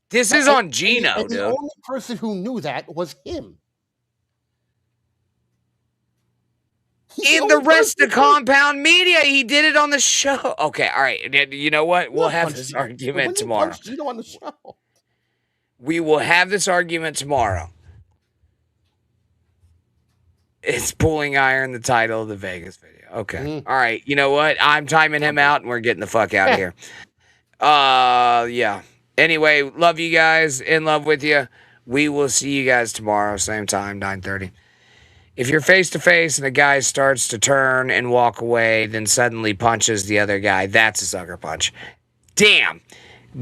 This is on Gino, And dude. the only person who knew that was him. In the rest of the compound media, he did it on the show. Okay, all right. You know what? We'll have this argument tomorrow. Gino on the show. We will have this argument tomorrow. It's Pulling Iron, the title of the Vegas video. Okay. All right. You know what? I'm timing him out, and we're getting the fuck out of here. Yeah. Anyway, love you guys. In love with you. We will see you guys tomorrow, same time, 9:30. If you're face to face and a guy starts to turn and walk away, then suddenly punches the other guy, that's a sucker punch. Damn.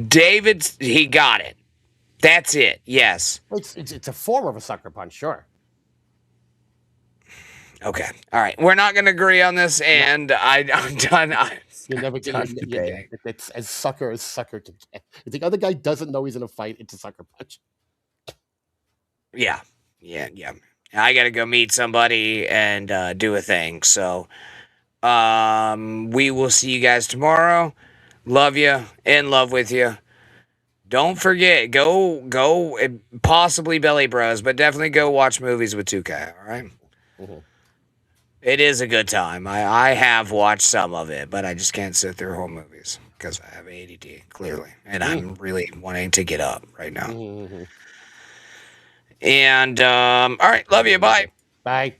David, he got it. That's it. Yes. It's a form of a sucker punch, sure. Okay. All right. We're not going to agree on this, and I'm done. You're never going to. It's as sucker can get. If the other guy doesn't know he's in a fight, it's a sucker punch. Yeah. I got to go meet somebody and do a thing. So we will see you guys tomorrow. Love you. In love with you. Don't forget, go, possibly Belly Bros, but definitely go watch movies with 2K, all right? Mm-hmm. It is a good time. I have watched some of it, but I just can't sit through whole movies because I have ADD, clearly. And I'm really wanting to get up right now. Mm-hmm. And, all right, love you. Bye. Bye.